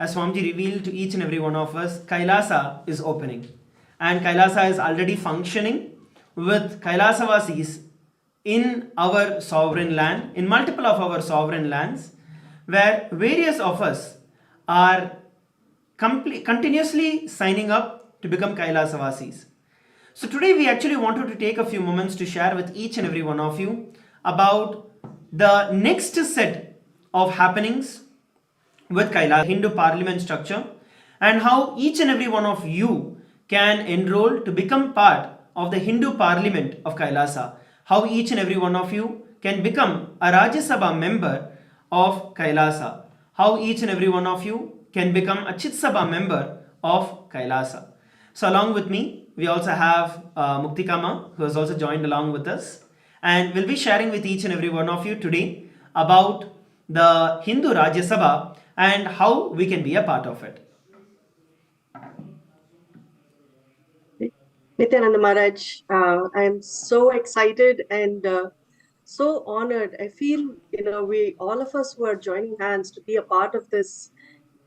as Swamiji revealed to each and every one of us, Kailasa is opening. And Kailasa is already functioning with Kailasavasis in our sovereign land, in multiple of our sovereign lands, where various of us are continuously signing up to become Kailasavasis. So today we actually wanted to take a few moments to share with each and every one of you about the next set of happenings with Kailasa, Hindu parliament structure, and how each and every one of you can enroll to become part of the Hindu parliament of Kailasa, how each and every one of you can become a Rajya Sabha member of Kailasa, how each and every one of you can become a Chit Sabha member of Kailasa. So along with me, we also have Muktikama, who has also joined along with us, and we'll be sharing with each and every one of you today about the Hindu Rajya Sabha and how we can be a part of it. Nithyananda Maharaj, I am so excited and so honored. I feel, we all of us who are joining hands to be a part of this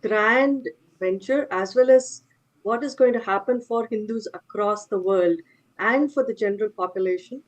grand venture, as well as what is going to happen for Hindus across the world and for the general population.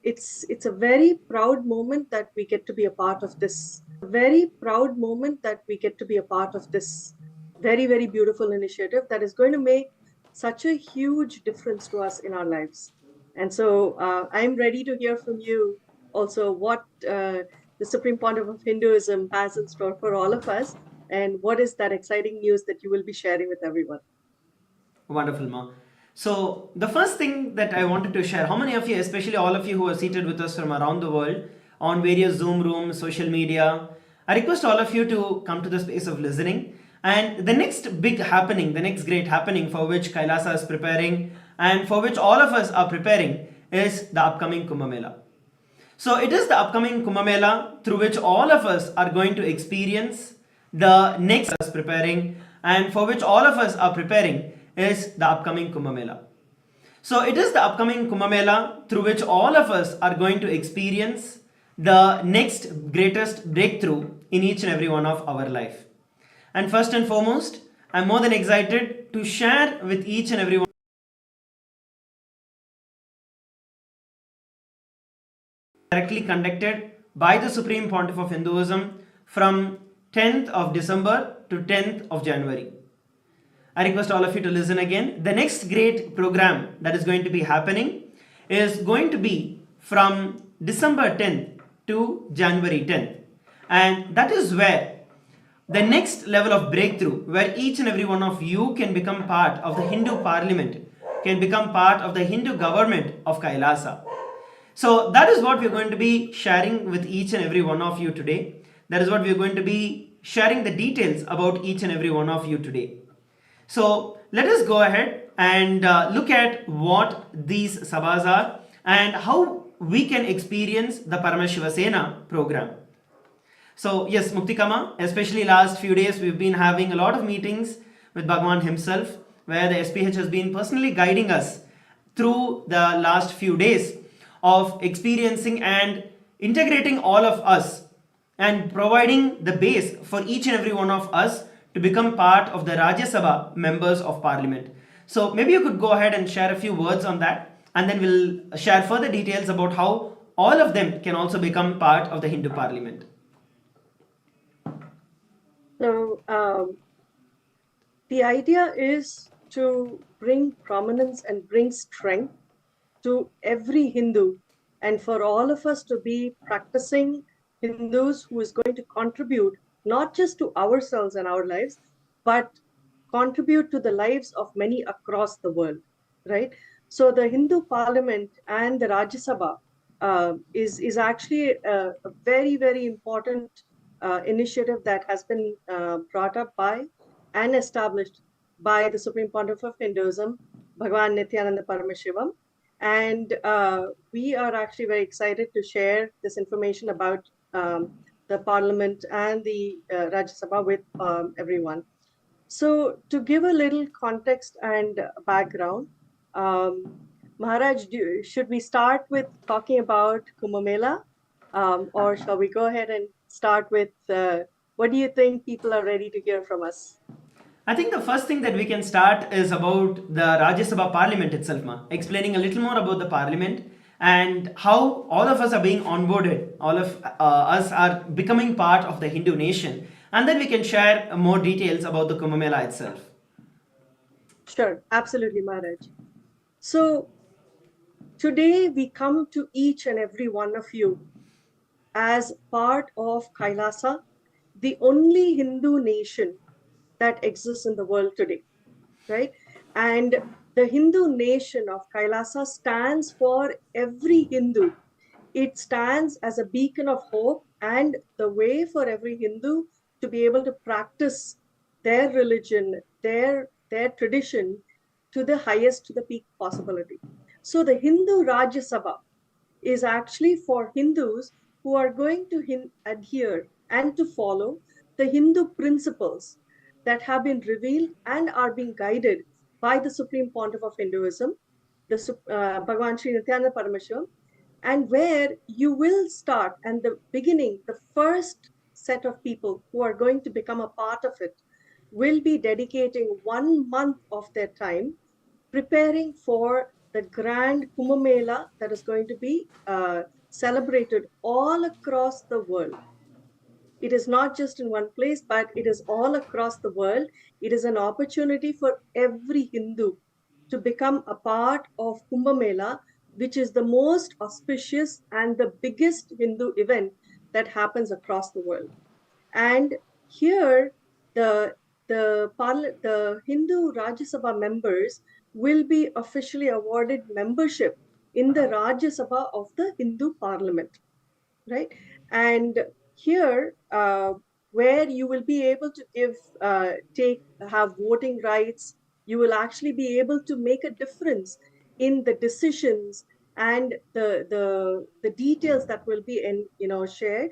It's a very proud moment that we get to be a part of this. A very proud moment that we get to be a part of this very, very beautiful initiative that is going to make such a huge difference to us in our lives. And so I'm ready to hear from you also what the Supreme Pontiff of Hinduism has in store for all of us, and what is that exciting news that you will be sharing with everyone. Wonderful, Ma. So the first thing that I wanted to share, how many of you, especially all of you who are seated with us from around the world on various Zoom rooms, social media, I request all of you to come to the space of listening. And the next big happening, the next great happening for which Kailasa is preparing and for which all of us are preparing is the upcoming Kumbh Mela. So it is the upcoming Kumbh Mela through which all of us are going to experience the next preparing, and for which all of us are preparing is the upcoming Kumbh Mela. So it is the upcoming Kumbh Mela through which all of us are going to experience the next greatest breakthrough in each and every one of our life. And first and foremost, I'm more than excited to share with each and every one directly conducted by the Supreme Pontiff of Hinduism from 10th of December to 10th of January. I request all of you to listen again. The next great program that is going to be happening is going to be from December 10th to January 10th. And that is where the next level of breakthrough, where each and every one of you can become part of the Hindu parliament, can become part of the Hindu government of Kailasa. So that is what we're going to be sharing with each and every one of you today. That is what we're going to be sharing the details about each and every one of you today. So let us go ahead and look at what these sabhas are and how we can experience the Paramashiva Sena program. So yes, Muktikama, especially last few days we've been having a lot of meetings with Bhagavan himself, where the SPH has been personally guiding us through the last few days of experiencing and integrating all of us and providing the base for each and every one of us to become part of the Rajya Sabha members of parliament. So maybe you could go ahead and share a few words on that, and then we'll share further details about how all of them can also become part of the Hindu parliament. So the idea is to bring prominence and bring strength to every Hindu, and for all of us to be practicing Hindus who is going to contribute not just to ourselves and our lives, but contribute to the lives of many across the world, right? So the Hindu Parliament and the Rajya Sabha is actually a very, very important initiative that has been brought up by and established by the Supreme Pontiff of Hinduism, Bhagavan Nithyananda Paramashivamam. And we are actually very excited to share this information about the Parliament and the Rajya Sabha with everyone. So to give a little context and background, Maharaj, should we start with talking about Kumbh Mela, or shall we go ahead and start with What do you think people are ready to hear from us? I think the first thing that we can start is about the Rajya Sabha Parliament itself, ma. Explaining a little more about the Parliament and how all of us are being onboarded, all of us are becoming part of the Hindu nation, and then we can share more details about the Kumbh Mela itself. Sure, absolutely, Maharaj. So today we come to each and every one of you as part of Kailasa, the only Hindu nation that exists in the world today, right? And the Hindu nation of Kailasa stands for every Hindu. It stands as a beacon of hope and the way for every Hindu to be able to practice their religion, their tradition to the highest, to the peak possibility. So the Hindu Rajya Sabha is actually for Hindus who are going to adhere and to follow the Hindu principles that have been revealed and are being guided by the Supreme Pontiff of Hinduism, the Bhagavan Sri Nithyana Paramashivam, and where you will start, and the beginning, the first set of people who are going to become a part of it will be dedicating 1 month of their time preparing for the grand Kumbh Mela that is going to be celebrated all across the world. It is not just in one place, but it is all across the world. It is an opportunity for every Hindu to become a part of Kumbh Mela, which is the most auspicious and the biggest Hindu event that happens across the world. And here, the Hindu Rajya Sabha members will be officially awarded membership in the Rajya Sabha of the Hindu Parliament, right? And here, where you will be able to have voting rights, you will actually be able to make a difference in the decisions and the details that will be shared,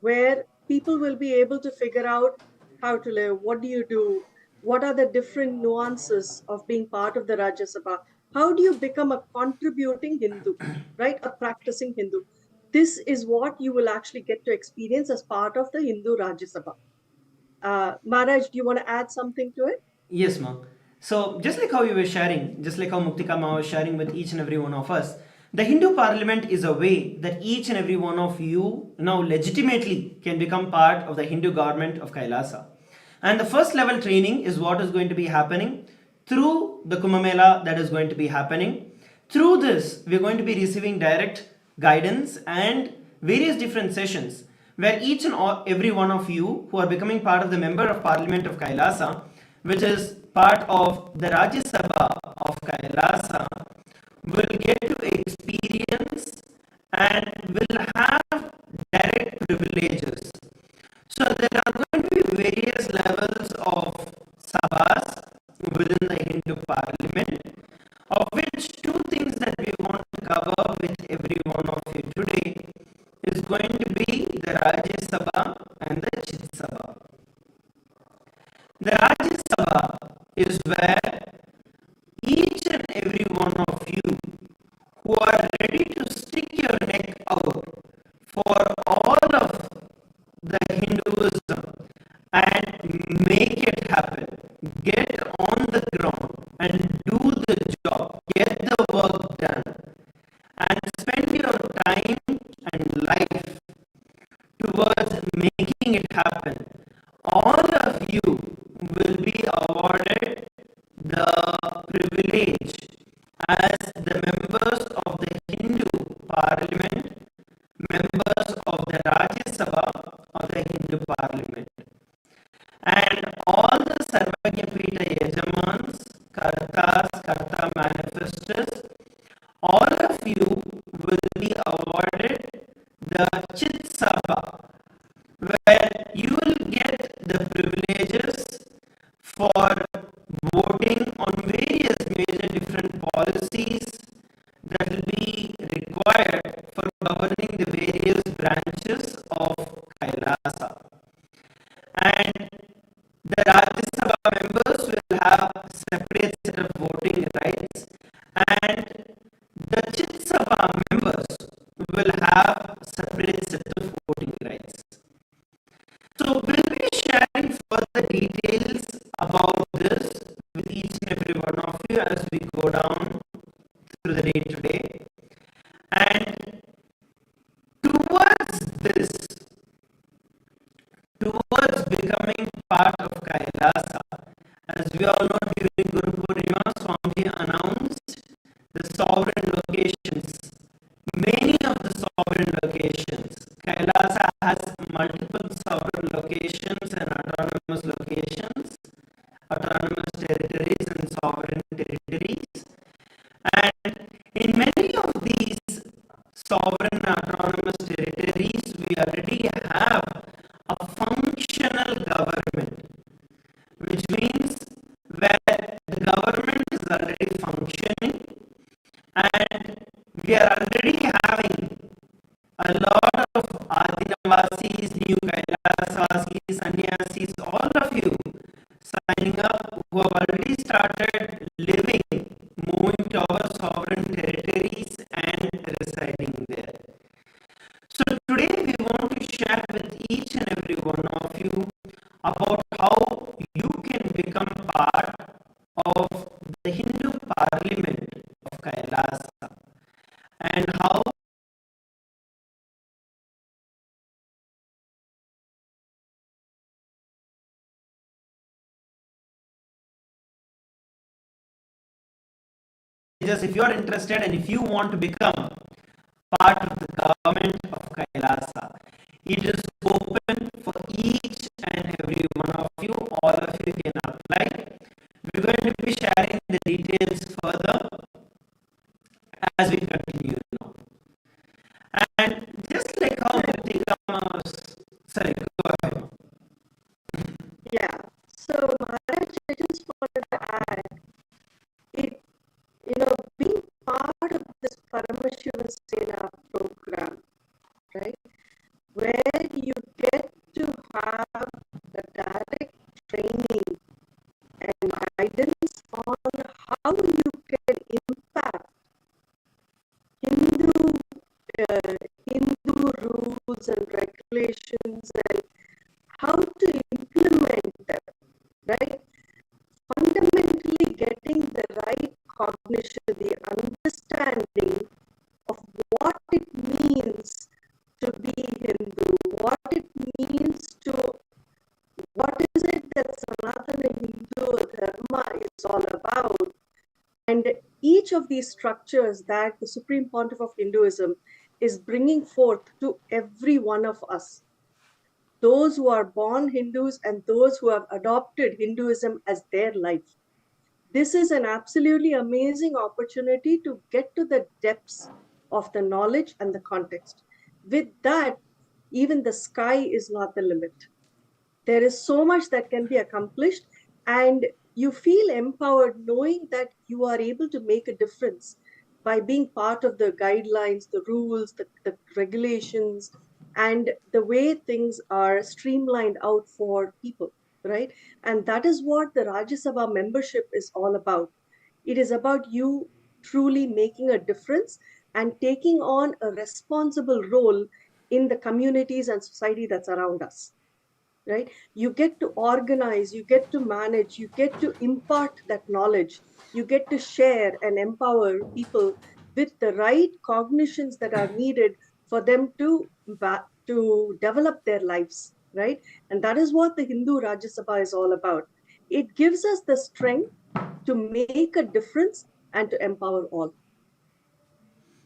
where people will be able to figure out how to live, what do you do, what are the different nuances of being part of the Rajya Sabha, how do you become a contributing Hindu, right, a practicing Hindu. This is what you will actually get to experience as part of the Hindu Rajya Sabha. Maharaj, do you want to add something to it? Yes, ma. So, just like how you were sharing, just like how Muktika ma was sharing with each and every one of us, the Hindu Parliament is a way that each and every one of you now legitimately can become part of the Hindu government of Kailasa. And the first level training is what is going to be happening through the Kumbh Mela that is going to be happening. Through this, we are going to be receiving direct guidance and various different sessions where each and every one of you who are becoming part of the Member of Parliament of Kailasa, which is part of the Rajya Sabha of Kailasa, will get to experience and will have direct privileges. So there are going to be various levels of sabhas within the Hindu Parliament, of which two things that we want to cover with every one of you today is going to be the Rajya Sabha and the Chit Sabha. The Rajya Sabha is where each and every one of you who are ready to stick your neck out for all of the Hinduism and make it happen, get on the ground and do the job, get the work done, and spend your time and life towards making it happen. All of you will be awarded the privilege as the members of the Hindu Parliament, members of the Rajya Sabha of the Hindu Parliament. And all the Sarvajñapita Yajamans, Kartas, Karta manifestors, all of you will be awarded the Chit Sabha, where you will get the privileges for voting on various major different policies that will be required for governing the various branches of Kailasa. And the Rajya Sabha members will have separate set of voting rights, and the Chit Sabha members will have separate set of voting rights. So we'll be through the day to day. And towards this, towards becoming part of Kailasa, as we all know, during Guru Purnima, Swami announced the sovereign locations, many of the sovereign locations. Kailasa has multiple sovereign locations and autonomous locations, autonomous territories and sovereign territories. And in many of these sovereign autonomous territories, we already have a functional government, which means where the government is already functioning and we are already having a lot of Adinavasis, new Kailasvasis, Sannyasis, all of you signing up who have already started living, moving to our sovereign territories and residing there. So today we want to share with each and every one of you about how you can become part of the Hindu parliament of Kailasa and how just if you are interested and if you want to become part of the government of Kailasa, it is open for each and every one of you. All of you can apply. We're going to be sharing the details further as we continue now. And just like how Muktikama was, sorry, go ahead. Yeah. So Maharaj, I just wanted to add, it, being part of this Paramashiva Sena program, right, where you get to have the direct training and guidance on how you can impact Hindu rules and regulations and how to implement them, right? Fundamentally getting the right cognition, the understanding of what it means to be Hindu, what it means to, what is it that Sanatana Hindu Dharma is all about. And each of these structures that the Supreme Pontiff of Hinduism is bringing forth to every one of us, those who are born Hindus and those who have adopted Hinduism as their life. This is an absolutely amazing opportunity to get to the depths of the knowledge and the context. With that, even the sky is not the limit. There is so much that can be accomplished, and you feel empowered knowing that you are able to make a difference by being part of the guidelines, the rules, the regulations, and the way things are streamlined out for people, right? And that is what the Rajya Sabha membership is all about. It is about you truly making a difference and taking on a responsible role in the communities and society that's around us, right? You get to organize, you get to manage, you get to impart that knowledge, you get to share and empower people with the right cognitions that are needed for them to develop their lives, right? And that is what the Hindu Rajya Sabha is all about. It gives us the strength to make a difference and to empower all.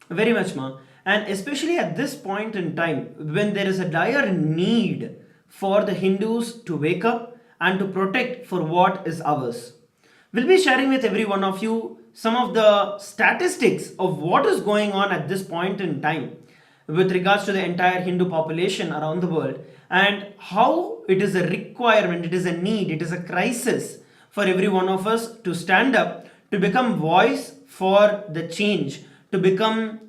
Very much, ma. And especially at this point in time, when there is a dire need for the Hindus to wake up and to protect for what is ours. We'll be sharing with every one of you some of the statistics of what is going on at this point in time with regards to the entire Hindu population around the world and how it is a requirement, it is a need, it is a crisis for every one of us to stand up, to become voice for the change, to become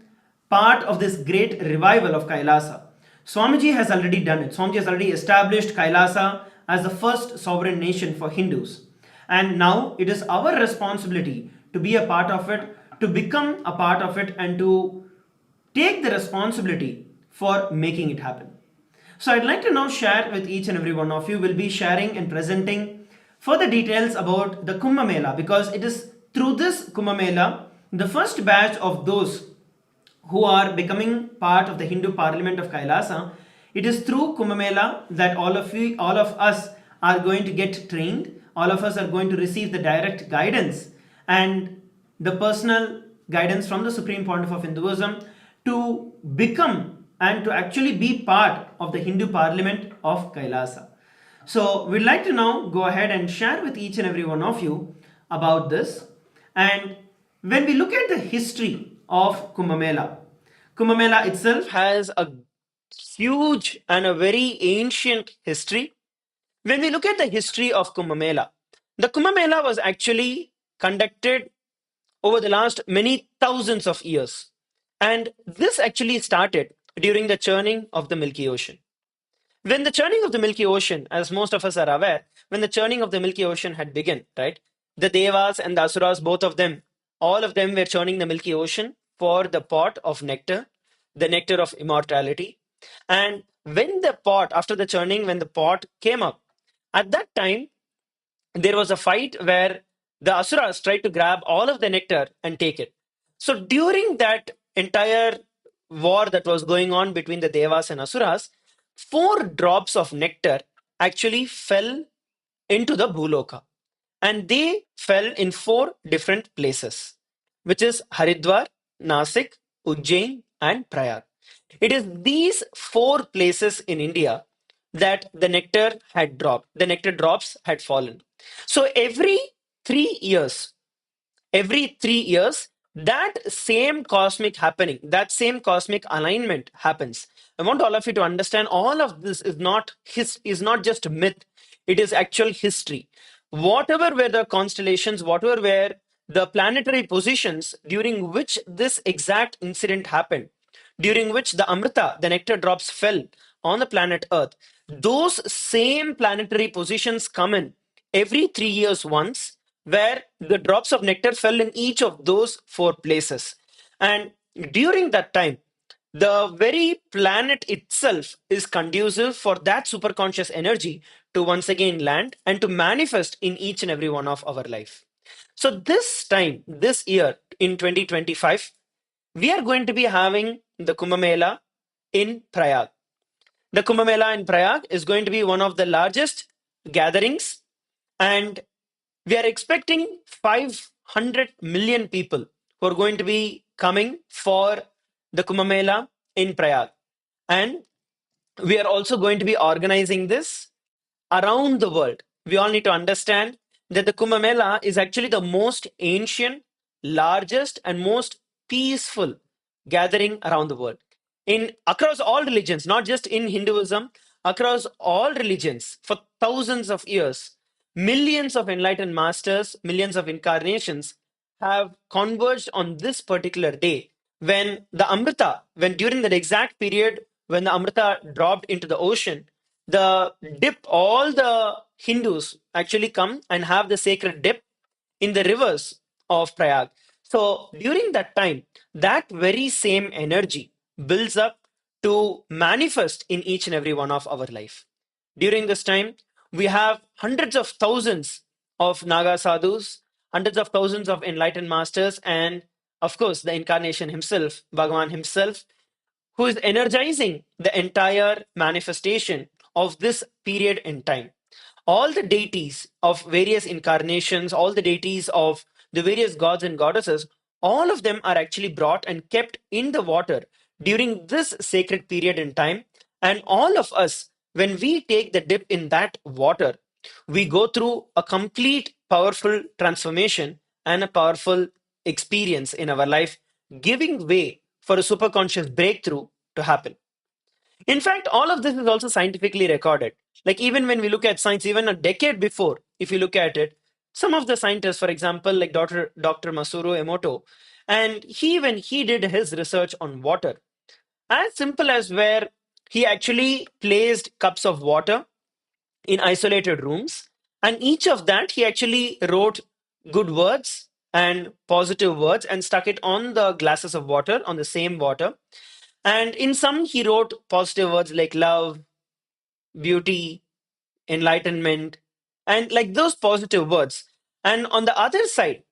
part of this great revival of Kailasa. Swamiji has already done it. Swamiji has already established Kailasa as the first sovereign nation for Hindus. And now it is our responsibility to be a part of it, to become a part of it, and to take the responsibility for making it happen. So I'd like to now share with each and every one of you. Will be sharing and presenting further details about the Kumbh Mela, because it is through this Kumbh Mela the first batch of those who are becoming part of the Hindu Parliament of Kailasa, it is through Kumbh Mela that all of us are going to get trained. All of us are going to receive the direct guidance and the personal guidance from the Supreme Pontiff of Hinduism to become and to actually be part of the Hindu Parliament of Kailasa. So we'd like to now go ahead and share with each and every one of you about this. And when we look at the history of Kumbh Mela itself has a huge and a very ancient history. When we look at the history of Kumbh Mela, the Kumbh Mela was actually conducted over the last many thousands of years. And this actually started during the churning of the Milky Ocean. When the churning of the Milky Ocean, as most of us are aware, when the churning of the Milky Ocean had begun, right? The Devas and the Asuras, both of them, all of them were churning the Milky Ocean for the pot of nectar, the nectar of immortality. And when the pot, after the churning, when the pot came up, at that time, there was a fight where the Asuras tried to grab all of the nectar and take it. So during that entire war that was going on between the Devas and Asuras, 4 drops of nectar actually fell into the Bhuloka. And they fell in 4 different places, which is Haridwar, Nasik, Ujjain, and Prayag. It is these 4 places in India that the nectar had dropped, the nectar drops had fallen. So every 3 years, that same cosmic happening, that same cosmic alignment happens. I want all of you to understand all of this is not just myth, it is actual history. Whatever were the constellations, whatever were the planetary positions during which this exact incident happened, during which the Amrita, the nectar drops, fell on the planet Earth, those same planetary positions come in every 3 years once, where the drops of nectar fell in each of those 4 places. And during that time, the very planet itself is conducive for that superconscious energy to once again land and to manifest in each and every one of our life. So this time, this year in 2025, we are going to be having the Kumbh Mela in Prayag. The Kumbh Mela in Prayag is going to be one of the largest gatherings, and we are expecting 500 million people who are going to be coming for the Kumbh Mela in Prayag. And we are also going to be organizing this around the world. We all need to understand that the Kumbh Mela is actually the most ancient, largest, and most peaceful gathering around the world. In across all religions, not just in Hinduism, across all religions for thousands of years, millions of enlightened masters, millions of incarnations have converged on this particular day when the Amrita, when during that exact period when the Amrita dropped into the ocean, all the Hindus actually come and have the sacred dip in the rivers of Prayag. So during that time, that very same energy builds up to manifest in each and every one of our life. During this time, we have hundreds of thousands of Naga sadhus, hundreds of thousands of enlightened masters, and of course, the incarnation himself, Bhagavan himself, who is energizing the entire manifestation of this period in time. All the deities of various incarnations, all the deities of the various gods and goddesses, all of them are actually brought and kept in the water during this sacred period in time. And all of us, when we take the dip in that water, we go through a complete powerful transformation and a powerful experience in our life, giving way for a superconscious breakthrough to happen. In fact, all of this is also scientifically recorded. Like even when we look at science, even a decade before, if you look at it, some of the scientists, for example, like Dr. Masuro Emoto, and when he did his research on water, as simple as where he actually placed cups of water in isolated rooms, and each of that he actually wrote good words and positive words and stuck it on the glasses of water, on the same water. And in some, he wrote positive words like love, beauty, enlightenment, and like those positive words. And on the other side,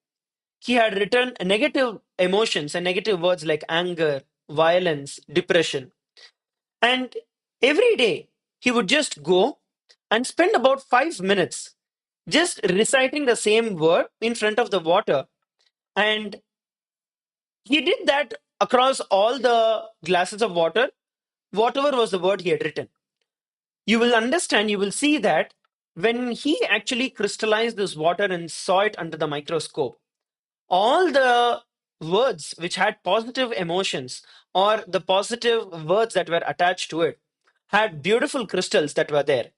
he had written negative emotions and negative words like anger, violence, depression. And every day he would just go and spend about 5 minutes just reciting the same word in front of the water. And he did that across all the glasses of water, whatever was the word he had written. You will understand, you will see that when he actually crystallized this water and saw it under the microscope, all the words which had positive emotions or the positive words that were attached to it had beautiful crystals that were there.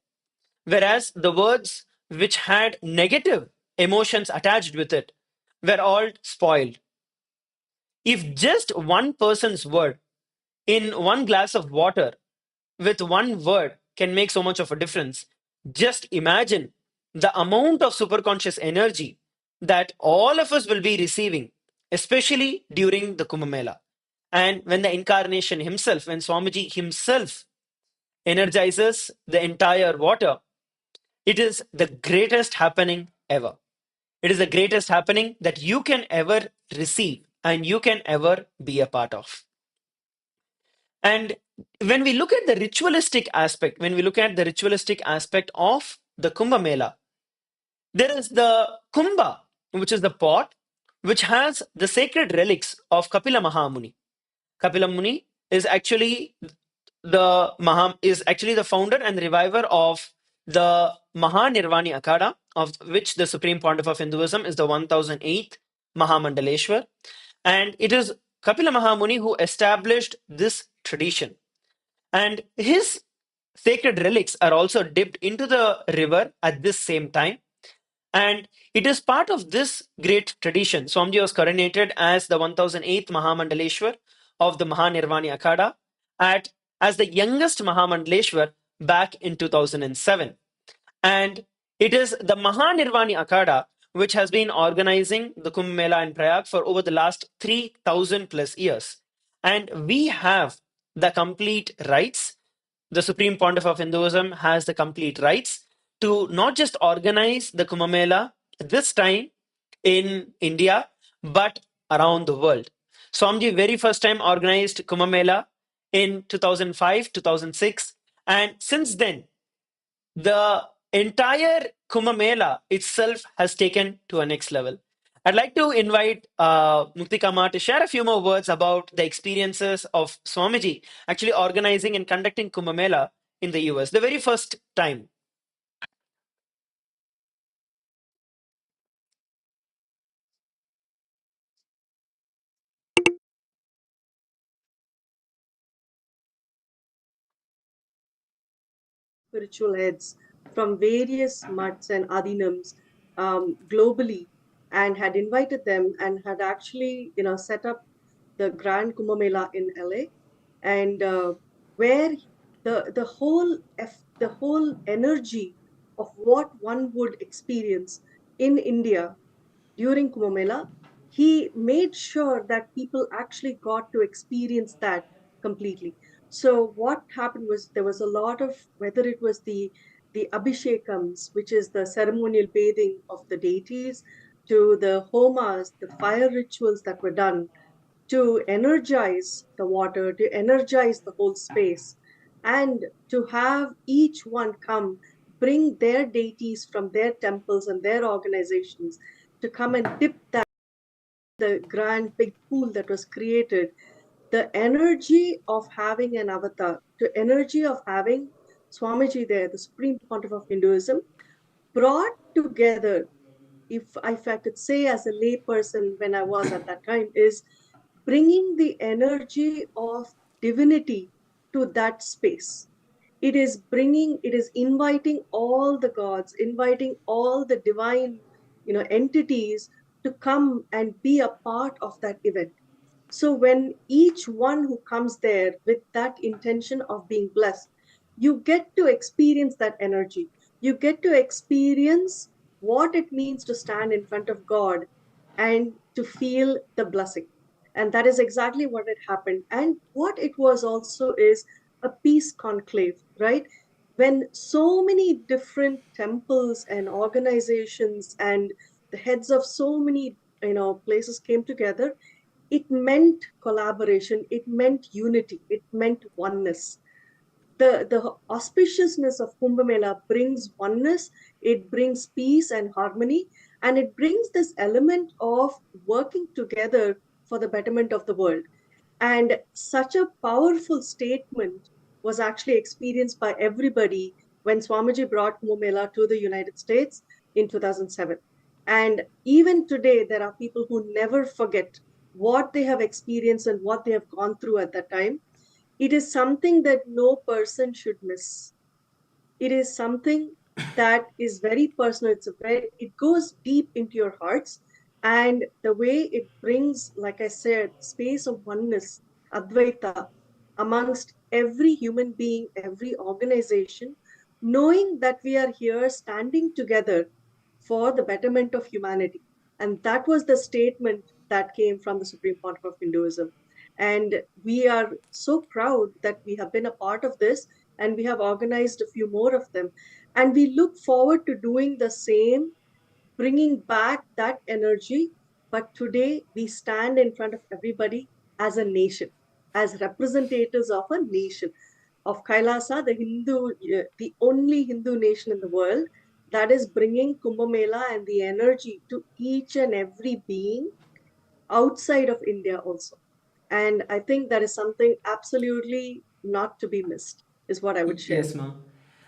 Whereas the words which had negative emotions attached with it were all spoiled. If just one person's word in one glass of water with one word can make so much of a difference, just imagine the amount of superconscious energy that all of us will be receiving, especially during the Kumbh Mela. And when the incarnation himself, when Swamiji himself energizes the entire water, it is the greatest happening ever. It is the greatest happening that you can ever receive and you can ever be a part of. And when we look at the ritualistic aspect, when we look at the ritualistic aspect of the Kumbh Mela, there is the Kumbha, which is the pot, which has the sacred relics of Kapila Mahamuni. Kapila Muni is actually the founder and reviver of the Mahanirvani Akhada, of which the Supreme Pontiff of Hinduism is the 1008th Mahamandaleshwar. And it is Kapila Mahamuni who established this tradition. And his sacred relics are also dipped into the river at this same time. And it is part of this great tradition. Swamiji was coronated as the 1008th Mahamandaleshwar of the Mahanirvani Akhada as the youngest Mahamandaleshwar back in 2007. And it is the Mahanirvani Akhada which has been organizing the Kumbh Mela in Prayag for over the last 3,000 plus years. And we have the complete rights. The Supreme Pontiff of Hinduism has the complete rights to not just organize the Kumbh Mela this time in India, but around the world. Swamiji very first time organized Kumbh Mela in 2005, 2006. And since then, the entire Kumbh Mela itself has taken to a next level. I'd like to invite Mukti Kama to share a few more words about the experiences of Swamiji actually organizing and conducting Kumbh Mela in the US, the very first time. Spiritual heads from various mutts and adinams globally, and had invited them and had actually, set up the Grand Kumbh Mela in LA, and where the whole energy of what one would experience in India during Kumbh Mela, he made sure that people actually got to experience that completely. So what happened was there was a lot of, whether it was the abhishekams, which is the ceremonial bathing of the deities, to the homas, the fire rituals that were done to energize the water, to energize the whole space, and to have each one come bring their deities from their temples and their organizations to come and dip that the grand big pool that was created. The energy of having an avatar, the energy of having Swamiji there, the Supreme Pontiff of Hinduism, brought together, if I could say as a layperson when I was at that time, is bringing the energy of divinity to that space. It is inviting all the gods, inviting all the divine, entities to come and be a part of that event. So when each one who comes there with that intention of being blessed, you get to experience that energy. You get to experience what it means to stand in front of God and to feel the blessing. And that is exactly what had happened. And what it was also is a peace conclave, right? When so many different temples and organizations and the heads of so many places came together, it meant collaboration, it meant unity, it meant oneness. The auspiciousness of Kumbh Mela brings oneness, it brings peace and harmony, and it brings this element of working together for the betterment of the world. And such a powerful statement was actually experienced by everybody when Swamiji brought Kumbh Mela to the United States in 2007. And even today, there are people who never forget what they have experienced and what they have gone through at that time. It is something that no person should miss. It is something that is very personal. It goes deep into your hearts. And the way it brings, like I said, space of oneness, Advaita, amongst every human being, every organization, knowing that we are here standing together for the betterment of humanity. And that was the statement that came from the Supreme Pontiff of Hinduism. And we are so proud that we have been a part of this, and we have organized a few more of them. And we look forward to doing the same, bringing back that energy. But today we stand in front of everybody as a nation, as representatives of a nation, of Kailasa, the only Hindu nation in the world that is bringing Kumbh Mela and the energy to each and every being outside of India also. And I think that is something absolutely not to be missed, is what I would share. Yes, ma'am.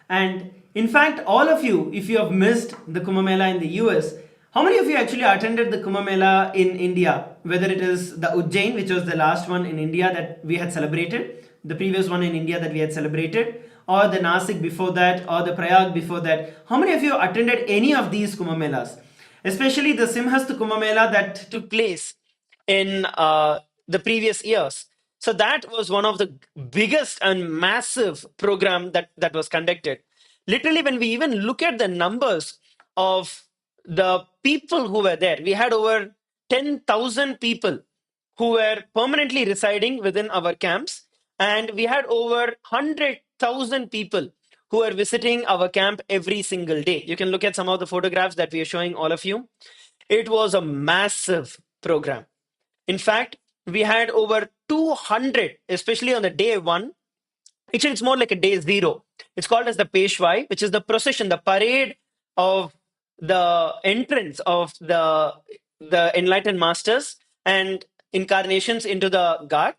And in fact, all of you, if you have missed the Kumbh Mela in the US, how many of you actually attended the Kumbh Mela in India? Whether it is the Ujjain, which was the last one in India that we had celebrated, the previous one in India that we had celebrated, or the Nasik before that, or the Prayag before that. How many of you attended any of these Kumbh Melas? Especially the Simhast Kumbh Mela that took place in the previous years. So that was one of the biggest and massive program that was conducted. Literally, when we even look at the numbers of the people who were there, we had over 10,000 people who were permanently residing within our camps, and we had over 100,000 people who were visiting our camp every single day. You can look at some of the photographs that we are showing all of you. It was a massive program. In fact, we had over 200, especially on the day one. Actually, it's more like a day zero. It's called as the Peshwai, which is the procession, the parade of the entrance of the enlightened masters and incarnations into the God.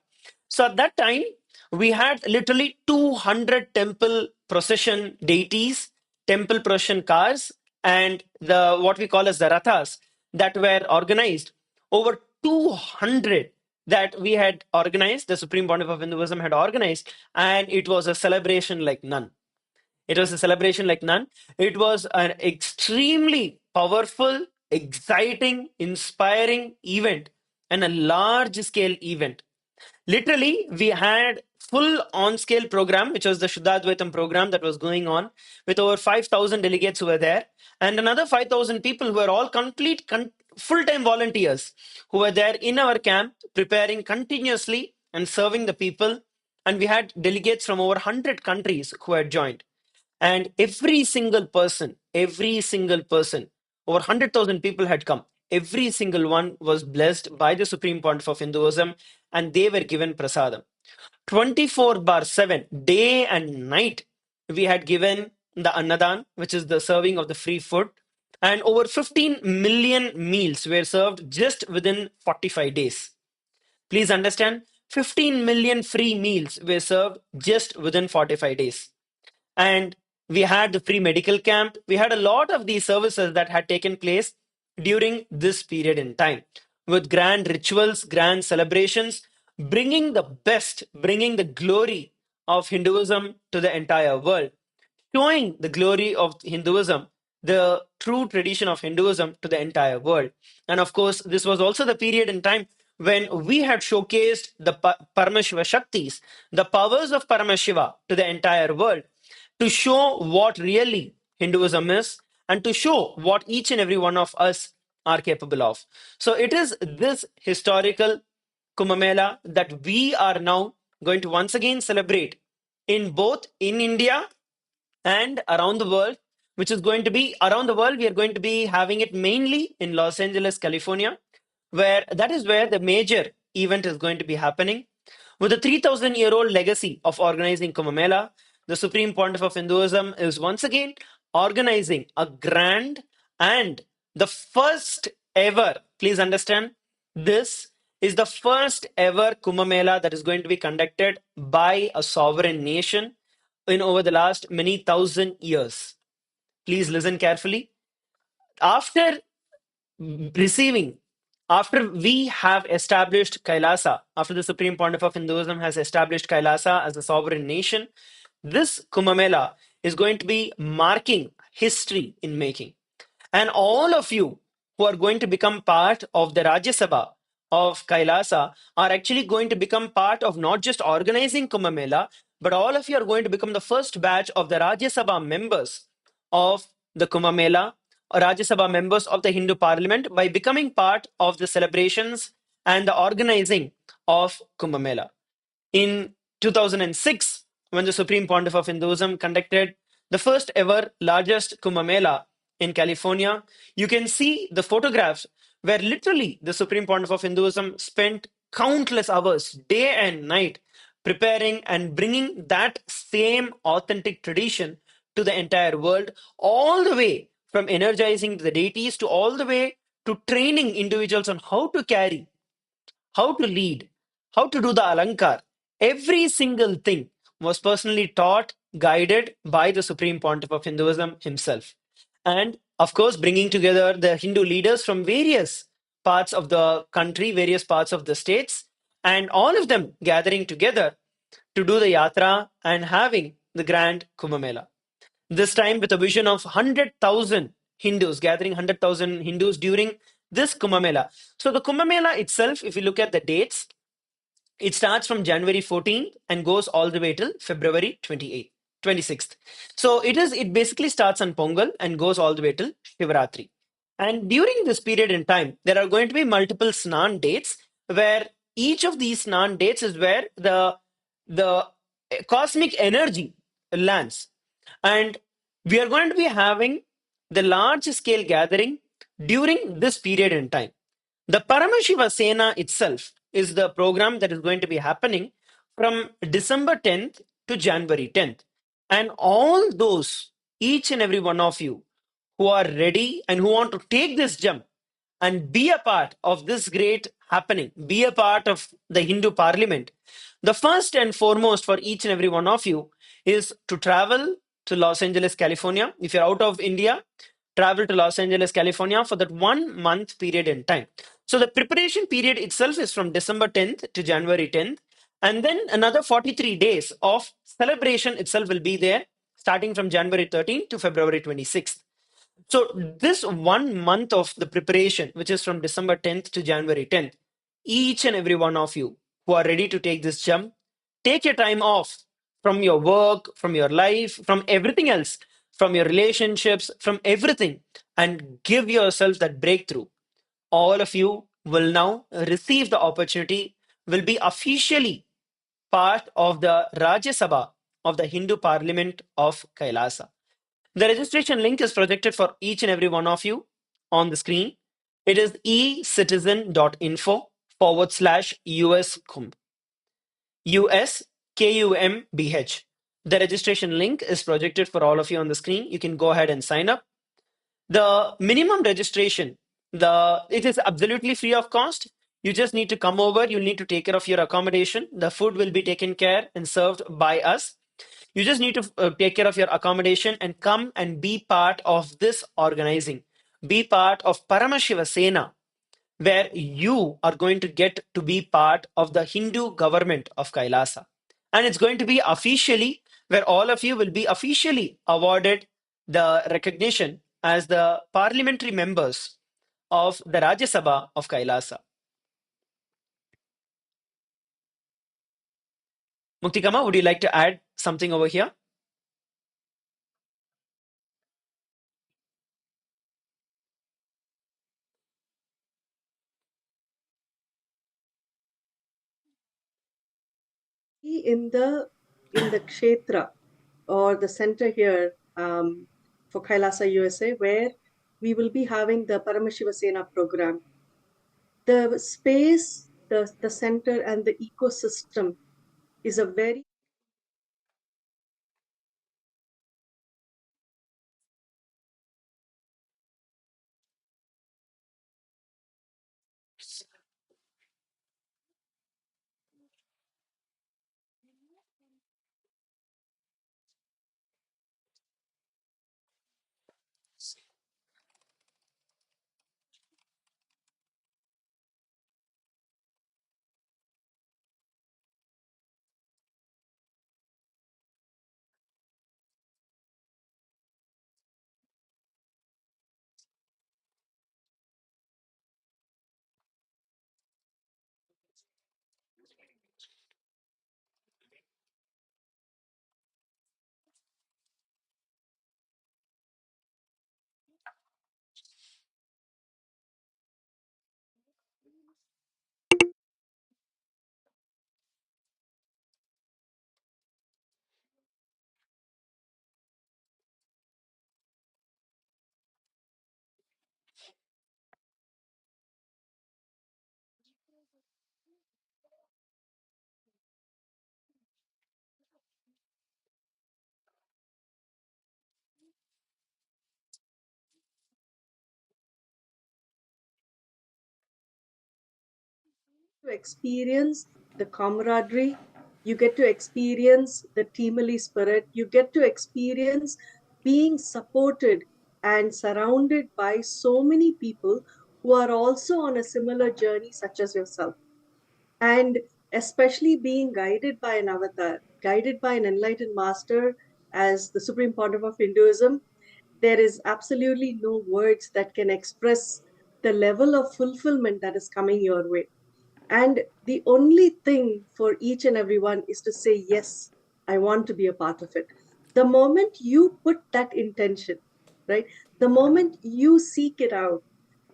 So at that time, we had literally 200 temple procession deities, temple procession cars, and the what we call as the rathas that were organized. Over 200 that we had organized, the Supreme Pontiff of Hinduism had organized, and it was a celebration like none. It was a celebration like none. It was an extremely powerful, exciting, inspiring event and a large scale event. Literally, we had full on-scale program, which was the Shuddhadvaitam program that was going on with over 5,000 delegates who were there and another 5,000 people who were all full-time volunteers who were there in our camp preparing continuously and serving the people. And we had delegates from over 100 countries who had joined. And every single person, over 100,000 people had come. Every single one was blessed by the Supreme Pontiff of Hinduism, and they were given prasadam. 24/7, day and night, we had given the annadan, which is the serving of the free food, and over 15 million meals were served just within 45 days. Please understand, 15 million free meals were served just within 45 days. And we had the free medical camp. We had a lot of these services that had taken place during this period in time with grand rituals, grand celebrations, bringing the best, bringing the glory of Hinduism to the entire world, showing the glory of Hinduism, the true tradition of Hinduism to the entire world. And of course, this was also the period in time when we had showcased the Paramashiva Shaktis, the powers of Paramashiva to the entire world, to show what really Hinduism is and to show what each and every one of us are capable of. So it is this historical Kumbh Mela that we are now going to once again celebrate in both in India and around the world, which is going to be around the world. We are going to be having it mainly in Los Angeles, California. where that is where the major event is going to be happening. With a 3,000-year-old legacy of organizing Kumbh Mela, the Supreme Pontiff of Hinduism is once again organizing a grand and the first ever, please understand, this is the first ever Kumbh Mela that is going to be conducted by a sovereign nation in over the last many thousand years. Please listen carefully. After receiving, after we have established Kailasa, after the Supreme Pontiff of Hinduism has established Kailasa as a sovereign nation, this Kumbh Mela is going to be marking history in making. And all of you who are going to become part of the Rajya Sabha of Kailasa are actually going to become part of not just organizing Kumbh Mela, but all of you are going to become the first batch of the Rajya Sabha members of the Kumbh Mela, or Rajya Sabha members of the Hindu Parliament, by becoming part of the celebrations and the organizing of Kumbh Mela. In 2006, when the Supreme Pontiff of Hinduism conducted the first ever largest Kumbh Mela in California, you can see the photographs where literally the Supreme Pontiff of Hinduism spent countless hours, day and night, preparing and bringing that same authentic tradition to the entire world, all the way from energizing the deities to all the way to training individuals on how to carry, how to lead, how to do the alankar. Every single thing was personally taught, guided by the Supreme Pontiff of Hinduism himself. And of course, bringing together the Hindu leaders from various parts of the country, various parts of the states, and all of them gathering together to do the yatra and having the grand Kumbh Mela. This time with a vision of 100,000 Hindus, gathering 100,000 Hindus during this Kumbh Mela. So the Kumbh Mela itself, if you look at the dates, it starts from January 14th and goes all the way till February 28th, 26th. So it basically starts on Pongal and goes all the way till Shivratri. And during this period in time, there are going to be multiple Snan dates, where each of these Snan dates is where the cosmic energy lands. And we are going to be having the large scale gathering during this period in time. The Paramashiva Sena itself is the program that is going to be happening from December 10th to January 10th. And all those, each and every one of you who are ready and who want to take this jump and be a part of this great happening, be a part of the Hindu Parliament, the first and foremost for each and every one of you is to travel to Los Angeles, California. If you're out of India, travel to Los Angeles, California for that 1 month period in time. So the preparation period itself is from December 10th to January 10th. And then another 43 days of celebration itself will be there, starting from January 13th to February 26th. So this 1 month of the preparation, which is from December 10th to January 10th, each and every one of you who are ready to take this jump, take your time off from your work, from your life, from everything else, from your relationships, from everything, and give yourself that breakthrough. All of you will now receive the opportunity, will be officially part of the Rajya Sabha of the Hindu Parliament of Kailasa. The registration link is projected for each and every one of you on the screen. It is ecitizen.info/US Kumbh. US KUMBH. The registration link is projected for all of you on the screen. You can go ahead and sign up. The minimum registration, it is absolutely free of cost. You just need to come over. You need to take care of your accommodation. The food will be taken care and served by us. You just need to take care of your accommodation and come and be part of this organizing. Be part of Paramashiva Sena, where you are going to get to be part of the Hindu government of Kailasa. And it's going to be officially, where all of you will be officially awarded the recognition as the parliamentary members of the Rajya Sabha of Kailasa. Muktikama, would you like to add something over here? In the kshetra or the center here for Kailasa USA, where we will be having the Paramashiva Sena program. the space, the center, and the ecosystem is a very to experience the camaraderie, you get to experience the teamly spirit, you get to experience being supported and surrounded by so many people who are also on a similar journey, such as yourself. And especially being guided by an avatar, guided by an enlightened master as the Supreme Pontiff of Hinduism, there is absolutely no words that can express the level of fulfillment that is coming your way. And the only thing for each and everyone is to say, yes, I want to be a part of it. The moment you put that intention, right? The moment you seek it out,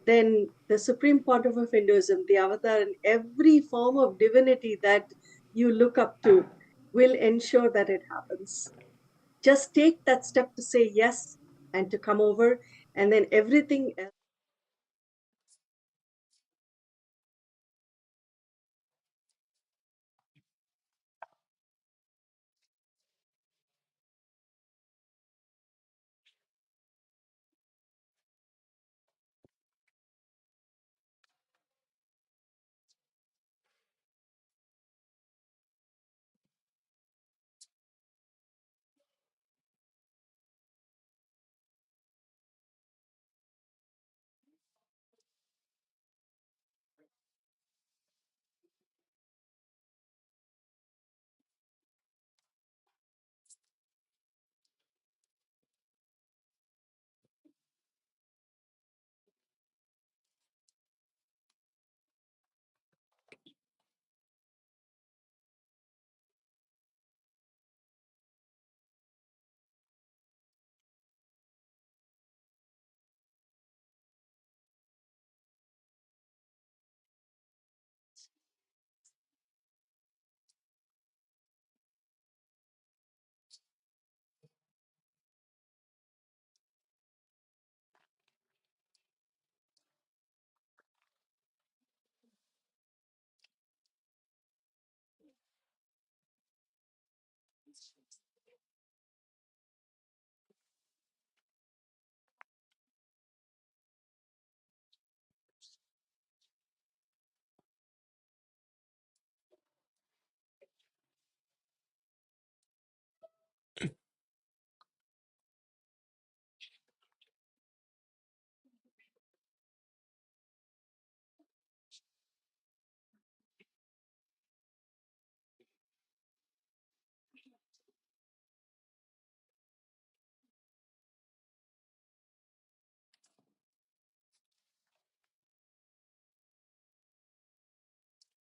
then the Supreme Pontiff of Hinduism, the avatar, and every form of divinity that you look up to will ensure that it happens. Just take that step to say yes and to come over, and then everything else.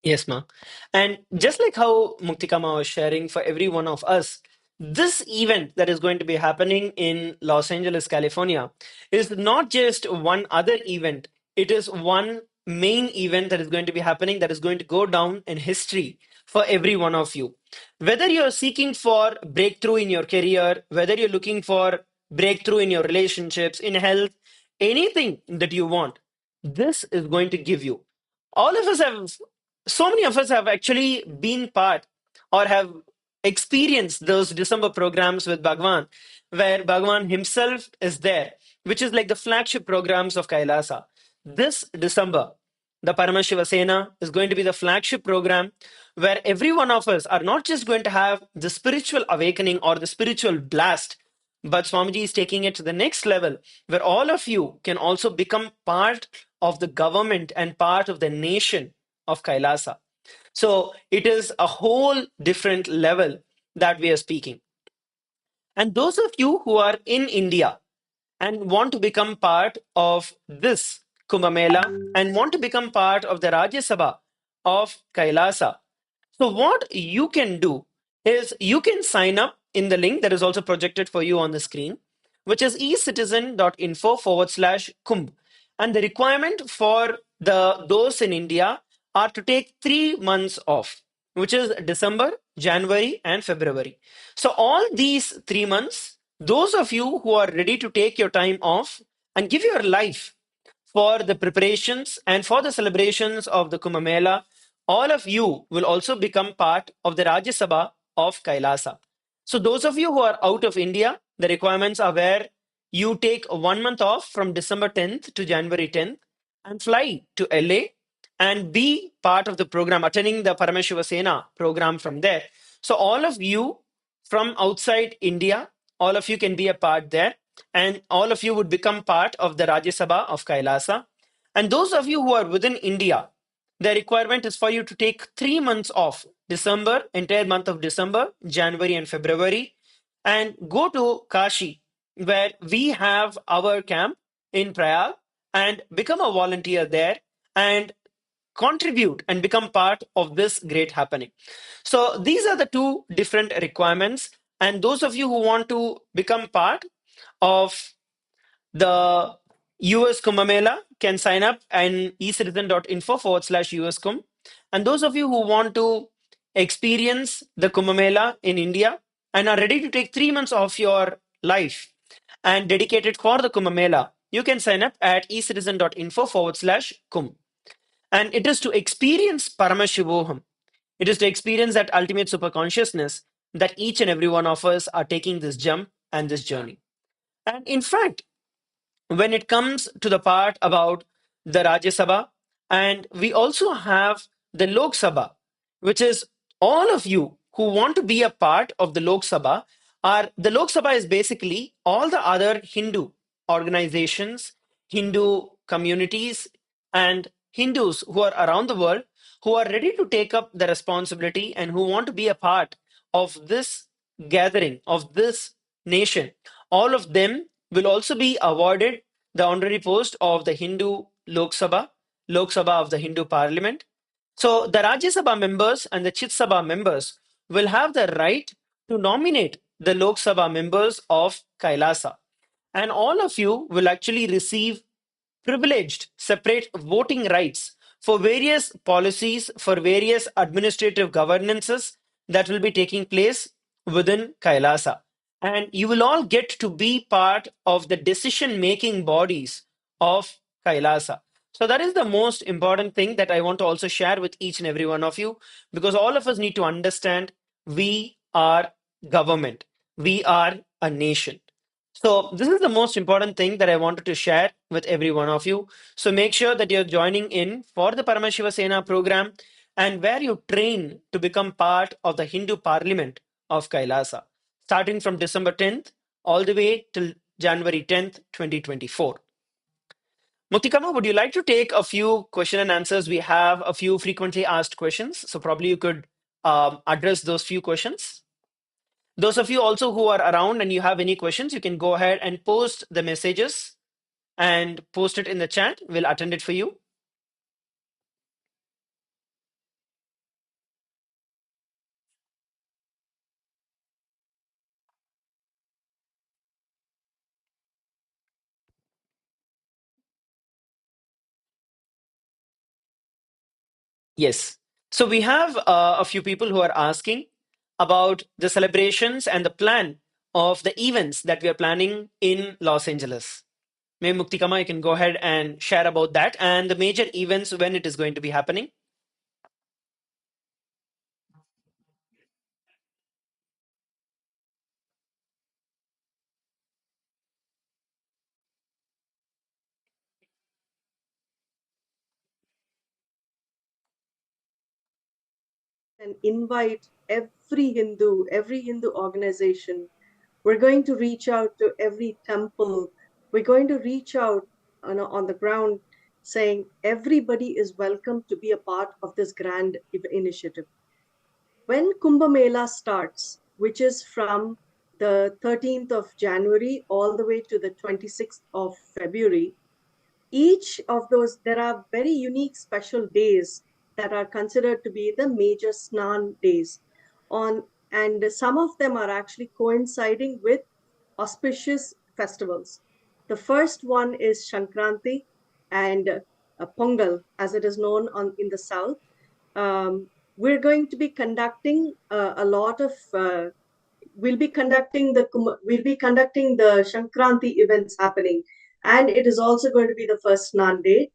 Yes, ma. And just like how Muktikama was sharing for every one of us, this event that is going to be happening in Los Angeles, California, is not just one other event. It is one main event that is going to be happening that is going to go down in history for every one of you. Whether you're seeking for breakthrough in your career, whether you're looking for breakthrough in your relationships, in health, anything that you want, this is going to give you. all of us have, so many of us have actually been part or have experienced those December programs with Bhagavan, where Bhagavan himself is there, which is like the flagship programs of Kailasa. This December, the Paramashiva Sena is going to be the flagship program where every one of us are not just going to have the spiritual awakening or the spiritual blast, but Swamiji is taking it to the next level where all of you can also become part of the government and part of the nation of Kailasa. So it is a whole different level that we are speaking. And those of you who are in India and want to become part of this Kumbh Mela and want to become part of the Rajya Sabha of Kailasa, so what you can do is you can sign up in the link that is also projected for you on the screen, which is ecitizen.info/kumbh. And the requirement for those in India are to take 3 months off, which is December, January, and February. So all these 3 months, those of you who are ready to take your time off and give your life for the preparations and for the celebrations of the Kumbh Mela, all of you will also become part of the Rajya Sabha of Kailasa. So those of you who are out of India, the requirements are where you take 1 month off from December 10th to January 10th and fly to LA and be part of the program, attending the Paramashiva Sena program from there. So all of you from outside India, all of you can be a part there, and all of you would become part of the Rajya Sabha of Kailasa. And those of you who are within India, the requirement is for you to take 3 months off, December, entire month of December, January, and February, and go to Kashi, where we have our camp in Prayag, and become a volunteer there and contribute and become part of this great happening. So these are the two different requirements. And those of you who want to become part of the US Kumbh Mela can sign up and ecitizen.info/US Kumbh. And those of you who want to experience the Kumbh Mela in India and are ready to take 3 months of your life and dedicate it for the Kumbh Mela, you can sign up at ecitizen.info/Kumbh. And it is to experience Paramashivoham. It is to experience that ultimate superconsciousness that each and every one of us are taking this jump and this journey. And in fact, when it comes to the part about the Rajya Sabha, and we also have the Lok Sabha, which is all of you who want to be a part of the Lok Sabha. Are the Lok Sabha is basically all the other Hindu organizations, Hindu communities, and Hindus who are around the world who are ready to take up the responsibility and who want to be a part of this gathering, of this nation. All of them will also be awarded the honorary post of the Hindu Lok Sabha, Lok Sabha of the Hindu Parliament. So the Rajya Sabha members and the Chit Sabha members will have the right to nominate the Lok Sabha members of Kailasa. And all of you will actually receive privileged separate voting rights for various policies, for various administrative governances that will be taking place within Kailasa. And you will all get to be part of the decision making bodies of Kailasa. So, that is the most important thing that I want to also share with each and every one of you, because all of us need to understand we are government, we are a nation. So, this is the most important thing that I wanted to share with every one of you. So, make sure that you're joining in for the Paramashiva Sena program and where you train to become part of the Hindu Parliament of Kailasa, starting from December 10th all the way till January 10th, 2024. Muktikama, would you like to take a few question and answers? We have a few frequently asked questions. So, probably you could address those few questions. Those of you also who are around and you have any questions, you can go ahead and post the messages and post it in the chat. We'll attend it for you. Yes. So we have a few people who are asking about the celebrations and the plan of the events that we are planning in Los Angeles. Maybe Muktikama, you can go ahead and share about that and the major events when it is going to be happening. And invite every Hindu organization. We're going to reach out to every temple. We're going to reach out on the ground saying everybody is welcome to be a part of this grand initiative. When Kumbh Mela starts, which is from the 13th of January all the way to the 26th of February, each of those, there are very unique special days that are considered to be the major Snan days. And some of them are actually coinciding with auspicious festivals. The first one is Shankranti and Pongal, as it is known in the south. We're going to be conducting a lot of we'll be conducting the Shankranti events happening, and it is also going to be the first Snan day.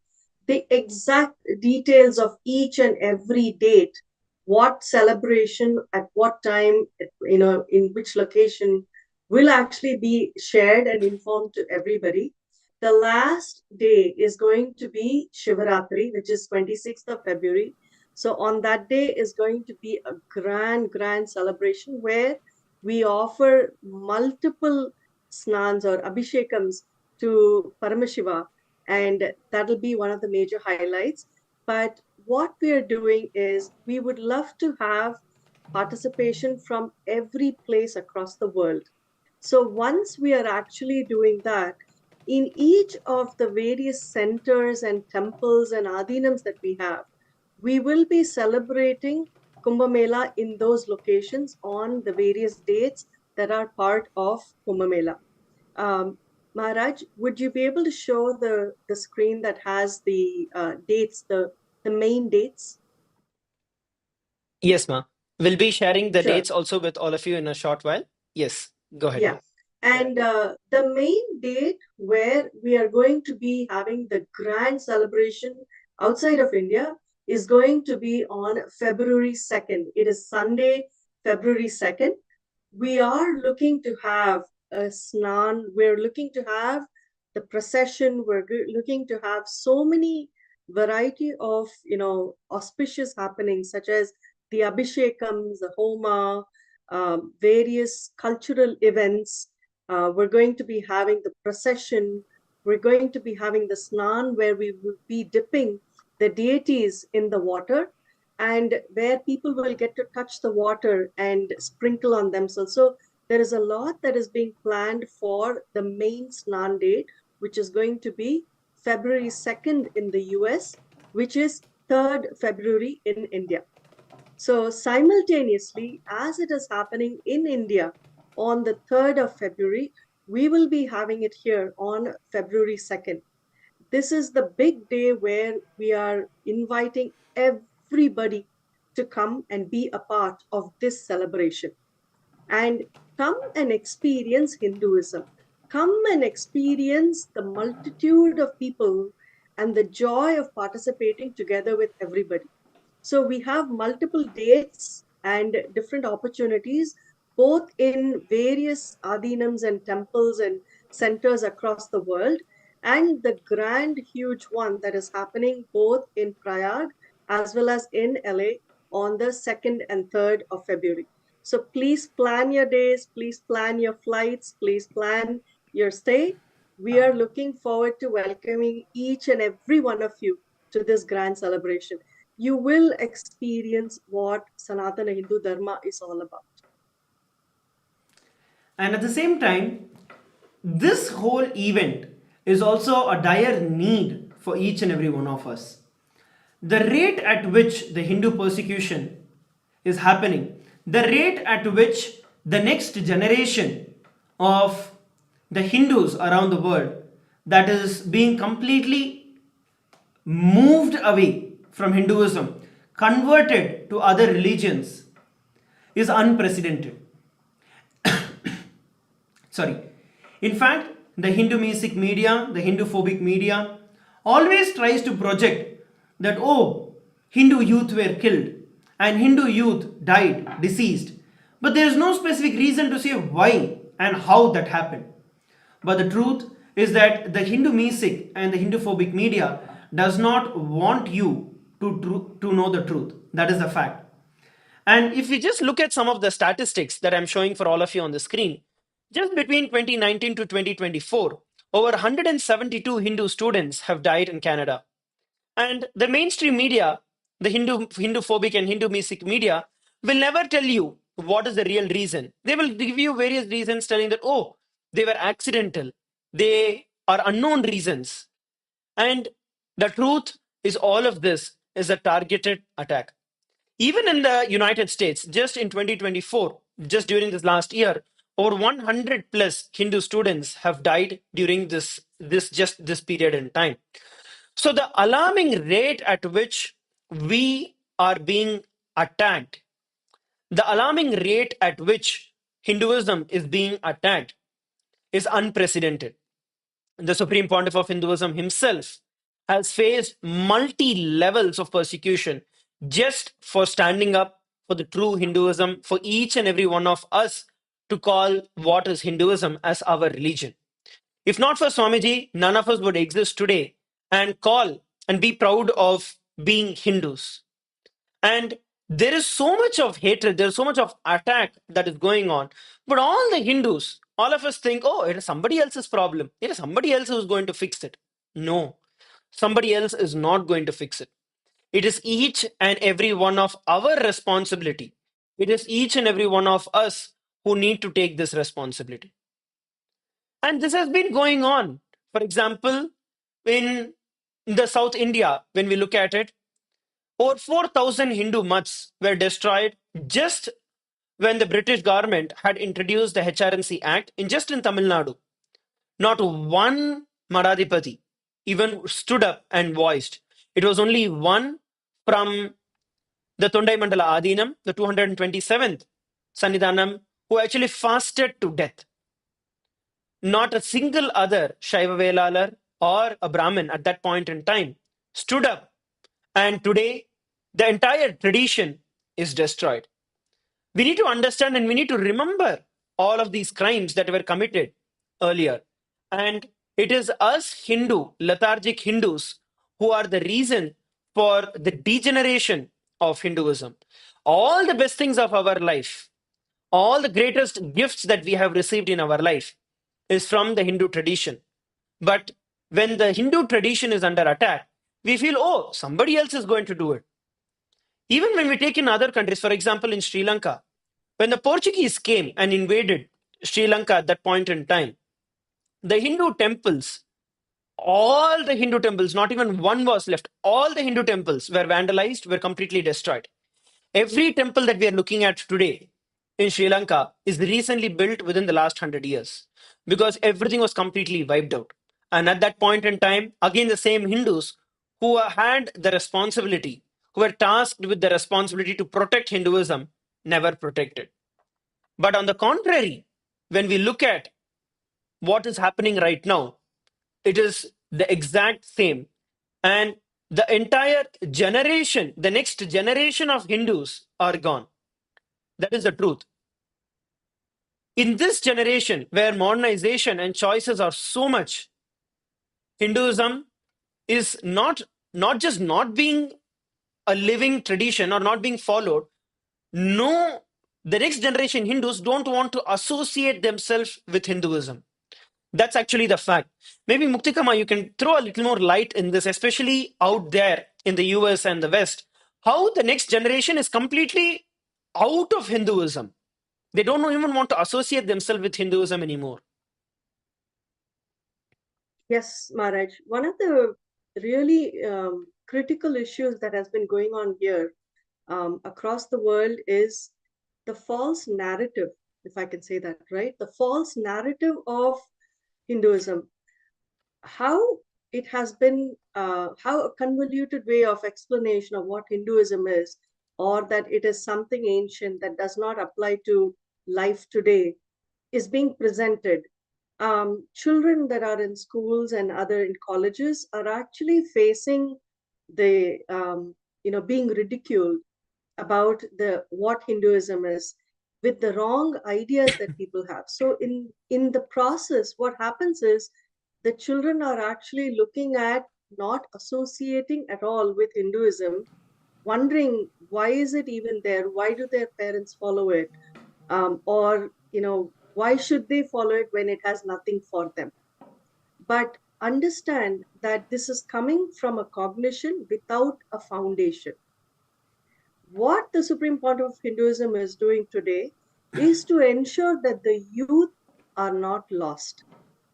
The exact details of each and every date, what celebration at what time, in which location, will actually be shared and informed to everybody. The last day is going to be Shivaratri, which is 26th of February. So on that day is going to be a grand celebration where we offer multiple snans or abhishekams to Paramashiva, and that'll be one of the major highlights. But what we are doing is we would love to have participation from every place across the world. So once we are actually doing that, in each of the various centers and temples and adinams that we have, we will be celebrating Kumbh Mela in those locations on the various dates that are part of Kumbh Mela. Maharaj, would you be able to show the screen that has the dates, the main dates? Yes, ma. We'll be sharing the Sure. dates also with all of you in a short while. Yes, go ahead, Yeah. ma. And the main date where we are going to be having the grand celebration outside of India is going to be on February 2nd. It is Sunday, February 2nd. We are looking to have a snan. We're looking to have the procession. We're looking to have so many variety of, auspicious happenings, such as the Abhishekams, the Homa, various cultural events. We're going to be having the procession. We're going to be having the snan where we will be dipping the deities in the water and where people will get to touch the water and sprinkle on themselves. So there is a lot that is being planned for the main Snan Day, which is going to be February 2nd in the US, which is 3rd February in India. So simultaneously, as it is happening in India on the 3rd of February, we will be having it here on February 2nd. This is the big day where we are inviting everybody to come and be a part of this celebration. And come and experience Hinduism. Come and experience the multitude of people and the joy of participating together with everybody. So we have multiple dates and different opportunities, both in various adinams and temples and centers across the world, and the grand, huge one that is happening both in Prayag as well as in LA on the 2nd and 3rd of February. So please plan your days, please plan your flights, please plan your stay. We are looking forward to welcoming each and every one of you to this grand celebration. You will experience what Sanatana Hindu Dharma is all about. And at the same time, this whole event is also a dire need for each and every one of us. The rate at which the Hindu persecution is happening, the rate at which the next generation of the Hindus around the world that is being completely moved away from Hinduism, converted to other religions, is unprecedented. Sorry. In fact, the Hindu music media, the Hindu phobic media, always tries to project that, oh, Hindu youth were killed and Hindu youth died, deceased. But there is no specific reason to say why and how that happened. But the truth is that the Hindu music and the Hindu phobic media does not want you to know the truth. That is the fact. And if we just look at some of the statistics that I'm showing for all of you on the screen, just between 2019 to 2024, over 172 Hindu students have died in Canada. And the mainstream media, the Hindu phobic and Hindu music media, will never tell you what is the real reason. They will give you various reasons telling that, oh, they were accidental. They are unknown reasons. And the truth is all of this is a targeted attack. Even in the United States, just in 2024, just during this last year, over 100 plus Hindu students have died during this period in time. So the alarming rate at which we are being attacked, the alarming rate at which Hinduism is being attacked is unprecedented. The Supreme Pontiff of Hinduism himself has faced multi levels of persecution just for standing up for the true Hinduism, for each and every one of us to call what is Hinduism as our religion. If not for Swamiji, none of us would exist today and call and be proud of being Hindus. And there is so much of hatred, there is so much of attack that is going on. But all the Hindus, all of us think, oh, it is somebody else's problem. It is somebody else who's going to fix it. No, somebody else is not going to fix it. It is each and every one of our responsibility. It is each and every one of us who need to take this responsibility. And this has been going on. For example, in the South India, when we look at it, over 4,000 Hindu mutts were destroyed just when the British government had introduced the HRNC Act in Tamil Nadu. Not one Madhadipati even stood up and voiced. It was only one from the Tondai Mandala Adinam, the 227th Sannidhanam, who actually fasted to death. Not a single other Shaiva Velalar or a Brahmin at that point in time stood up. And today, the entire tradition is destroyed. We need to understand and we need to remember all of these crimes that were committed earlier. And it is us Hindu, lethargic Hindus, who are the reason for the degeneration of Hinduism. All the best things of our life, all the greatest gifts that we have received in our life is from the Hindu tradition. But when the Hindu tradition is under attack, we feel, oh, somebody else is going to do it. Even when we take in other countries, for example, in Sri Lanka, when the Portuguese came and invaded Sri Lanka at that point in time, the Hindu temples, all the Hindu temples, not even one was left, all the Hindu temples were vandalized, were completely destroyed. Every temple that we are looking at today in Sri Lanka is recently built within the last 100 years because everything was completely wiped out. And at that point in time, again, the same Hindus who had the responsibility, who were tasked with the responsibility to protect Hinduism, never protected. But on the contrary, when we look at what is happening right now, it is the exact same. And the entire generation, the next generation of Hindus are gone. That is the truth. In this generation where modernization and choices are so much, Hinduism is not just not being a living tradition or not being followed. No, the next generation Hindus don't want to associate themselves with Hinduism. That's actually the fact. Maybe Muktikama, you can throw a little more light in this, especially out there in the US and the West, how the next generation is completely out of Hinduism. They don't even want to associate themselves with Hinduism anymore. Yes, Maharaj. One of the really critical issues that has been going on here across the world is the false narrative, if I can say that, right? The false narrative of Hinduism. How it has been, how a convoluted way of explanation of what Hinduism is, or that it is something ancient that does not apply to life today, is being presented. children that are in schools and other in colleges are actually facing the being ridiculed about the what Hinduism is, with the wrong ideas that people have. So in the process, what happens is the children are actually looking at not associating at all with Hinduism, wondering why is it even there? Why do their parents follow it? Or why should they follow it when it has nothing for them? But understand that this is coming from a cognition without a foundation. What the Supreme Pontiff of Hinduism is doing today is to ensure that the youth are not lost.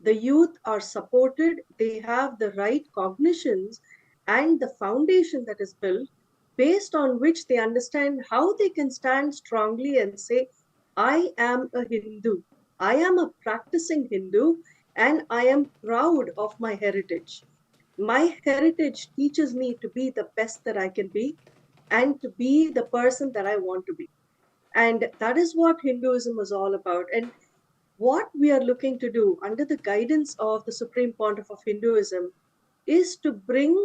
The youth are supported, they have the right cognitions and the foundation that is built, based on which they understand how they can stand strongly and say, I am a Hindu, I am a practicing Hindu, and I am proud of my heritage. My heritage teaches me to be the best that I can be and to be the person that I want to be. And that is what Hinduism is all about. And what we are looking to do under the guidance of the Supreme Pontiff of Hinduism is to bring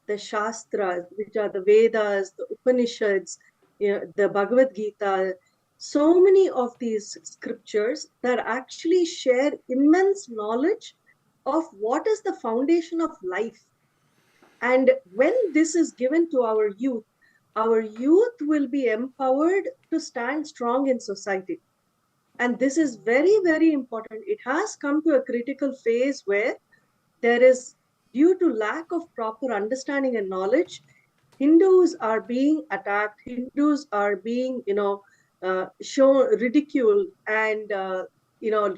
the Shastras, which are the Vedas, the Upanishads, the Bhagavad Gita, so many of these scriptures that actually share immense knowledge of what is the foundation of life. And when this is given to our youth will be empowered to stand strong in society. And this is very, very important. It has come to a critical phase where there is, due to lack of proper understanding and knowledge, Hindus are being attacked, Hindus are being, shown, ridiculed, and,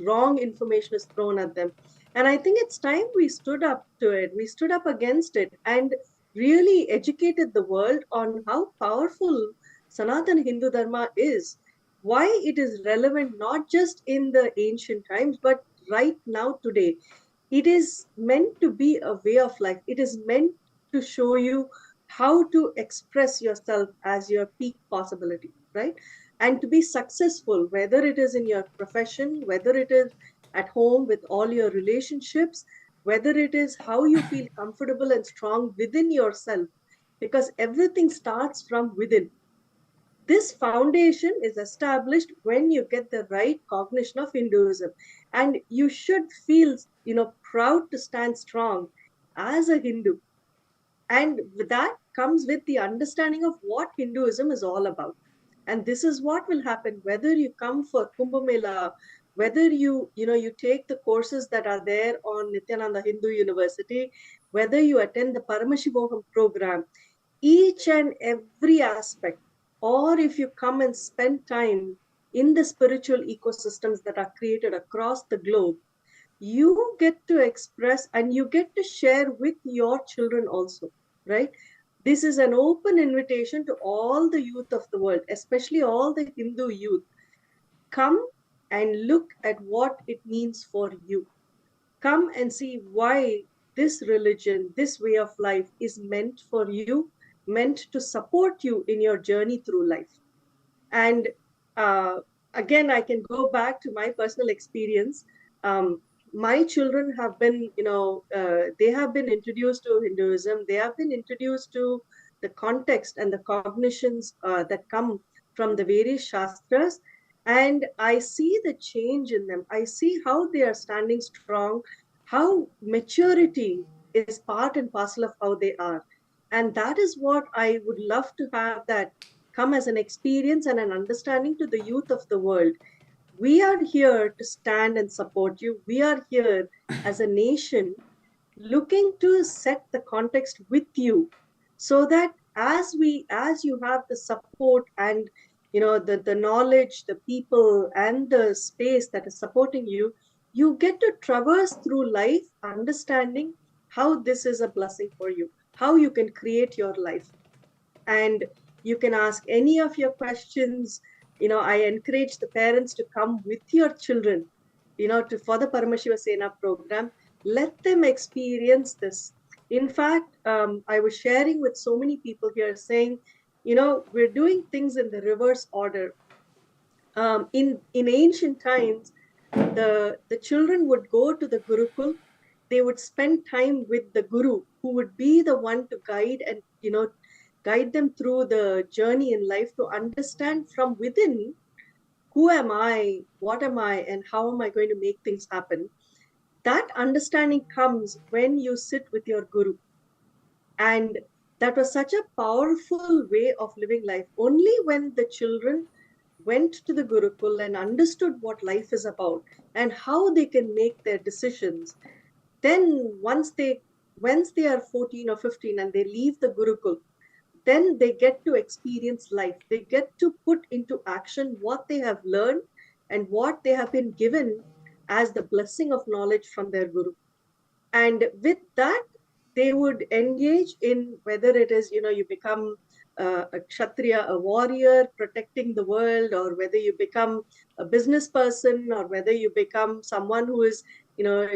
wrong information is thrown at them. And I think it's time we stood up to it. We stood up against it and really educated the world on how powerful Sanatana Hindu Dharma is, why it is relevant not just in the ancient times, but right now today. It is meant to be a way of life. It is meant to show you how to express yourself as your peak possibility, right? And to be successful, whether it is in your profession, whether it is at home with all your relationships, whether it is how you feel comfortable and strong within yourself, because everything starts from within. This foundation is established when you get the right cognition of Hinduism, and you should feel proud to stand strong as a Hindu. And that comes with the understanding of what Hinduism is all about. And this is what will happen whether you come for Kumbh Mela, whether you take the courses that are there on Nityananda Hindu University, whether you attend the Paramashiva program, each and every aspect, or if you come and spend time in the spiritual ecosystems that are created across the globe, you get to express and you get to share with your children also, right? This is an open invitation to all the youth of the world, especially all the Hindu youth. Come and look at what it means for you. Come and see why this religion, this way of life is meant for you, meant to support you in your journey through life. And again, I can go back to my personal experience. My children have been, they have been introduced to Hinduism. They have been introduced to the context and the cognitions that come from the various Shastras. And I see the change in them. I see how they are standing strong, how maturity is part and parcel of how they are. And that is what I would love to have that come as an experience and an understanding to the youth of the world. We are here to stand and support you. We are here as a nation looking to set the context with you, so that as you have the support and the knowledge, the people and the space that is supporting you, you get to traverse through life understanding how this is a blessing for you, how you can create your life. And you can ask any of your questions. I encourage the parents to come with your children for the Paramashiva Sena program. Let them experience this. In fact, I was sharing with so many people here saying, we're doing things in the reverse order. In ancient times, the children would go to the Gurukul. They would spend time with the Guru, who would be the one to guide and, guide them through the journey in life to understand from within, who am I, what am I, and how am I going to make things happen. That understanding comes when you sit with your Guru. And that was such a powerful way of living life. Only when the children went to the Gurukul and understood what life is about and how they can make their decisions, then once they are 14 or 15 and they leave the Gurukul, then they get to experience life. They get to put into action what they have learned and what they have been given as the blessing of knowledge from their Guru. And with that, they would engage in, whether it is, you become a kshatriya, a warrior protecting the world, or whether you become a business person, or whether you become someone who is,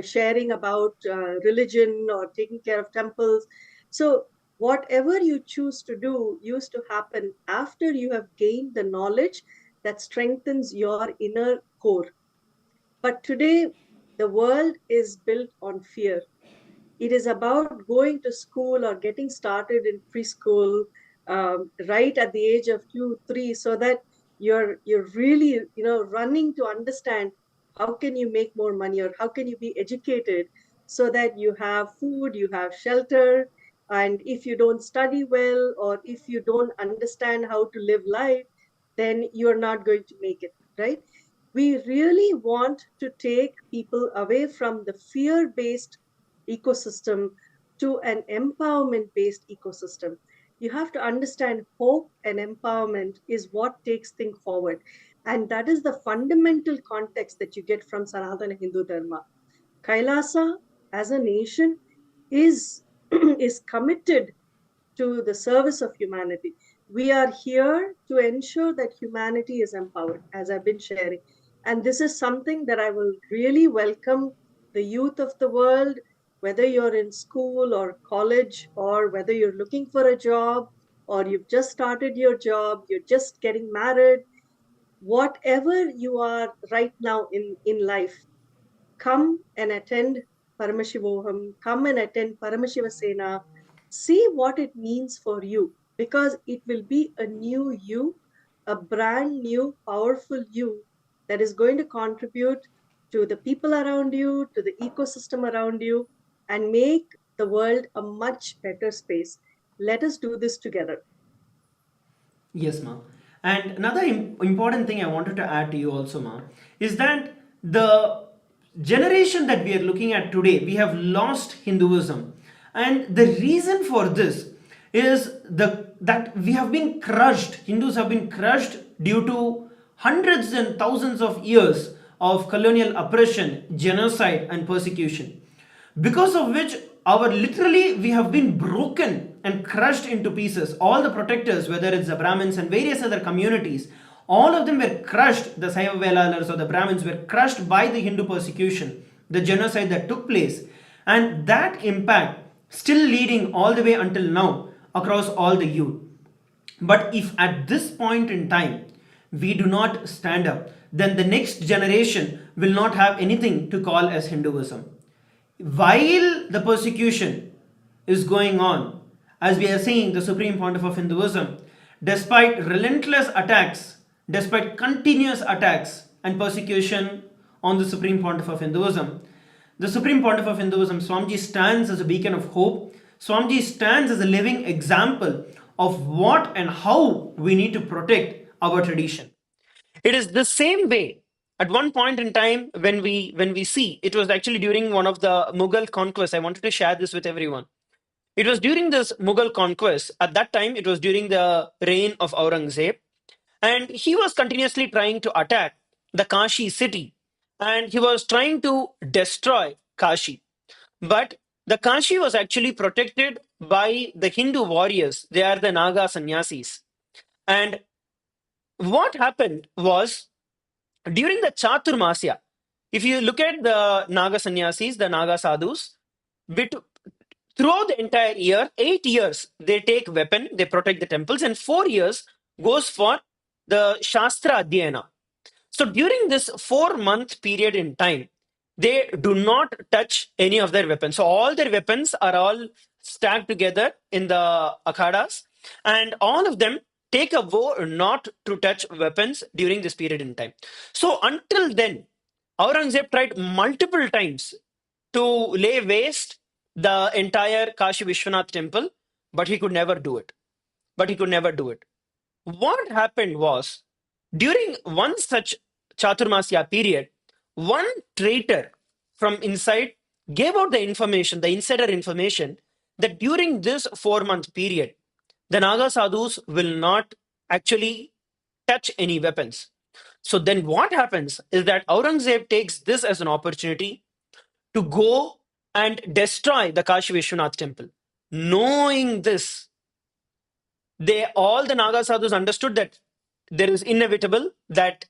sharing about religion or taking care of temples. So whatever you choose to do used to happen after you have gained the knowledge that strengthens your inner core. But today, the world is built on fear. It is about going to school or getting started in preschool right at the age of 2 3, so that you're really running to understand how can you make more money, or how can you be educated so that you have food, you have shelter. And if you don't study well, or if you don't understand how to live life, then you're not going to make it, right? We really want to take people away from the fear based ecosystem to an empowerment based ecosystem. You have to understand hope and empowerment is what takes things forward. And that is the fundamental context that you get from Sanatana Hindu Dharma. Kailasa as a nation is, is committed to the service of humanity. We are here to ensure that humanity is empowered, as I've been sharing. And this is something that I will really welcome the youth of the world, whether you're in school or college, or whether you're looking for a job, or you've just started your job, you're just getting married, whatever you are right now in life, come and attend Paramashivoham, come and attend Paramashiva Sena, see what it means for you, because it will be a new you, a brand new, powerful you that is going to contribute to the people around you, to the ecosystem around you, and make the world a much better space. Let us do this together. Yes, ma. And another important thing I wanted to add to you also, ma, is that the generation that we are looking at today, we have lost Hinduism. And the reason for this is that we have been crushed, Hindus have been crushed due to hundreds and thousands of years of colonial oppression, genocide, and persecution, because of which our literally we have been broken and crushed into pieces. All the protectors, whether it's the Brahmins and various other communities, all of them were crushed. The Saiva Velalars or the Brahmins were crushed by the Hindu persecution, the genocide that took place, and that impact still leading all the way until now across all the youth. But if at this point in time we do not stand up, then the next generation will not have anything to call as Hinduism. While the persecution is going on, as we are seeing the Supreme Pontiff of Hinduism, despite relentless attacks, despite continuous attacks and persecution on the Supreme Pontiff of Hinduism, the Supreme Pontiff of Hinduism, Swamiji, stands as a beacon of hope. Swamiji stands as a living example of what and how we need to protect our tradition. It is the same way. At one point in time, when we see, it was actually during one of the Mughal conquests. I wanted to share this with everyone. It was during this Mughal conquest. At that time, it was during the reign of Aurangzeb, and he was continuously trying to attack the Kashi city, and he was trying to destroy Kashi. But the Kashi was actually protected by the Hindu warriors. They are the Naga sannyasis. And what happened was, during the Chaturmasya, if you look at the Naga sannyasis, the Naga sadhus, throughout the entire year, 8 years, they take weapon, they protect the temples, and 4 years goes for the Shastra Adhyayana. So during this 4-month period in time, they do not touch any of their weapons. So all their weapons are all stacked together in the akhadas, and all of them take a vow not to touch weapons during this period in time. So until then, Aurangzeb tried multiple times to lay waste the entire Kashi Vishwanath temple, but he could never do it. What happened was, during one such Chaturmasya period, one traitor from inside gave out the information, the insider information, that during this 4-month period, the Naga sadhus will not actually touch any weapons. So then what happens is that Aurangzeb takes this as an opportunity to go and destroy the Kashi Vishwanath temple. Knowing this, all the Naga sadhus understood that there is inevitable that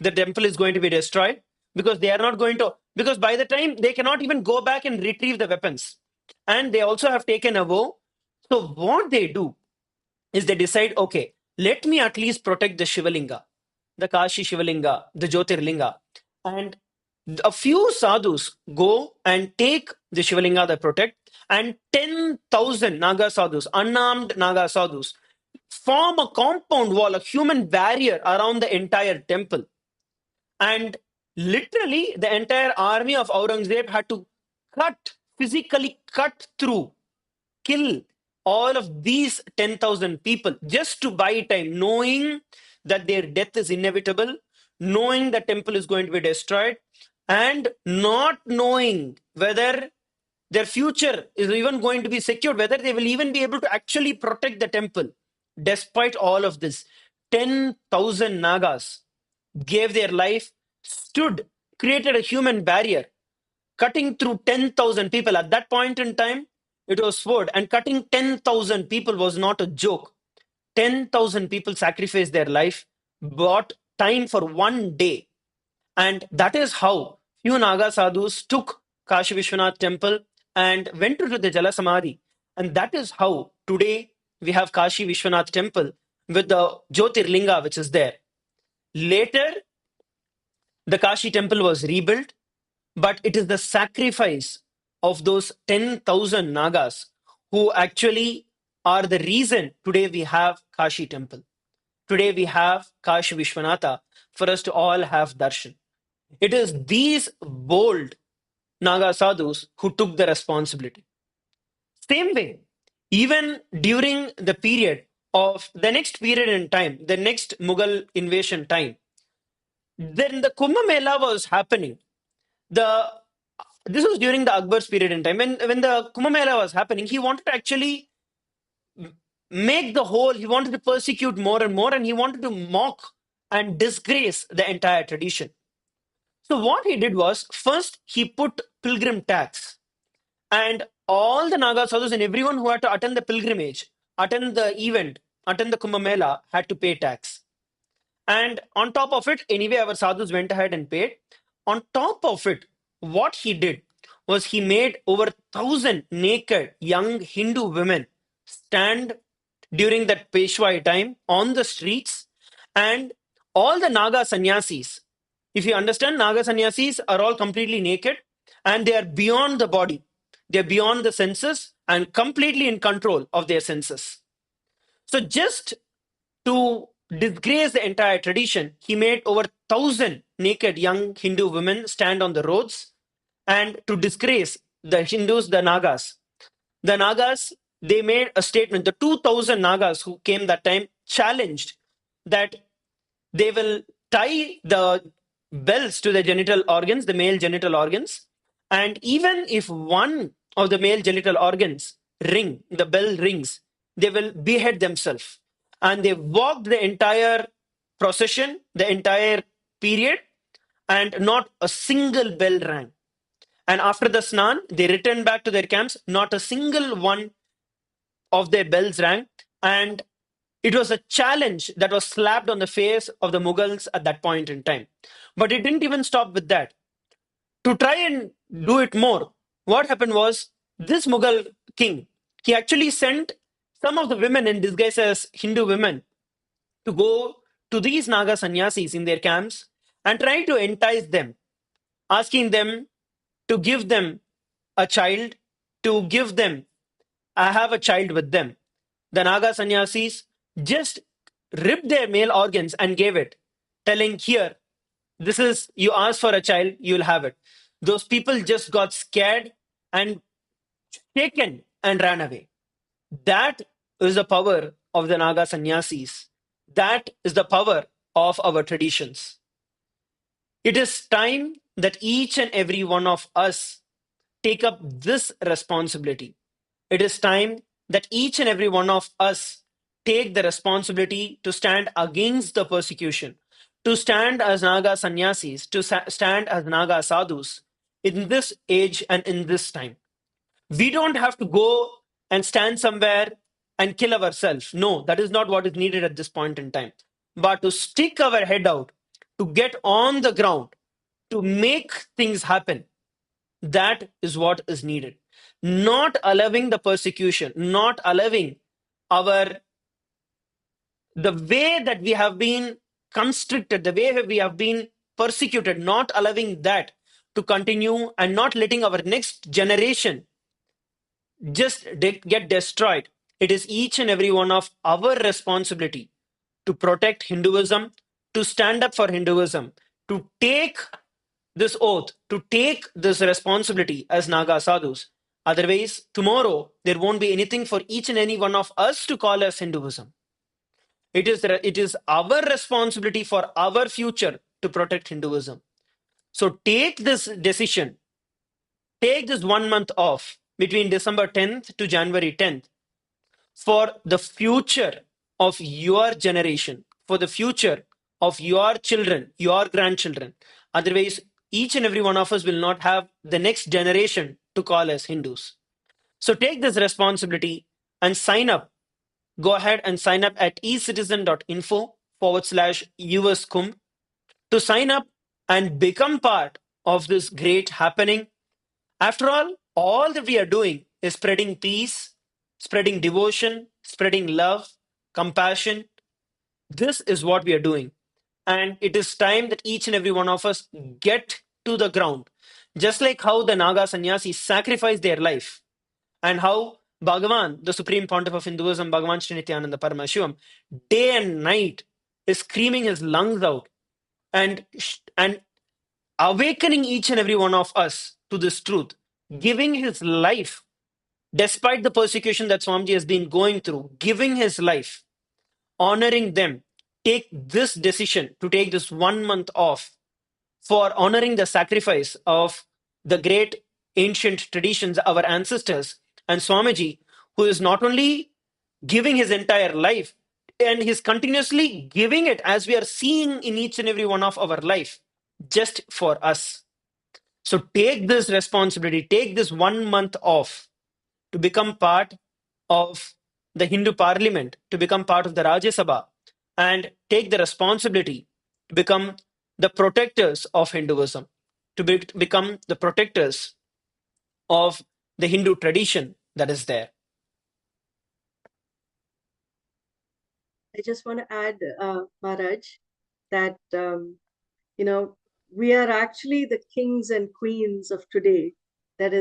the temple is going to be destroyed, because they are not going to, because by the time they cannot even go back and retrieve the weapons, and they also have taken a vow. So what they do is they decide, okay, let me at least protect the Shivalinga, the Kashi Shivalinga, the Jyotirlinga. And a few sadhus go and take the Shivalinga they protect, and 10,000 Naga sadhus, unarmed Naga sadhus, form a compound wall, a human barrier around the entire temple. And literally, the entire army of Aurangzeb had to physically cut through, kill all of these 10,000 people just to buy time, knowing that their death is inevitable, knowing the temple is going to be destroyed, and not knowing whether their future is even going to be secured, whether they will even be able to actually protect the temple. Despite all of this, 10,000 Nagas gave their life, stood, created a human barrier, cutting through 10,000 people. At that point in time, it was sword, and cutting 10,000 people was not a joke. 10,000 people sacrificed their life, bought time for one day. And that is how few Naga sadhus took Kashi Vishwanath temple and went to the Jala Samadhi. And that is how today we have Kashi Vishwanath temple with the Jyotirlinga which is there. Later, the Kashi temple was rebuilt, but it is the sacrifice of those 10,000 Nagas who actually are the reason today we have Kashi temple. Today we have Kashi Vishwanatha for us to all have darshan. It is these bold Naga sadhus who took the responsibility. Same way, even during the period of the next period in time, the next Mughal invasion time, then the Kumbh Mela was happening. This was during the Akbar's period in time. When the Kumbh Mela was happening, he wanted to actually make he wanted to persecute more and more, and he wanted to mock and disgrace the entire tradition. So what he did was, first he put pilgrim tax, and all the Naga sadhus and everyone who had to attend the pilgrimage, attend the event, attend the Kumbh Mela had to pay tax. And on top of it, anyway, our sadhus went ahead and paid. On top of it, what he did was he made over 1,000 naked young Hindu women stand during that Peshwai time on the streets, and all the Naga sannyasis. If you understand, Naga sannyasis are all completely naked and they are beyond the body. They are beyond the senses and completely in control of their senses. So just to disgrace the entire tradition, he made over 1,000 naked young Hindu women stand on the roads, and to disgrace the Hindus, the Nagas. The Nagas, they made a statement. The 2,000 Nagas who came that time challenged that they will tie the bells to the genital organs, the male genital organs, and even if one of the male genital organs the bell rings, they will behead themselves. And they walked the entire procession, the entire period, and not a single bell rang. And after the snan, they returned back to their camps. Not a single one of their bells rang. And it was a challenge that was slapped on the face of the Mughals at that point in time. But it didn't even stop with that. To try and do it more, what happened was, this Mughal king, he actually sent some of the women in disguise as Hindu women to go to these Naga sannyasis in their camps and trying to entice them, asking them to give them a child, to give them, I have a child with them. The Naga sannyasis just ripped their male organs and gave it, telling, here, this is, you ask for a child, you'll have it. Those people just got scared and taken and ran away. That is the power of the Naga sannyasis. That is the power of our traditions. It is time that each and every one of us take up this responsibility. It is time that each and every one of us take the responsibility to stand against the persecution, to stand as Naga sannyasis, to stand as Naga sadhus in this age and in this time. We don't have to go and stand somewhere and kill ourselves. No, that is not what is needed at this point in time. But to stick our head out, to get on the ground, to make things happen, that is what is needed. Not allowing the persecution, not allowing the way that we have been constricted, the way we have been persecuted, not allowing that to continue and not letting our next generation just get destroyed. It is each and every one of our responsibility to protect Hinduism, to stand up for Hinduism, to take this oath, to take this responsibility as Naga sadhus. Otherwise, tomorrow, there won't be anything for each and any one of us to call as Hinduism. It is our responsibility for our future to protect Hinduism. So take this decision, take this 1 month off between December 10th to January 10th for the future of your generation, for the future of your children, your grandchildren. Otherwise, each and every one of us will not have the next generation to call as Hindus. So take this responsibility and sign up. Go ahead and sign up at ecitizen.info/US Kumbh to sign up and become part of this great happening. After all that we are doing is spreading peace, spreading devotion, spreading love, compassion. This is what we are doing. And it is time that each and every one of us get to the ground. Just like how the Naga sannyasis sacrificed their life, and how Bhagavan, the Supreme Pontiff of Hinduism, Bhagavan Sri Nithyānanda Paramashivām, day and night is screaming his lungs out and awakening each and every one of us to this truth, giving his life, despite the persecution that Swamiji has been going through, giving his life, honoring them. Take this decision to take this 1 month off for honoring the sacrifice of the great ancient traditions, our ancestors, and Swamiji, who is not only giving his entire life, and he's continuously giving it as we are seeing in each and every one of our life, just for us. So take this responsibility, take this 1 month off to become part of the Hindu parliament, to become part of the Rajya Sabha, and take the responsibility to become the protectors of Hinduism, to become the protectors of the Hindu tradition that is there. I just want to add, Maharaj, that, we are actually the kings and queens of today that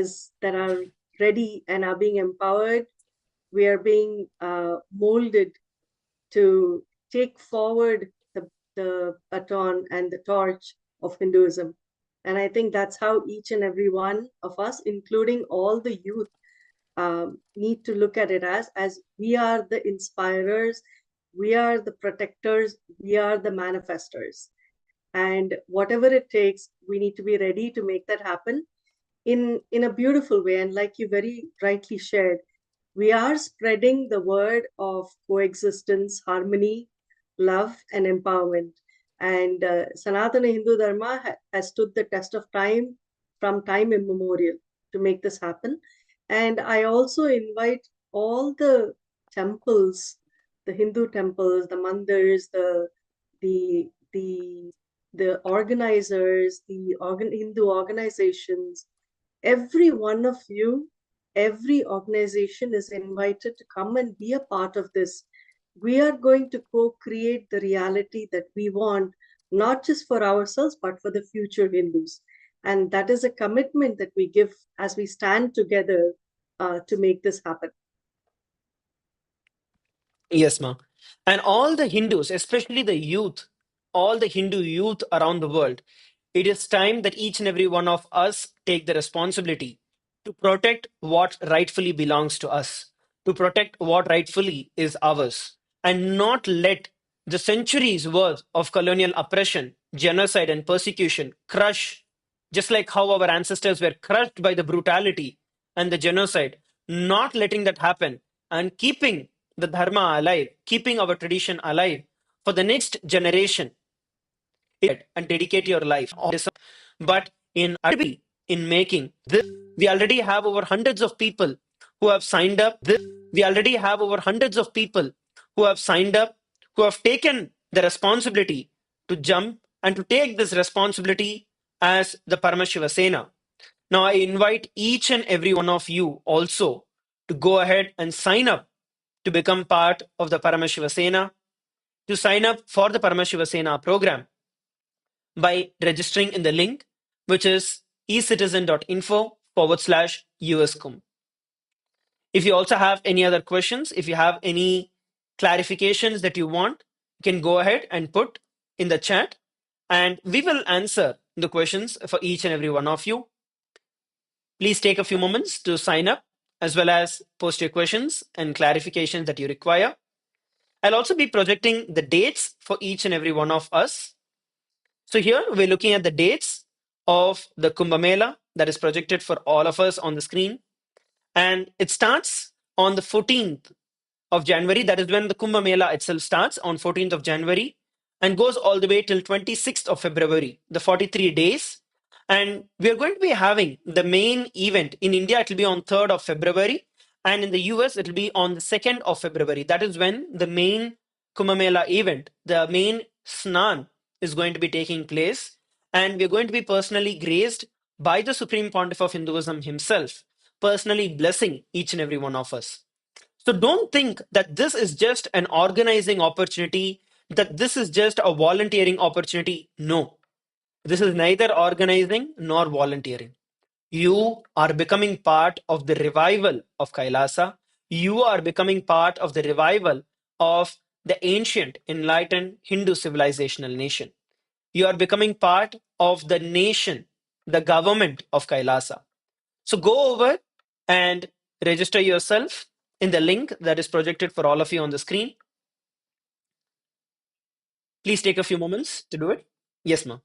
are ready and are being empowered. We are being molded to take forward the baton and the torch of Hinduism. And I think that's how each and every one of us, including all the youth, need to look at it as we are the inspirers, we are the protectors, we are the manifestors. And whatever it takes, we need to be ready to make that happen in a beautiful way. And like you very rightly shared, we are spreading the word of coexistence, harmony, love, and empowerment. And Sanatana Hindu Dharma has stood the test of time from time immemorial to make this happen. And I also invite all the temples, the Hindu temples, the mandirs, the organizers, the Hindu organizations, every one of you, every organization is invited to come and be a part of this. We are going to co-create the reality that we want not just for ourselves, but for the future Hindus. And that is a commitment that we give as we stand together to make this happen. Yes, ma. And all the Hindus, especially the youth, all the Hindu youth around the world, it is time that each and every one of us take the responsibility to protect what rightfully belongs to us, to protect what rightfully is ours, and not let the centuries worth of colonial oppression, genocide, and persecution crush, just like how our ancestors were crushed by the brutality and the genocide, not letting that happen and keeping the dharma alive, keeping our tradition alive for the next generation and dedicate your life. But in making this, we already have over hundreds of people who have signed up. We already have over hundreds of people who have signed up, who have taken the responsibility to jump and to take this responsibility as the Paramashiva Sena. Now, I invite each and every one of you also to go ahead and sign up to become part of the Paramashiva Sena, to sign up for the Paramashiva Sena program by registering in the link, which is ecitizen.info/USCUM. If you also have any other questions, if you have any clarifications that you want, you can go ahead and put in the chat, and we will answer the questions for each and every one of you. Please take a few moments to sign up as well as post your questions and clarifications that you require. I'll also be projecting the dates for each and every one of us. So here we're looking at the dates of the Kumbh Mela that is projected for all of us on the screen. And it starts on the 14th of January. That is when the Kumbh Mela itself starts on 14th of January and goes all the way till 26th of February, the 43 days. And we are going to be having the main event in India. It will be on 3rd of February. And in the US, it will be on the 2nd of February. That is when the main Kumbh Mela event, the main Snan, is going to be taking place. And we're going to be personally graced by the Supreme Pontiff of Hinduism himself, personally blessing each and every one of us. So don't think that this is just an organizing opportunity, that this is just a volunteering opportunity. No, this is neither organizing nor volunteering. You are becoming part of the revival of Kailasa. You are becoming part of the revival of the ancient, enlightened Hindu civilizational nation. You are becoming part of the nation, the government of Kailasa. So go over and register yourself in the link that is projected for all of you on the screen. Please take a few moments to do it. Yes, ma'am.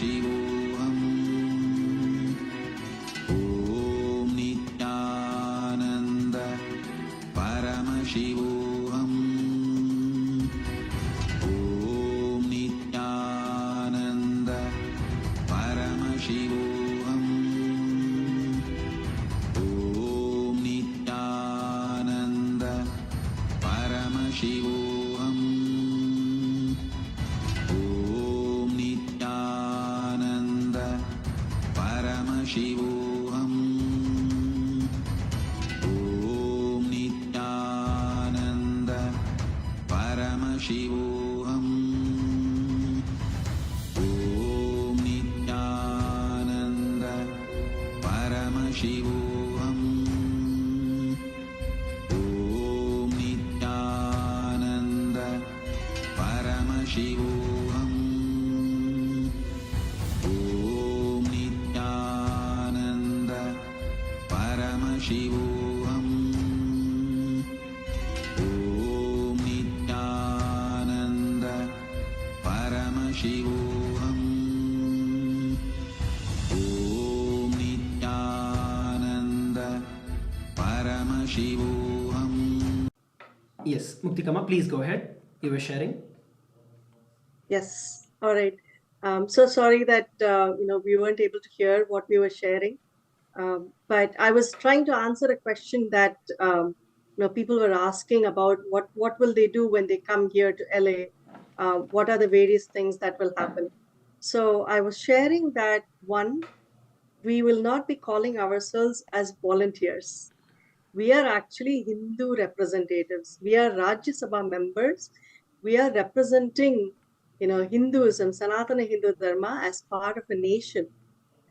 Paramashivoham. Om Nityananda Paramashivoham. Om Nityananda Paramashivoham. Om Nityananda Paramashivoham. Om Nityananda Paramashivoham. Om Nityananda Paramashivoham. Om Nityananda Paramashivoham. Om Nityananda Paramashivoham. Om Nityananda Paramashivoham. Om Nityananda Paramashivoham. Om Nityananda Paramashivoham. Yes, Muktikama, please go ahead. You were sharing. Yes. All right. So sorry that we weren't able to hear what we were sharing. But I was trying to answer a question that people were asking about what will they do when they come here to LA? What are the various things that will happen? So I was sharing that one, we will not be calling ourselves as volunteers. We are actually Hindu representatives. We are Rajya Sabha members. We are representing, Hinduism, Sanatana Hindu Dharma as part of a nation.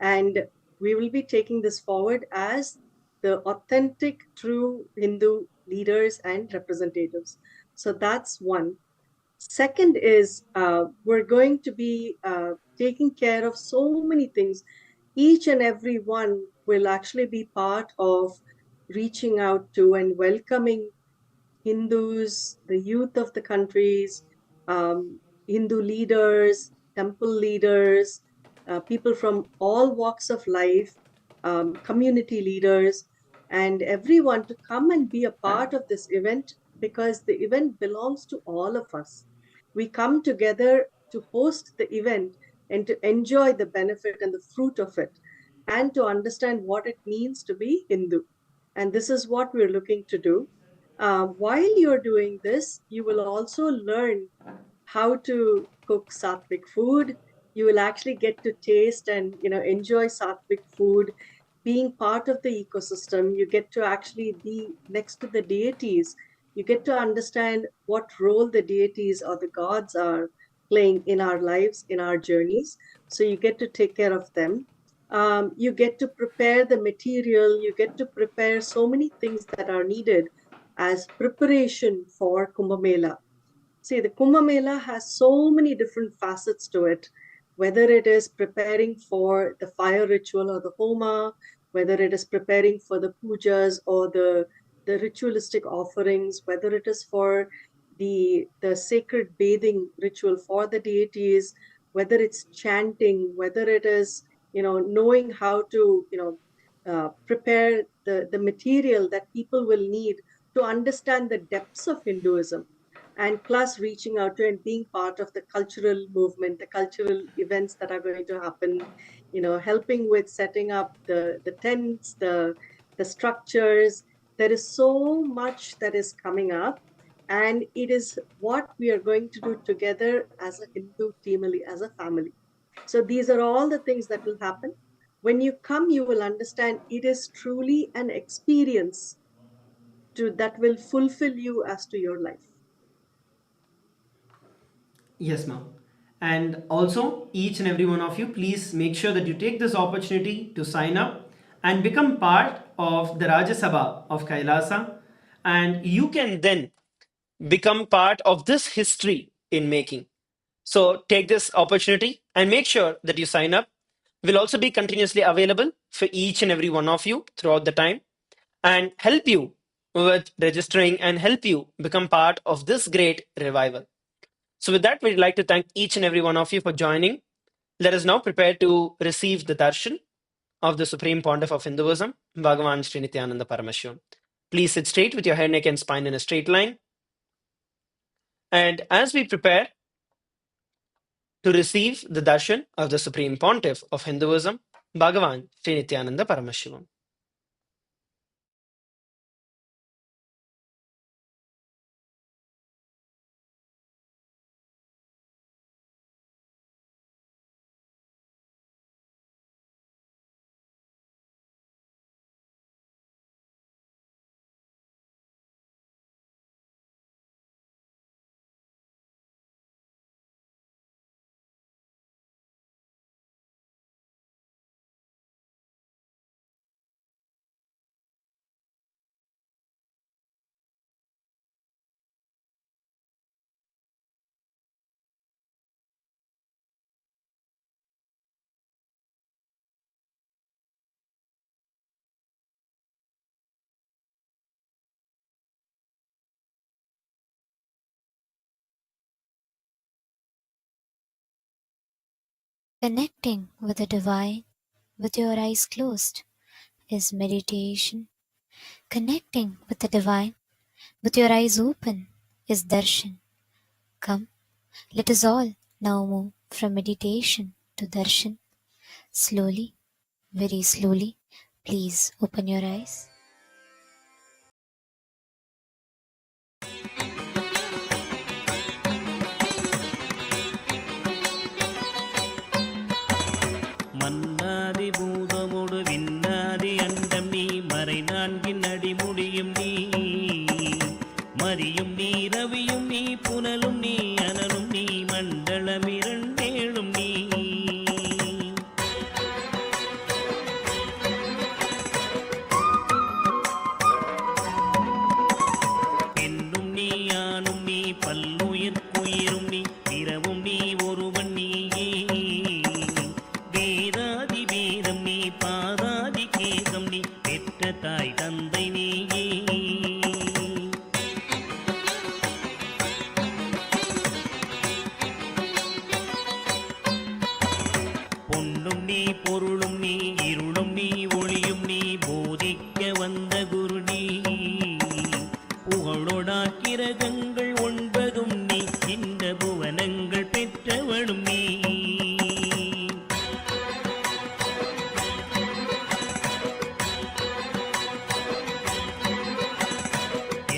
And we will be taking this forward as the authentic, true Hindu leaders and representatives. So that's one. Second is we're going to be taking care of so many things. Each and every one will actually be part of reaching out to and welcoming Hindus, the youth of the countries, Hindu leaders, temple leaders, people from all walks of life, community leaders, and everyone to come and be a part of this event, because the event belongs to all of us. We come together to host the event and to enjoy the benefit and the fruit of it, and to understand what it means to be Hindu. And this is what we're looking to do. While you're doing this, you will also learn how to cook sattvic food. You will actually get to taste and enjoy sattvic food. Being part of the ecosystem, you get to actually be next to the deities. You get to understand what role the deities or the gods are playing in our lives, in our journeys. So you get to take care of them. You get to prepare the material. You get to prepare so many things that are needed as preparation for Kumbh Mela. See, the Kumbh Mela has so many different facets to it, whether it is preparing for the fire ritual or the homa, whether it is preparing for the pujas or the ritualistic offerings, whether it is for the sacred bathing ritual for the deities, whether it's chanting, whether it is, knowing how to, prepare the material that people will need to understand the depths of Hinduism, and plus reaching out to and being part of the cultural movement, the cultural events that are going to happen, helping with setting up the tents, the structures. There is so much that is coming up, and it is what we are going to do together as a Hindu team, as a family. So these are all the things that will happen. When you come, you will understand it is truly an experience that will fulfill you as to your life. Yes, ma'am. And also, each and every one of you, please make sure that you take this opportunity to sign up and become part of the Rajya Sabha of Kailasa. And you can then become part of this history in making. So take this opportunity and make sure that you sign up. We'll also be continuously available for each and every one of you throughout the time and help you with registering and help you become part of this great revival. So with that, we'd like to thank each and every one of you for joining. Let us now prepare to receive the darshan of the Supreme Pontiff of Hinduism, Bhagavan Sri Nithyānanda Paramashīvam. Please sit straight with your head, neck, and spine in a straight line. And as we prepare to receive the darshan of the Supreme Pontiff of Hinduism, Bhagavan Sri Nithyānanda Paramashīvam. Connecting with the divine with your eyes closed is meditation. Connecting with the divine with your eyes open is darshan. Come, let us all now move from meditation to darshan. Slowly, very slowly, please open your eyes. மன்னாதி பூதமோடு விண்ணாதி அண்டம் நீ மறை நான்கின் அடிமுடியும் நீ மதியும் நீ ரவியும் நீ புனலும் நீ அனலும் நீ மண்டலம் இரண்டேழும் நீ பெண்ணும் நீ ஆணும் நீ பல்லுயிர்க்குயிரும் நீ பிறவும் நீ ஒருவன் நீயே வேதாதி வேதம் நீ பாதாதி கேதம் நீ பெற்ற தாய் தந்தை நீயே பொன்னும் நீ பொருளும் நீ இருளும் நீ ஒளியும் நீ போதிக்க வந்த குரு நீ புகழோடா கிரகங்கள் ஒன்பதும் நீ இந்த புவனங்கள் பெற்றவனும் நீ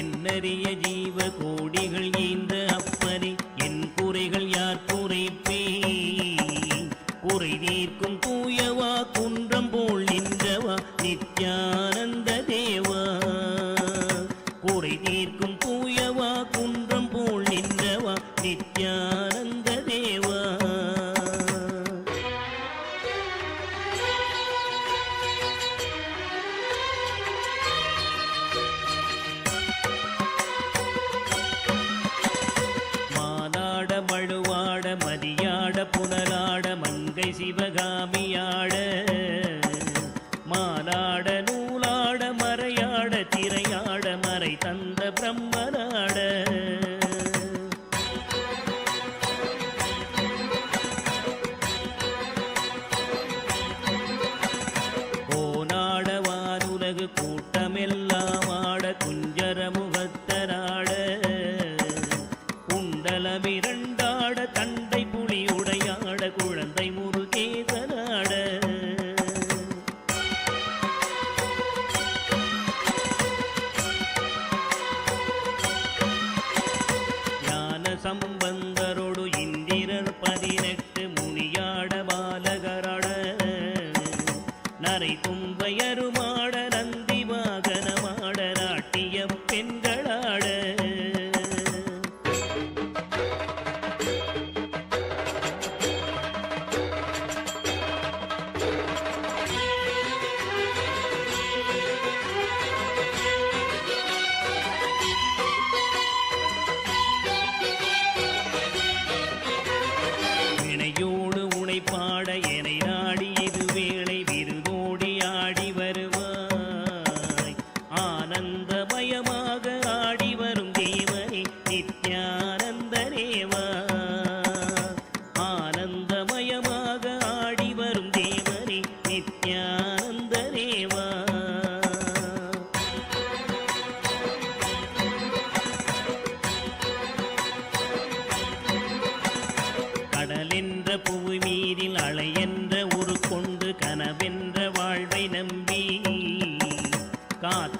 என்னறிய ஜீவ கோடிகள் ஈந்த அப்பனே என் குறைகள் யார் குறைப்பே குறை நீர்க்கும் தூயவா குன்றம் போல் நின்றவா நித்யானந்த தேவா குறை நீர்க்கும் தூயவா குன்றம் போல் நின்றவா நித்யானந்த தேவா மாலாட மழுவாட மதியாட புனலாட மங்கை சிவகாமியாட மாலாட நூலாட மறையாட திரையாட மறை தந்த பிரம்மனாட கோனாட வானுலகு கூட்டமெல்லாம் ஆட குஞ்சர முகத்தராட குண்டலமிரண்டாட தண்டை புலி உடையாட குழந்தை முருகேசனாட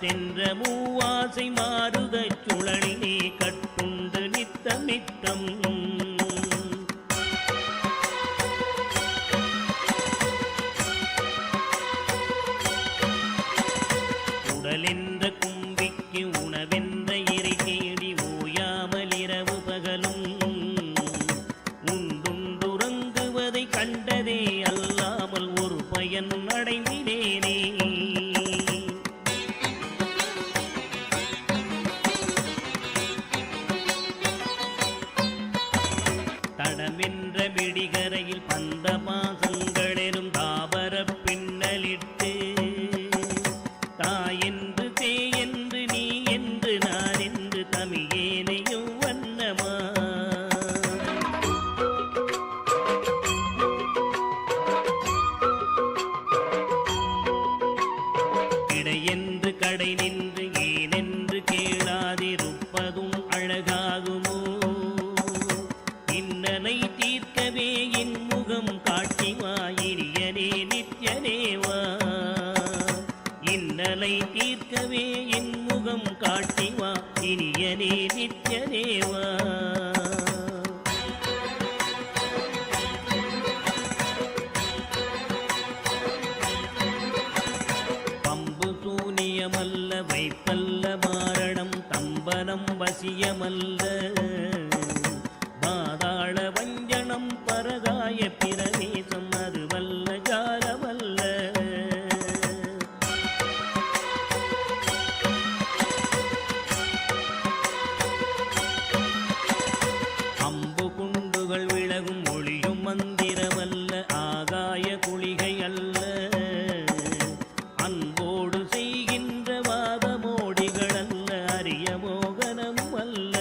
சென்ற மூவாசை மாறுதச் சுழலிலே கட்டுண்டு நித்தம் நித்தம் உடலென்ற கும்பிக்கு உணவென்ற இறை தேடி ஓயாமல் இரவு பகலும் உண்டுறங்குவதை கண்டதே அல்லாமல் ஒரு பயன் அடைந்திலேனே. தடமென்ற விடிகரையில் பந்த பாசங்களெனும் தாவர பின்னலிட்டு தாயென்று தேயென்று நீ என்று நான் என்று தமியேனையும் வண்ணமா கிடையென்று கடை நின்று ஏனென்று கேளாதிருப்பதும் அழகாகுமோ. இன்னலை தீர்க்கவே என் முகம் காட்டிவா இனியனே நித்யனேவா. இன்னலை தீர்க்கவே என் முகம் காட்டிவா இனியனே நித்யனேவா. பம்பு சூனியமல்ல வைப்பல்ல மாரணம் தம்பனம் வசியமல்ல பாதாள வஞ்சனம் பரதாய பிரவேசம் அதுவல்ல ஜாலமல்ல. அம்பு குண்டுகள் விலகும் ஒளியும் மந்திரமல்ல ஆகாய குளிகை அல்ல. அன்போடு செய்கின்ற வாதமோடிகள் அல்ல அரிய மோகனம் அல்ல.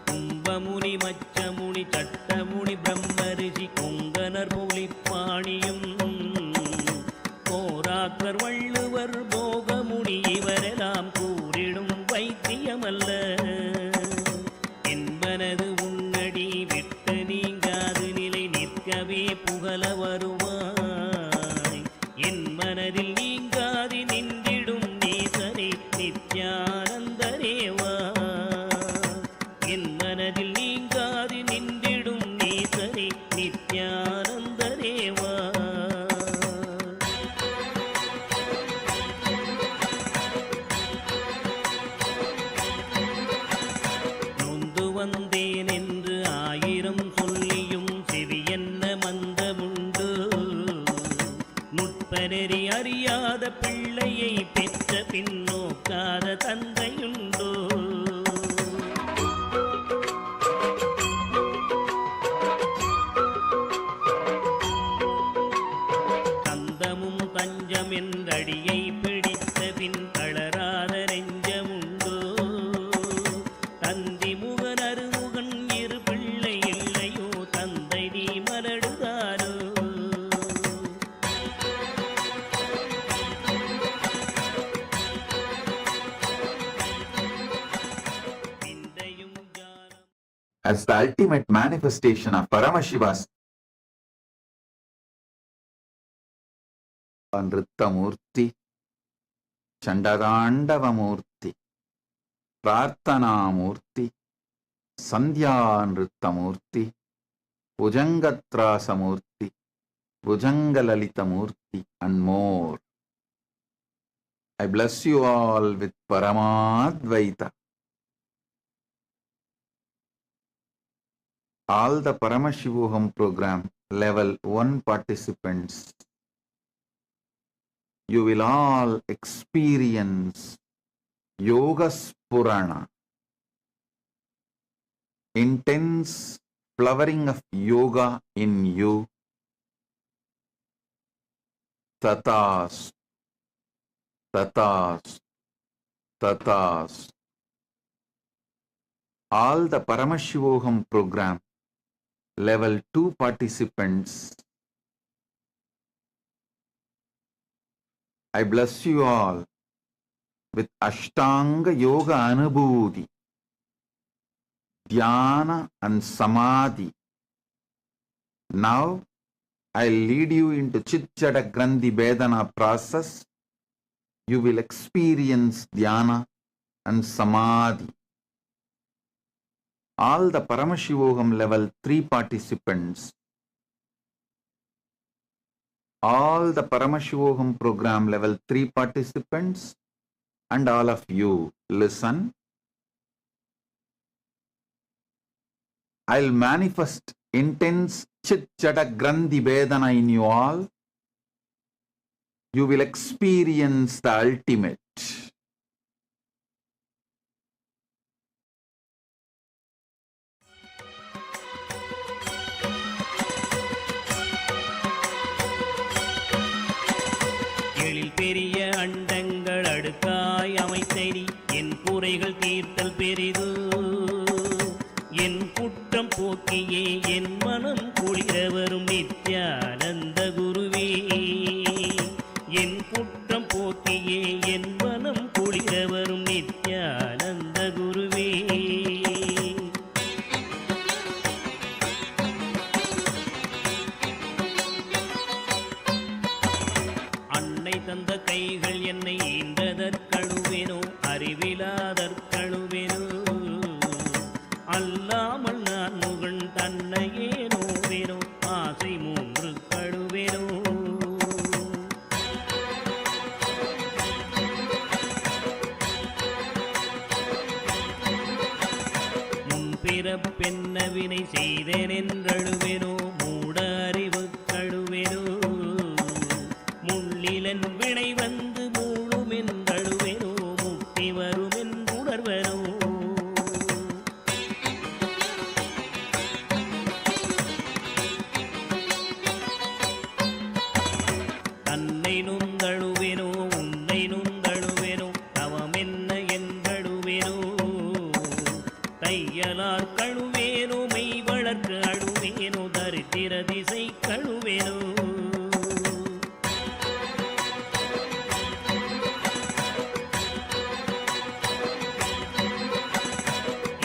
கும்பமுனி மச்சமுனி சட்டமுனி பிரம்மரிஷி கொங்கனர் புலிப்பாணியும் போராக்கர் வள்ளுவர் போகமுனி இவரெல்லாம் கூறிடும் வைத்தியமல்ல. என்பனது உன்னடி விட்டு நீங்காது நிலை நிற்கவே புகழ வருவாய். என் மனதில் நீங்காது நின்றிடும் நேசனே நித்யானந்தரேவா. என் மனதில் நீங்காது நின்றிடும் நேசனே நித்யானந்தரேவா. நொந்து வந்தேன் என்று ஆயிரம் சொல்லியும் செவியென்ன மந்தமுண்டு. நுட்பநெறி அறியாத பிள்ளையை பெற்ற பின்னோக்காத தந்தையுண்டோ. தந்தமும் தஞ்சம் என்றடியை பிடித்த பின் தளராத நெஞ்சமுண்டோ. தந்தி முகன் அருமுகன் இரு பிள்ளை இல்லையோ தந்தை நீ மலடுதாரோ. விந்தையும் ஞானம் as the ultimate manifestation of Paramashiva's Nritta Murthy, Chandagandava Murthy, Prarthana Murthy, Sandhya Nritta Murthy, Bhujangatrasa Murthy, Bhujangalalita Murthy, and more. I bless you all with Paramadvaita. All the Paramashivoham program level 1 participants, you will all experience Yoga Spurana, intense flowering of yoga in you. Tatas, tatas, tatas. All the Paramashivoham program level 2 participants, I bless you all with Ashtanga Yoga Anubhuti, Dhyana and Samadhi Now, I'll lead you into Chit-Jada Grandhi Vedana process. You will experience Dhyana and Samadhi. All the Paramashivogam level 3 participants, all the Paramashivogam program level 3 participants, and all of you listen. I'll manifest intense Chit-Jada Grandhi Vedana in you all. You will experience the ultimate. எழில் பெரிய அண்டங்கள் அடுக்காய் அமைத்தடி என் குறைகள் தீர்த்தல் பெரிது என் குற்றம் போக்கியே என் மனம் குளிர வரும் நித்யானந்த குருவே என் குற்றம் போக்கியே என் மனம் குளிர வரும் நித்யானந்த குருவே அன்னை தந்த கைகள் என்னை ஈன்றதற்கழுவேனோ அறிவிலாதற்கழுவேனோ அல்லாமல் நான் முகன் தன்னையேனோ வேனோ ஆசை மூன்று கழுவேனோ முன்பிறப்பென்ன வினை செய்தேன் என்றழுவேனோ மூட அறிவு கழுவேனோ முள்ளிலன் வினை வந்து மூழும் என்றழுவேனோ முக்தி வரும் என்றுணர்வனோ தன்னை நுந்தழுவேனோ உன்னை நுந்தழுவேனோ தவமென்ன என்றழுவேனோ தையலார் கழுவேனோ மெய் வளர்க்கு அழுவேனோ தரித்திர திசை கழுவேனோ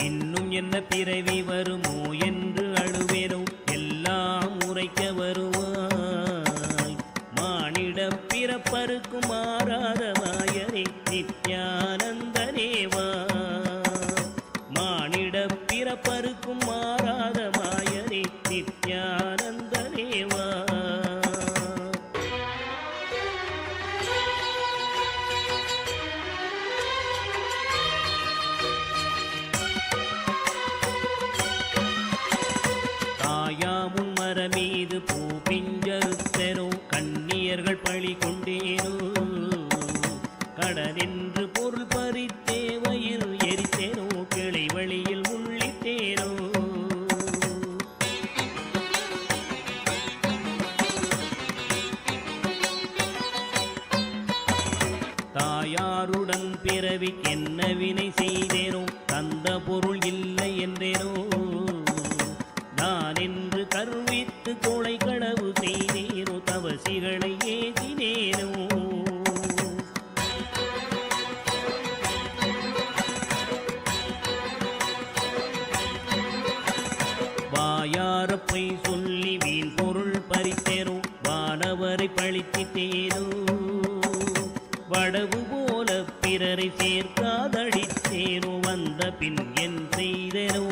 இன்னும் என்ன பிறவி வருமோ என்று அழுவேனோ எல்லாம் உரைக்க வருவாய் மானிட பிறப்பருக்கும் மாறாத மாயனே நித்யானந்தனேவா மானிட பிறப்பருக்கும் மாறாத மாயனே நித்யானந்தனேவா தாயாமுன் மரமீது பூ பிஞ்சறுத்தனோ கண்ணியர்கள் பழி கொண்டேனோ கடனென்று பொருள் பறித்தே வயிறு எரித்தேனோ கிளை வழியில் உள்ளிட்டேனோ தாயாருடன் பிறவிக்கென்ன வினை செய்தேனோ தந்த பொருள் இல்லை என்றேனோ நான் என்று கருவித்து கொலை களவு செய்தேனோ தவசிகளை ஏதினேனோ வாயாரப்பை சொல்லி வீண் பொருள் பறித்தேனோ வானவரை பழித்திட்டேனோ வடவு போல பிறரை சேர்க்காதடித்தேனோ வந்த பின் என் செய்தேனோ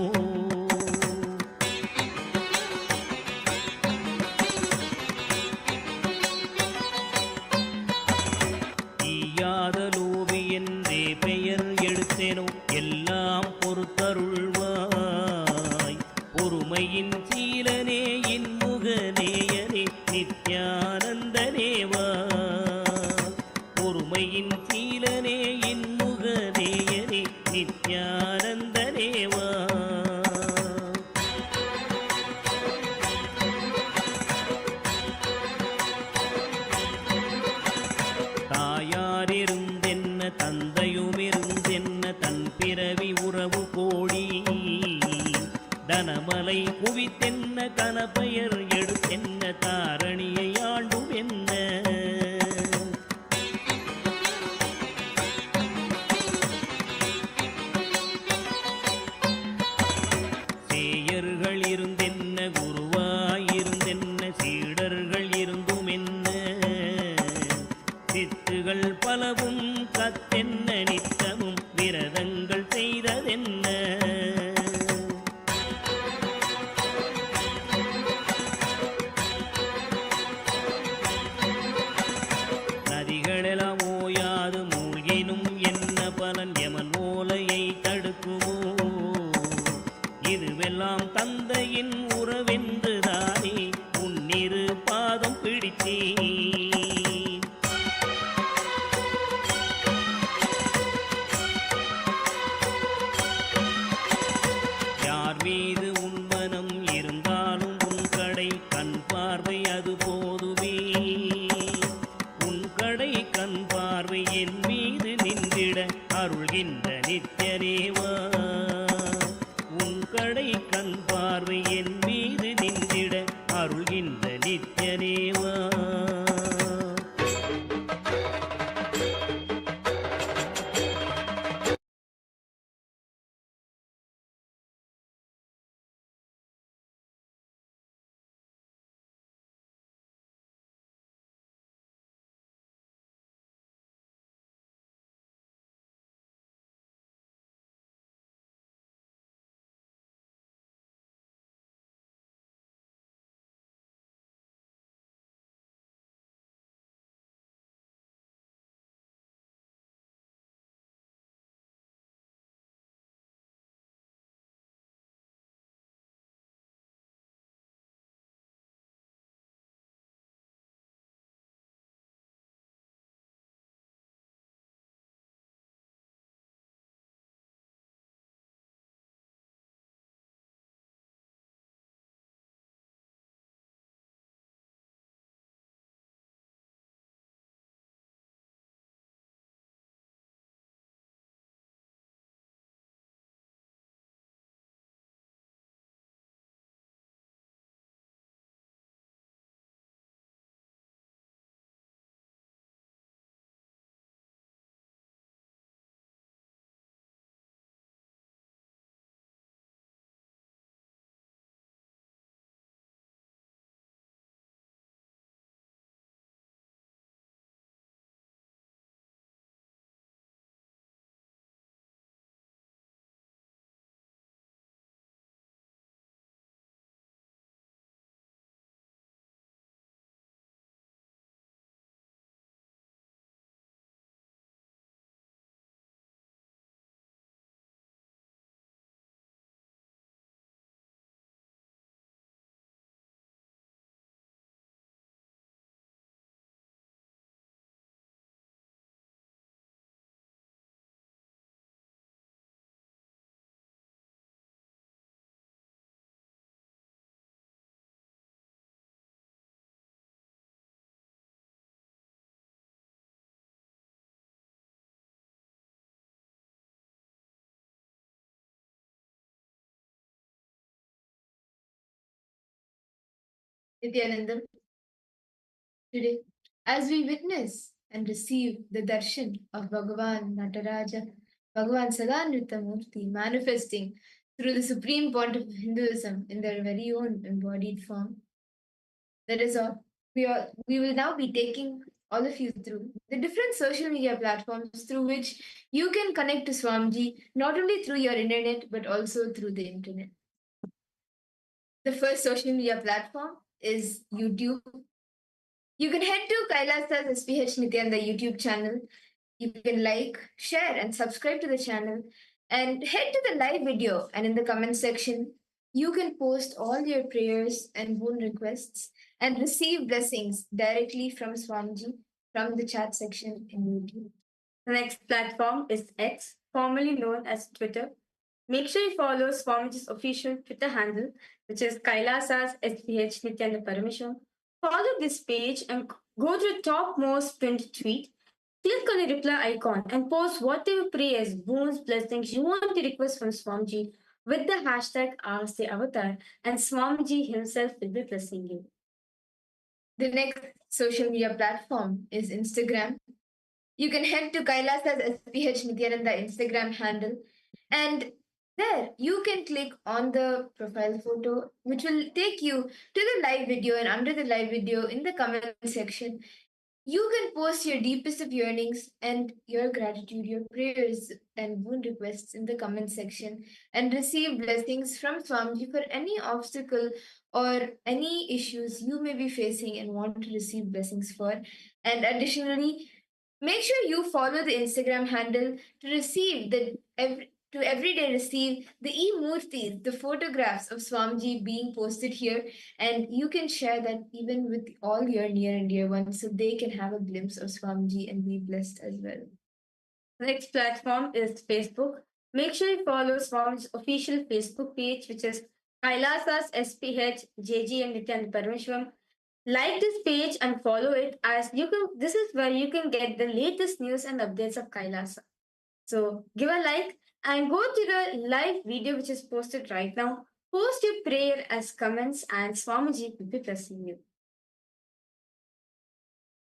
ஈயாதலோவி என்றே பெயர் எடுத்தேனோ எல்லாம் பொறுத்தருள்வாய் பொறுமையின் சீலனே இன்முகநேயனே நித்யானந்தனேவா பொறுமையின் சீலனே இன்முகநேயனே நித்யானந்தனேவா தாயாரிருந்தென்ன தந்தையுமிருந்தென்ன தன் பிறவி உறவு கோடி தனமலை குவித்தென்ன கனப்பெயர் எடுத்தென்ன தாரணியை ஆண்டும் என்ன பலவும் கத்தென்ன நித்தமும் விரதங்கள் செய்ததென்ன நதிகளெல்லாம் ஓயாது மூழ்கினும் என்ன பலன் எமன் ஓலையை தடுக்குமோ இதுவெல்லாம் தந்தையின் உறவென்றுதானே உன்னிரு பாதம் பிடித்தேன் யார் மீது உன் மனம் இருந்தாலும் உன் கடை கண் பார்வை அது போதுமே உன் கடை கண் பார்வை என் மீது நின்றிட அருள்கின்ற நித்யனேவா உன் கடை கண் பார்வை என் மீது நின்றிட அருள்கின்ற நித்யனேவா Nithyanandam, today, as we witness and receive the darshan of Bhagavan Nataraja, Bhagavan Sada Nritta Murthy manifesting through the Supreme Pontiff of Hinduism in their very own embodied form, that is all. We will now be taking all of you through the different social media platforms through which you can connect to Swamiji, not only through your internet, but also through the internet. The first social media platform is YouTube. You can head to Kailasa's SPH Nityananda YouTube channel. You can like, share, and subscribe to the channel. And head to the live video, and in the comment section, you can post all your prayers and boon requests and receive blessings directly from Swamiji from the chat section in YouTube. The next platform is X, formerly known as Twitter. Make sure you follow Swamiji's official Twitter handle, which is Kailasa's SPH Nityananda Paramasham. Follow this page and go to the topmost pinned tweet. Click on the reply icon and post whatever prayers, boons, blessings you want to request from Swamiji with the hashtag #AskTheAvatar, and Swamiji himself will be blessing you. The next social media platform is Instagram. You can head to Kailasa's SPH Nityananda Instagram handle, and there you can click on the profile photo, which will take you to the live video. And under the live video, in the comment section, You can post your deepest of yearnings and your gratitude, your prayers and boon requests in the comment section and receive blessings from Swamiji for any obstacle or any issues you may be facing and want to receive blessings for. And additionally, make sure you follow the Instagram handle to receive to every day receive the e-murtis, the photographs of Swamiji being posted here, and you can share that even with all your near and dear ones so they can have a glimpse of Swamiji and be blessed as well. The next platform is Facebook. Make sure you follow Swami's official Facebook page, which is Kailasas SPH JGM Nithyananda Paramashivamam. Like this page and follow it, as you can. This is where you can get the latest news and updates of Kailasa. So give a like and go to the live video which is posted right now. Post your prayer as comments and Swamiji will be blessing you.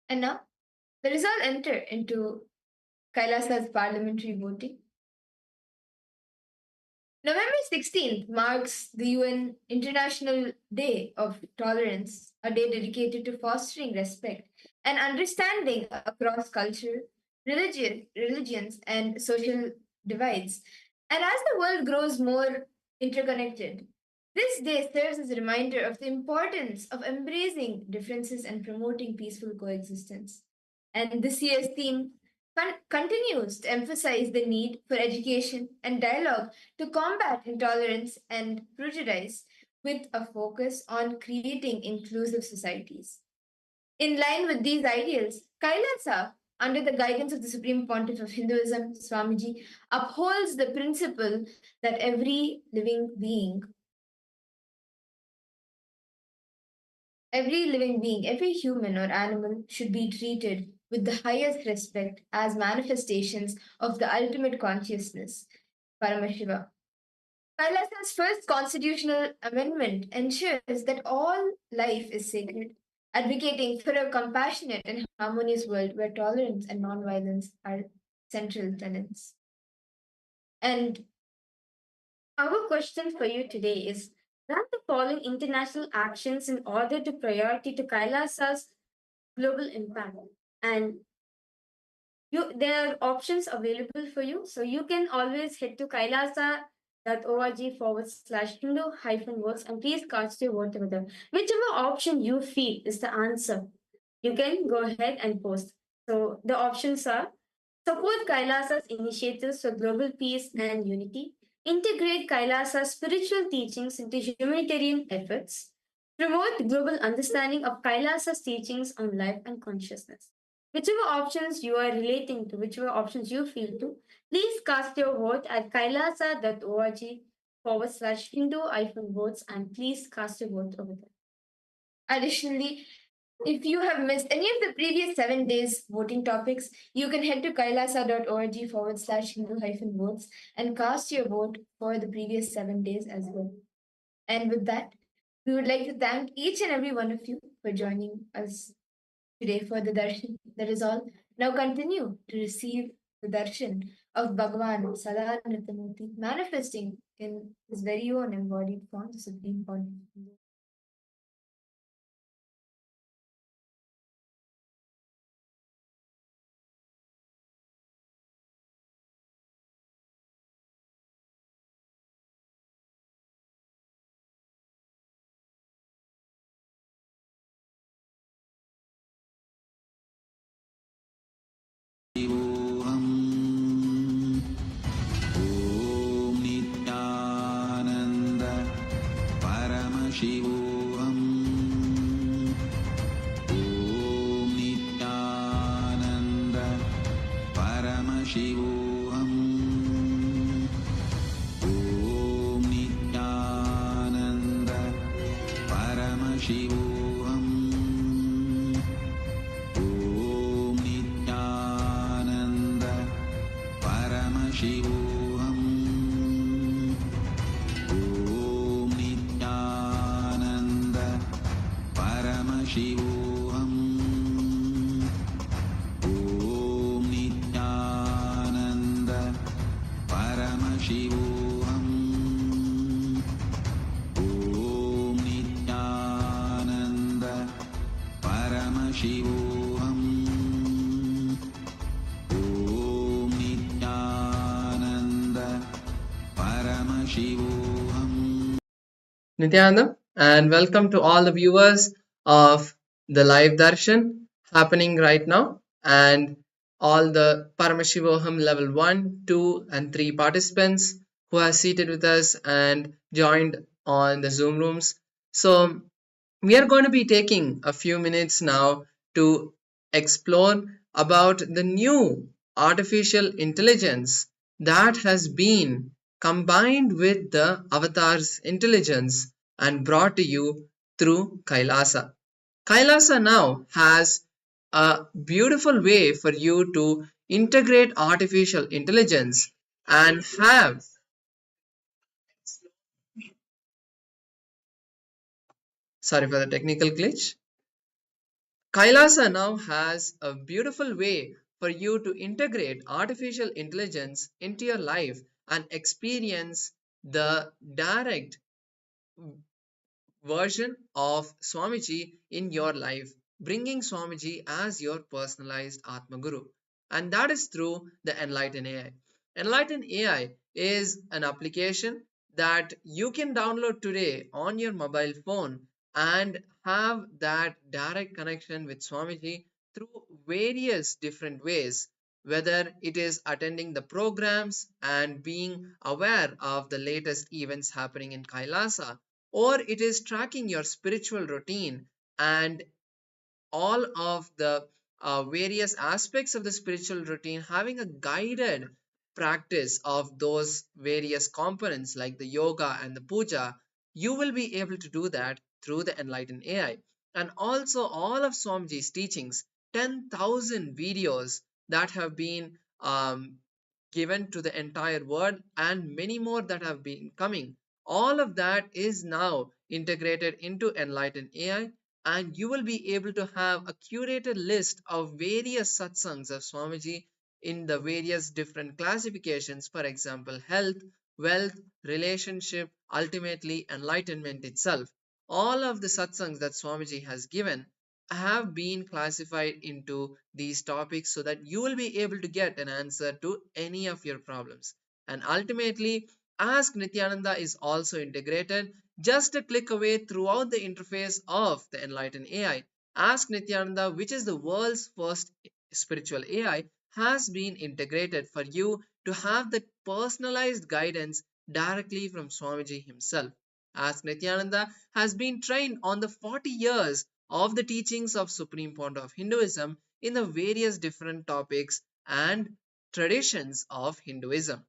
And now, the result enter into Kailasa's parliamentary voting. November 16th marks the UN International Day of Tolerance, a day dedicated to fostering respect and understanding across culture, religions, and social divides. And as the world grows more interconnected, this day serves as a reminder of the importance of embracing differences and promoting peaceful coexistence. And this year's theme continues to emphasize the need for education and dialogue to combat intolerance and prejudice with a focus on creating inclusive societies. In line with these ideals, Kailasa, under the guidance of the Supreme Pontiff of Hinduism, Swamiji, upholds the principle that every living being, every human or animal should be treated with the highest respect as manifestations of the ultimate consciousness, Paramashiva. Kailasa's first constitutional amendment ensures that all life is sacred, advocating for a compassionate and harmonious world where tolerance and nonviolence are central tenets. And our question for you today is, rank the following international actions in order to priority to Kailasa's global impact. And there are options available for you. So you can always head to kailasa.org/Hindu-votes and please cast your vote over there. Whichever option you feel is the answer, you can go ahead and post. So the options are: support Kailasa's initiatives for global peace and unity, integrate Kailasa's spiritual teachings into humanitarian efforts, promote global understanding of Kailasa's teachings on life and consciousness. Whichever options you are relating to, whichever options you feel to, please cast your vote at kailasa.org/Hindu-votes and please cast your vote over there. Additionally, if you have missed any of the previous 7 days voting topics, you can head to kailasa.org/Hindu-votes and cast your vote for the previous 7 days as well. And with that, we would like to thank each and every one of you for joining us today for the Darshan. That is all. Now continue to receive the Darshan of Bhagavan Sada Nritta Murthy, manifesting in his very own embodied form, the Supreme Pontiff. शिवोऽहम् ॐ नित्यानन्द परमशिवोऽहम् ॐ नित्यानन्द परमशिवोऽहम् ॐ नित्यानन्द परमशिवोऽहम् शिवोऽहम् ॐ नित्यानन्द परमशिवोऽहम् ॐ नित्यानन्द परमशिवोऽहम् ॐ नित्यानन्द परमशिवोऽहम् Paramashivoham. Nityananda, and welcome to all the viewers of the live Darshan happening right now, and all the Paramashivoham level 1, 2, and 3 participants who are seated with us and joined on the Zoom rooms. So, we are going to be taking a few minutes now to explore about the new artificial intelligence that has been combined with the avatar's intelligence and brought to you through Kailasa. Kailasa now has a beautiful way for you to integrate artificial intelligence and have, sorry for the technical glitch. Kailasa now has a beautiful way for you to integrate artificial intelligence into your life and experience the direct version of Swamiji in your life, bringing Swamiji as your personalized Atma Guru. And that is through the Enlighten AI. Enlighten AI is an application that you can download today on your mobile phone and have that direct connection with Swamiji through various different ways, whether it is attending the programs and being aware of the latest events happening in Kailasa, or it is tracking your spiritual routine and all of the various aspects of the spiritual routine, having a guided practice of those various components like the yoga and the puja. You will be able to do that through the Enlightened AI. And also all of Swamiji's teachings, 10,000 videos that have been given to the entire world, and many more that have been coming. All of that is now integrated into Enlightened AI, and you will be able to have a curated list of various satsangs of Swamiji in the various different classifications, for example, health, wealth, relationship, ultimately enlightenment itself. All of the satsangs that Swamiji has given have been classified into these topics so that you will be able to get an answer to any of your problems. And ultimately, Ask Nityananda is also integrated just a click away throughout the interface of the Enlightened AI. Ask Nityananda, which is the world's first spiritual AI, has been integrated for you to have that personalized guidance directly from Swamiji himself. Ask Nityananda has been trained on the 40 years of the teachings of Supreme Pontiff of Hinduism in the various different topics and traditions of Hinduism.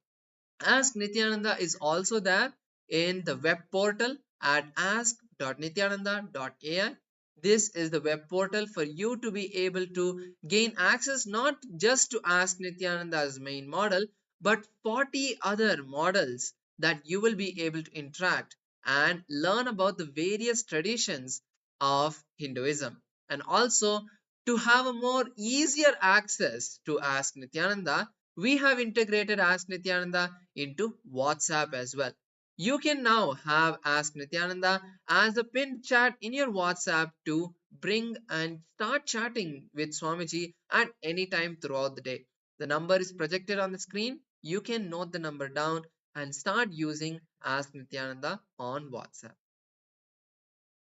Ask Nityananda is also there in the web portal at ask.nityananda.ai. This is the web portal for you to be able to gain access not just to Ask Nityananda's main model, but 40 other models that you will be able to interact and learn about the various traditions of Hinduism. And also, to have a more easier access to Ask Nityananda, we have integrated Ask Nityananda into WhatsApp as well. You can now have Ask Nityananda as a pinned chat in your WhatsApp to bring and start chatting with Swamiji at any time throughout the day. The number is projected on the screen. You can note the number down and start using Ask Nityananda on WhatsApp.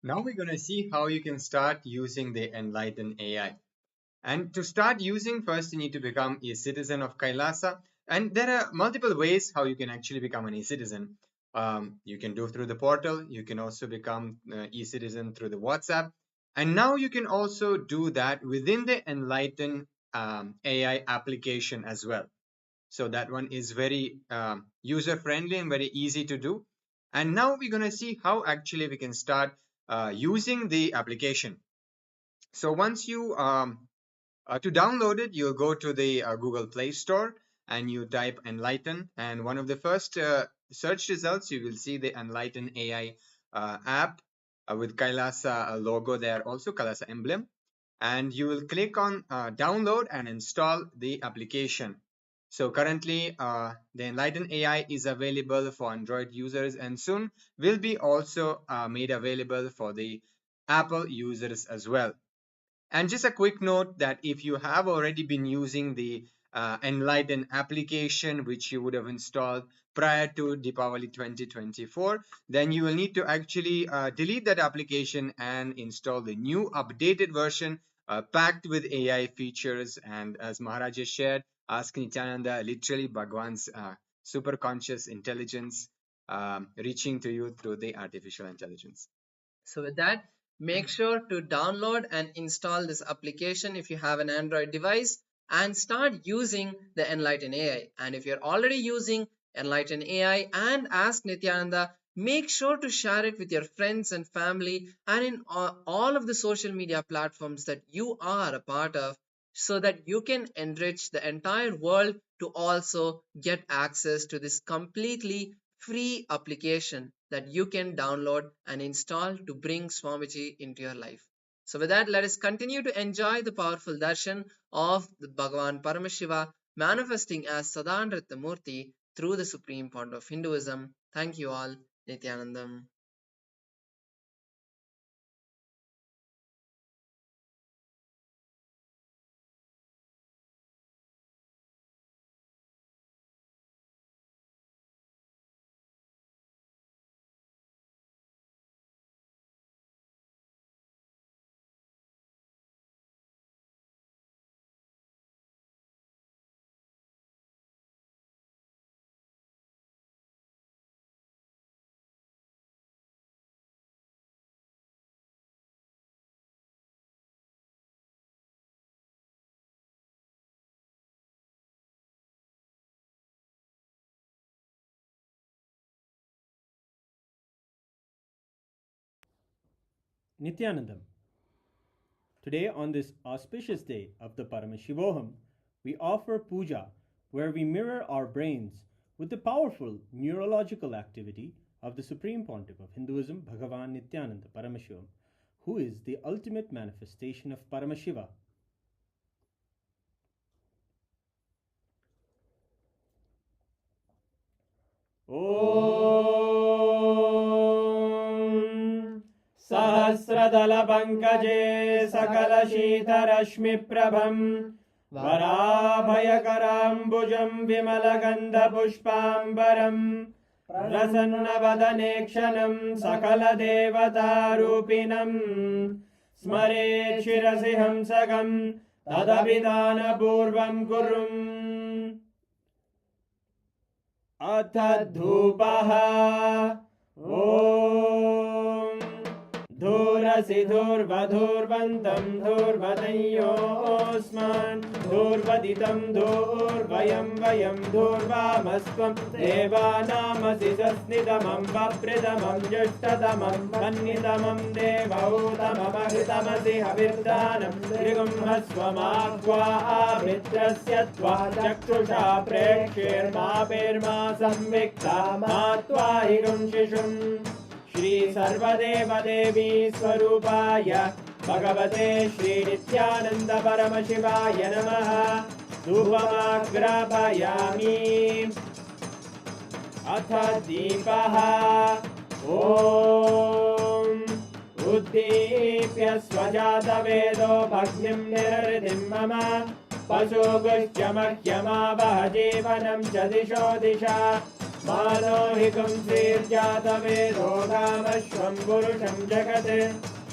Now we're going to see how you can start using the Enlighten AI. And to start using, first you need to become a citizen of Kailasa. And there are multiple ways how you can actually become an e-citizen. You can do through the portal. You can also become e-citizen through the WhatsApp. And now you can also do that within the Enlighten AI application as well. So that one is very user-friendly and very easy to do. And now we're going to see how actually we can start using the application. So once you to download it, you'll go to the Google Play Store and you type Enlighten, and one of the first search results you will see the Enlighten AI app with Kailasa logo there, also Kailasa emblem, and you will click on download and install the application. So currently the Enlighten AI is available for Android users and soon will be also made available for the Apple users as well. And just a quick note that if you have already been using the Enlighten application which you would have installed prior to Deepavali 2024, then you will need to actually delete that application and install the new updated version packed with AI features. And as Maharaj has shared, Ask Nityananda, literally Bhagavan's super conscious intelligence reaching to you through the artificial intelligence. So with that, make sure to download and install this application if you have an Android device and start using the Enlighten AI. And if you're already using Enlighten AI and Ask Nityananda, make sure to share it with your friends and family and in all of the social media platforms that you are a part of, so that you can enrich the entire world to also get access to this completely free application that you can download and install to bring Swamiji into your life. So with that, let us continue to enjoy the powerful darshan of the Bhagavan Paramashiva manifesting as Sada Nritta Murthy through the Supreme Pontiff of Hinduism. Thank you all. Nithyanandam. Nithyanandam. Today, on this auspicious day of the Paramashivoham, we offer puja where we mirror our brains with the powerful neurological activity of the Supreme Pontiff of Hinduism, Bhagavan Nityananda Paramashivamam, who is the ultimate manifestation of Paramashiva. Om Sahasradala Pankaje Sakala Shita Rashmi Prabham Varabhayakarambujam Vimalagandha Pushpambaram Prasanna Sakala Devata Rupinam Smare Shirasi Hamsagam Tadabhidana Purvam Kurum Atadhupaha Om Dhurasi Dhurvadhurvantam Dhurvadanyosman Dhurvaditam Dhurvayam Vayam Dhurvamasvam Devanamasi Sasnidamam Vapridamam Jashtadamam Kannidamam Devautamam Ahitamasi Havirdanam Trigumhasvamakva Abitrasya Tva Chakshusha Prekshirma Pirma Samvikta Matva Higum Shishum Shri Sarvadeva Devi Swarupaya Bhagavate Shri Nityananda Paramashivaya Namaha Dhupamagrapayami Atha Deepaha Om Uddipya Swajata Vedo Bhagnim Nirridim Mama Pasugushyamahyama Vahajivanam Chadisho Disha Manohikam Sirjata Vedodamashvam Purusham Jagate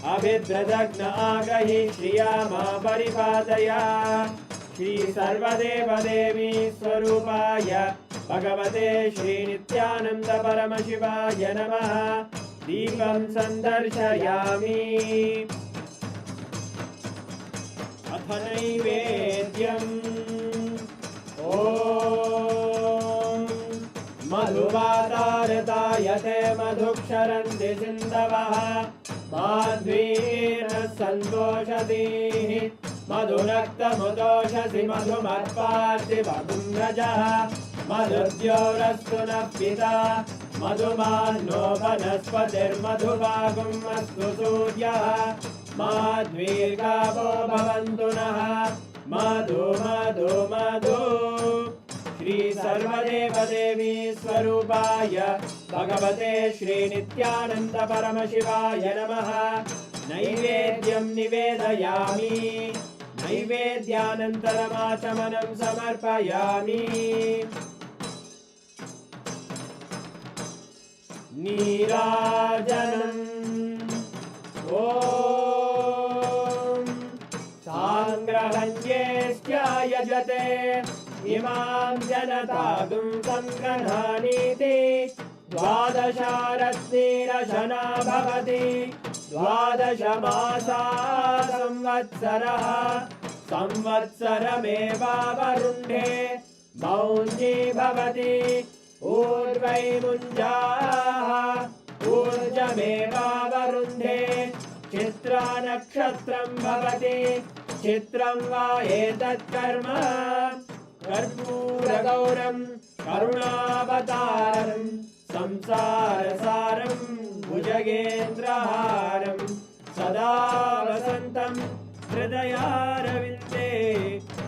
Abhidradagna Agahi Shriyama Paripadaya Shri Sarvadeva Devi Swarupaya Bhagavate Shri Nityananda Paramashivaya Namaha Deepam Sandarshayami Atha Naivedyam Om Madhuvadarayate madhuksharanti sindavaha Madhvira santoshadihi Madhurakta mudoshasi madhumatparti vadumrajaha Madhudyorastu napita Madhumanno vanaspatir madhuvagum astu suryaha Madhvirgavo bhavantu naha Madhu Madhu Madhu Shri Sarvadeva Devi Swarupaya Bhagavate Shri Nityananda Paramashivaya Namaha Naivedyam Nivedayami नैवेद्यानन्तरमाचमनं समर्पयामि। नीराजनम्। ॐ साङ्ग्रहण्येष्ट्यायजते इमां जनतागुं सङ्ग्रहाणीति द्वादशारत्नीरशना भवति। द्वादशमासा संवत्सरः संवत्सरमेवावरुण्ढे मौञ्जी भवति। ऊर्वैमुञ्जाः ऊर्जमेवावरुन्धे। चित्रा नक्षत्रं भवति। चित्रं वा एतत् कर्म कर्पूरगौरं करुणावतारं संसारसारं भुजगेन्द्रहारं सदा वसन्तं हृदयारविन्दे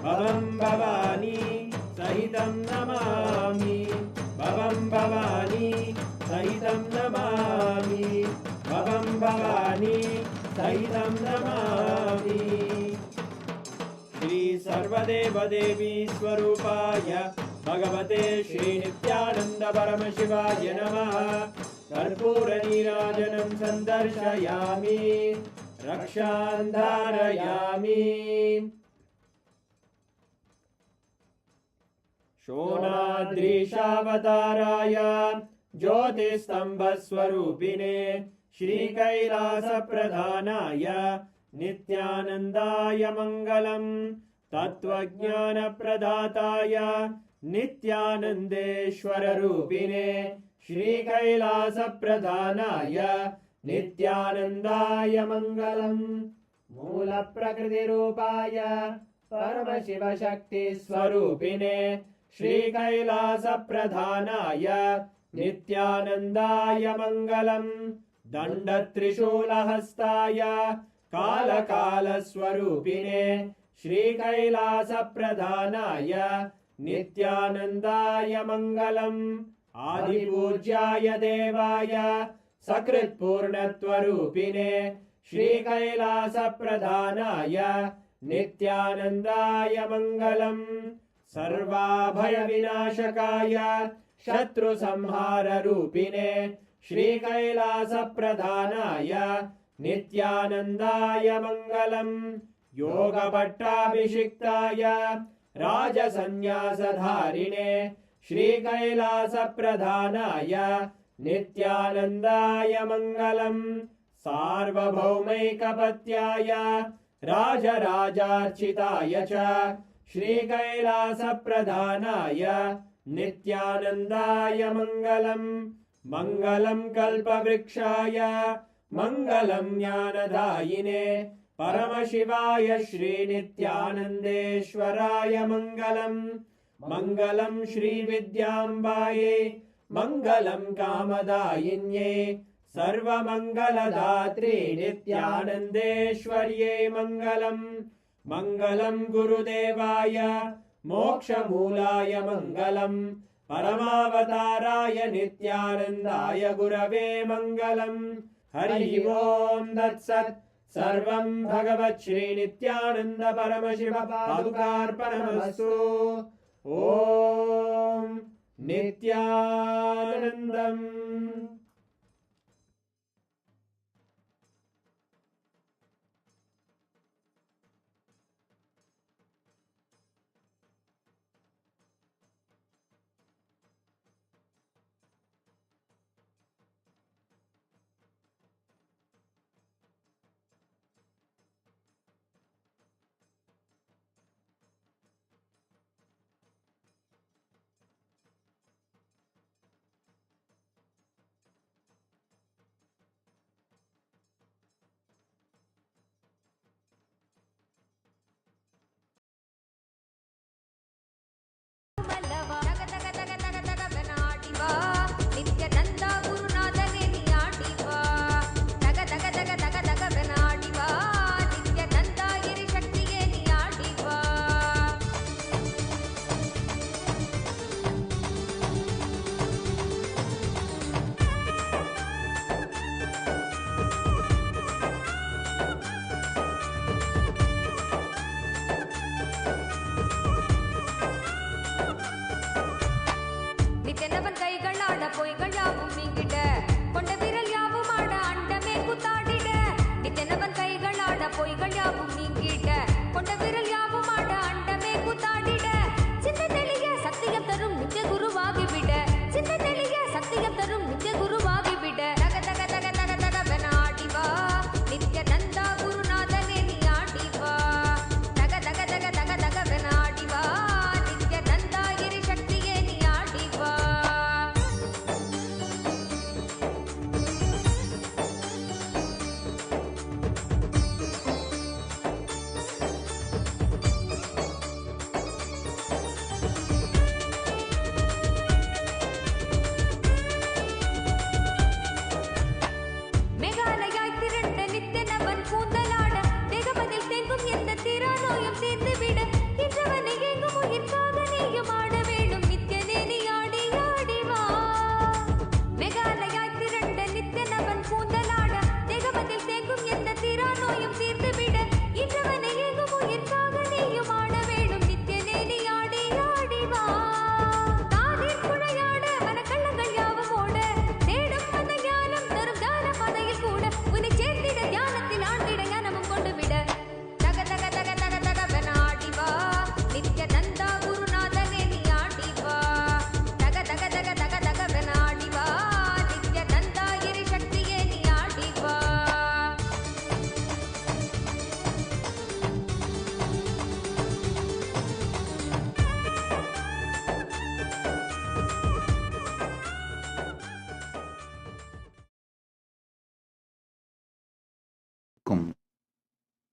भवं भवानी सहितं नमामि। भवं भवानी सहितं नमामि। भवं भवानी सहितं नमामि। श्री सर्वदेवदेवी स्वरूपाय भगवते श्री नित्यानंद परमशिवाय नमः। कर्पूरनीराजनं सन्दर्शयामि। रक्षां धारयामि। शोणाद्रीशावताराय ज्योतिस्तम्भस्वरूपिणे श्रीकैलासप्रधानाय नित्यानन्दाय मङ्गलम्। तत्त्वज्ञानप्रदाताय नित्यानन्देश्वररूपिणे श्रीकैलासप्रधानाय नित्यानन्दाय मङ्गलम्। मूलप्रकृतिरूपाय परमशिवशक्तिस्वरूपिणे श्रीकैलासप्रधानाय नित्यानन्दाय मङ्गलम्। दण्डत्रिशूलहस्ताय कालकालस्वरूपिणे श्रीकैलासप्रधानाय नित्यानन्दाय मङ्गलम्। आदिपूज्याय देवाय सकृत्पूर्णत्वरूपिणे श्रीकैलासप्रधानाय नित्यानन्दाय मङ्गलम्। सर्वाभयविनाशकाय शत्रुसंहाररूपिणे श्रीकैलासप्रधानाय नित्यानन्दाय मङ्गलम्। योगपट्टाभिषिक्ताय राजसन्न्यासधारिणे श्रीकैलासप्रधानाय नित्यानन्दाय मङ्गलम्। सार्वभौमैकपत्याय राजराजार्चिताय च श्रीकैलासप्रधानाय नित्यानन्दाय मङ्गलम्। मङ्गलं कल्पवृक्षाय मङ्गलं ज्ञानदायिने परमशिवाय श्रीनित्यानन्देश्वराय मङ्गलम्। मङ्गलं श्रीविद्याम्बायै मङ्गलं कामदायिन्यै सर्वमङ्गलदात्रे नित्यानन्देश्वर्यै मङ्गलम्। मङ्गलं गुरुदेवाय मोक्षमूलाय मङ्गलम्। परमावताराय नित्यानन्दाय गुरवे मङ्गलम्। हरि ओम् तत्सत्। सर्वं भगवत् श्रीनित्यानन्द परमशिव पादुकार्पणमस्तु। ॐ नित्यानन्दम्।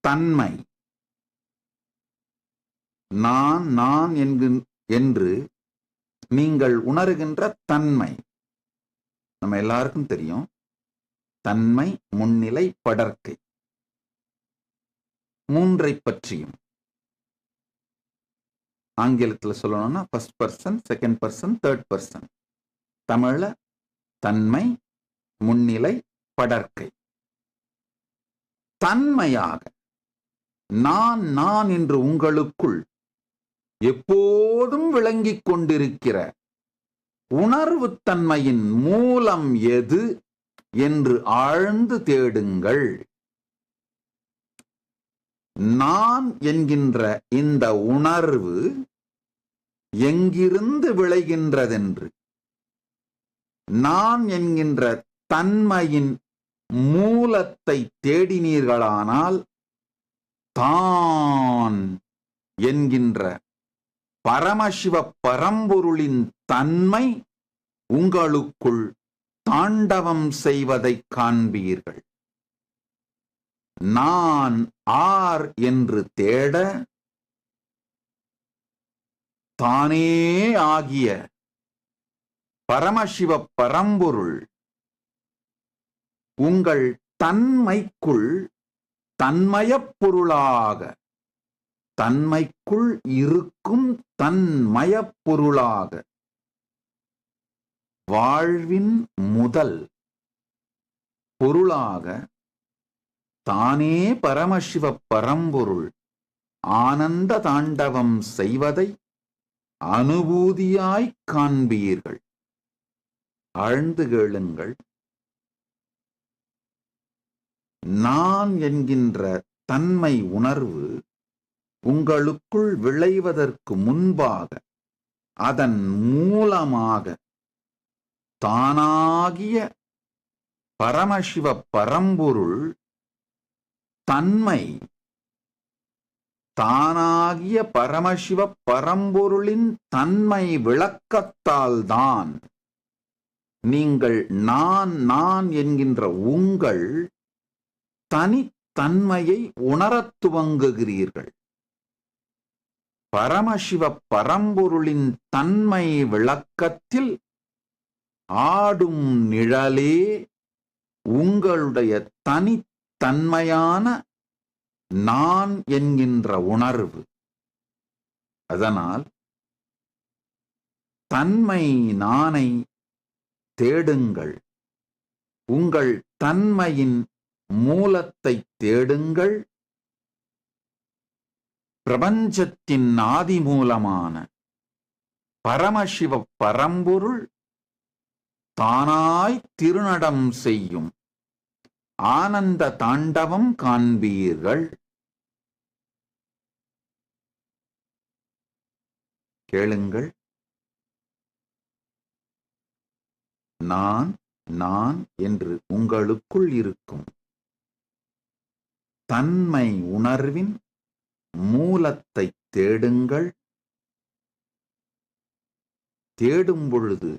தன்மை, நான் நான் என்று நீங்கள் உணர்கின்ற தன்மை, நம்ம எல்லாருக்கும் தெரியும். தன்மை, முன்னிலை, படர்க்கை, மூன்றை பற்றியும் ஆங்கிலத்தில் சொல்லணும்னா first person, second person, third person. தமிழ்ல தன்மை, முன்னிலை, படர்க்கை. தன்மையாக நான் நான் என்று உங்களுக்குள் எப்போதும் விளங்கிக் கொண்டிருக்கிற உணர்வு தன்மையின் மூலம் எது என்று ஆழ்ந்து தேடுங்கள். நான் என்கின்ற இந்த உணர்வு எங்கிருந்து விளைகின்றதென்று, நான் என்கின்ற தன்மையின் மூலத்தை தேடினீர்களானால் தான் என்கின்ற பரமசிவ பரம்பொருளின் தன்மை உங்களுக்குள் தாண்டவம் செய்வதை காண்பீர்கள். நான் ஆர் என்று தேட தானே ஆகிய பரமசிவ பரம்பொருள் உங்கள் தன்மைக்குள் தன்மயப் பொருளாக, தன்மைக்குள் இருக்கும் தன்மயப் பொருளாக, வாழ்வின் முதல் பொருளாக தானே பரமசிவ பரம்பொருள் ஆனந்த தாண்டவம் செய்வதை அனுபூதியாய் காண்பீர்கள். ஆழ்ந்து கேளுங்கள். நான் என்கின்ற தன்மை உணர்வு உங்களுக்குள் விளைவதற்கு முன்பாக, அதன் மூலமாக தானாகிய பரமசிவ பரம்பொருள் தன்மை, தானாகிய பரமசிவ பரம்பொருளின் தன்மை விளக்கத்தால்தான் நீங்கள் நான் நான் என்கின்ற உங்கள் தனித்தன்மையை உணரத் துவங்குகிறீர்கள். பரமசிவ பரம்பொருளின் தன்மை விளக்கத்தில் ஆடும் நிழலே உங்களுடைய தனித்தன்மையான நான் என்கின்ற உணர்வு. அதனால் தன்மை நானை தேடுங்கள். உங்கள் தன்மையின் மூலத்தை தேடுங்கள். பிரபஞ்சத்தின் ஆதி மூலமான பரமசிவ பரம்பொருள் தானாய் திருநடம் செய்யும் ஆனந்த தாண்டவம் காண்பீர்கள். கேளுங்கள். நான் நான் என்று உங்களுக்குள் இருக்கும் தன்மை உணர்வின் மூலத்தை தேடுங்கள். தேடும் பொழுது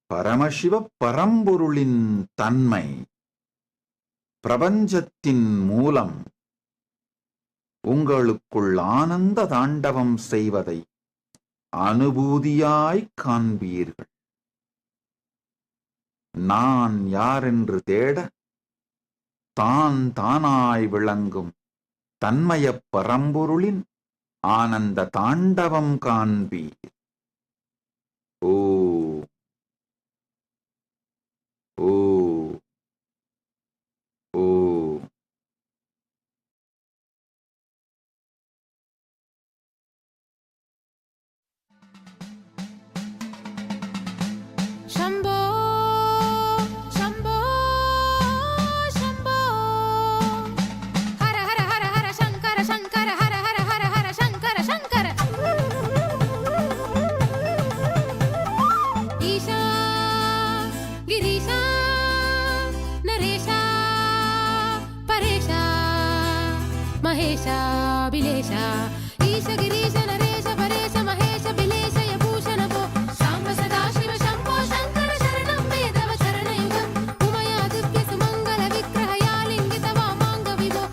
பரமசிவ பரம்பொருளின் தன்மை, பிரபஞ்சத்தின் மூலம் உங்களுக்குள் ஆனந்த தாண்டவம் செய்வதை அனுபூதியாய் காண்பீர்கள். நான் யார் என்று தேட தான் தானாய் விளங்கும் தன்மய பரம்பொருளின் ஆனந்த தாண்டவம் காண்பீர். ஓ ஓ ஓ. Shambho, Shambho, Shambho. Hara Hara Hara Hara Shankara Shankara Hara Hara Hara Hara Shankara Shankara. Isha, Girisha, Naresha, Paresha, Mahesha, Bilesha. Isha, Girisha, Naresha, Paresha, Mahesha, Bilesha, Yabhushana Vo. Shamba Sadashiva Shambho Shankara Sharanam Vedava Charanayugam. Umaya Divya Sumangala Vigraha Yalingita Vamanga Vivo.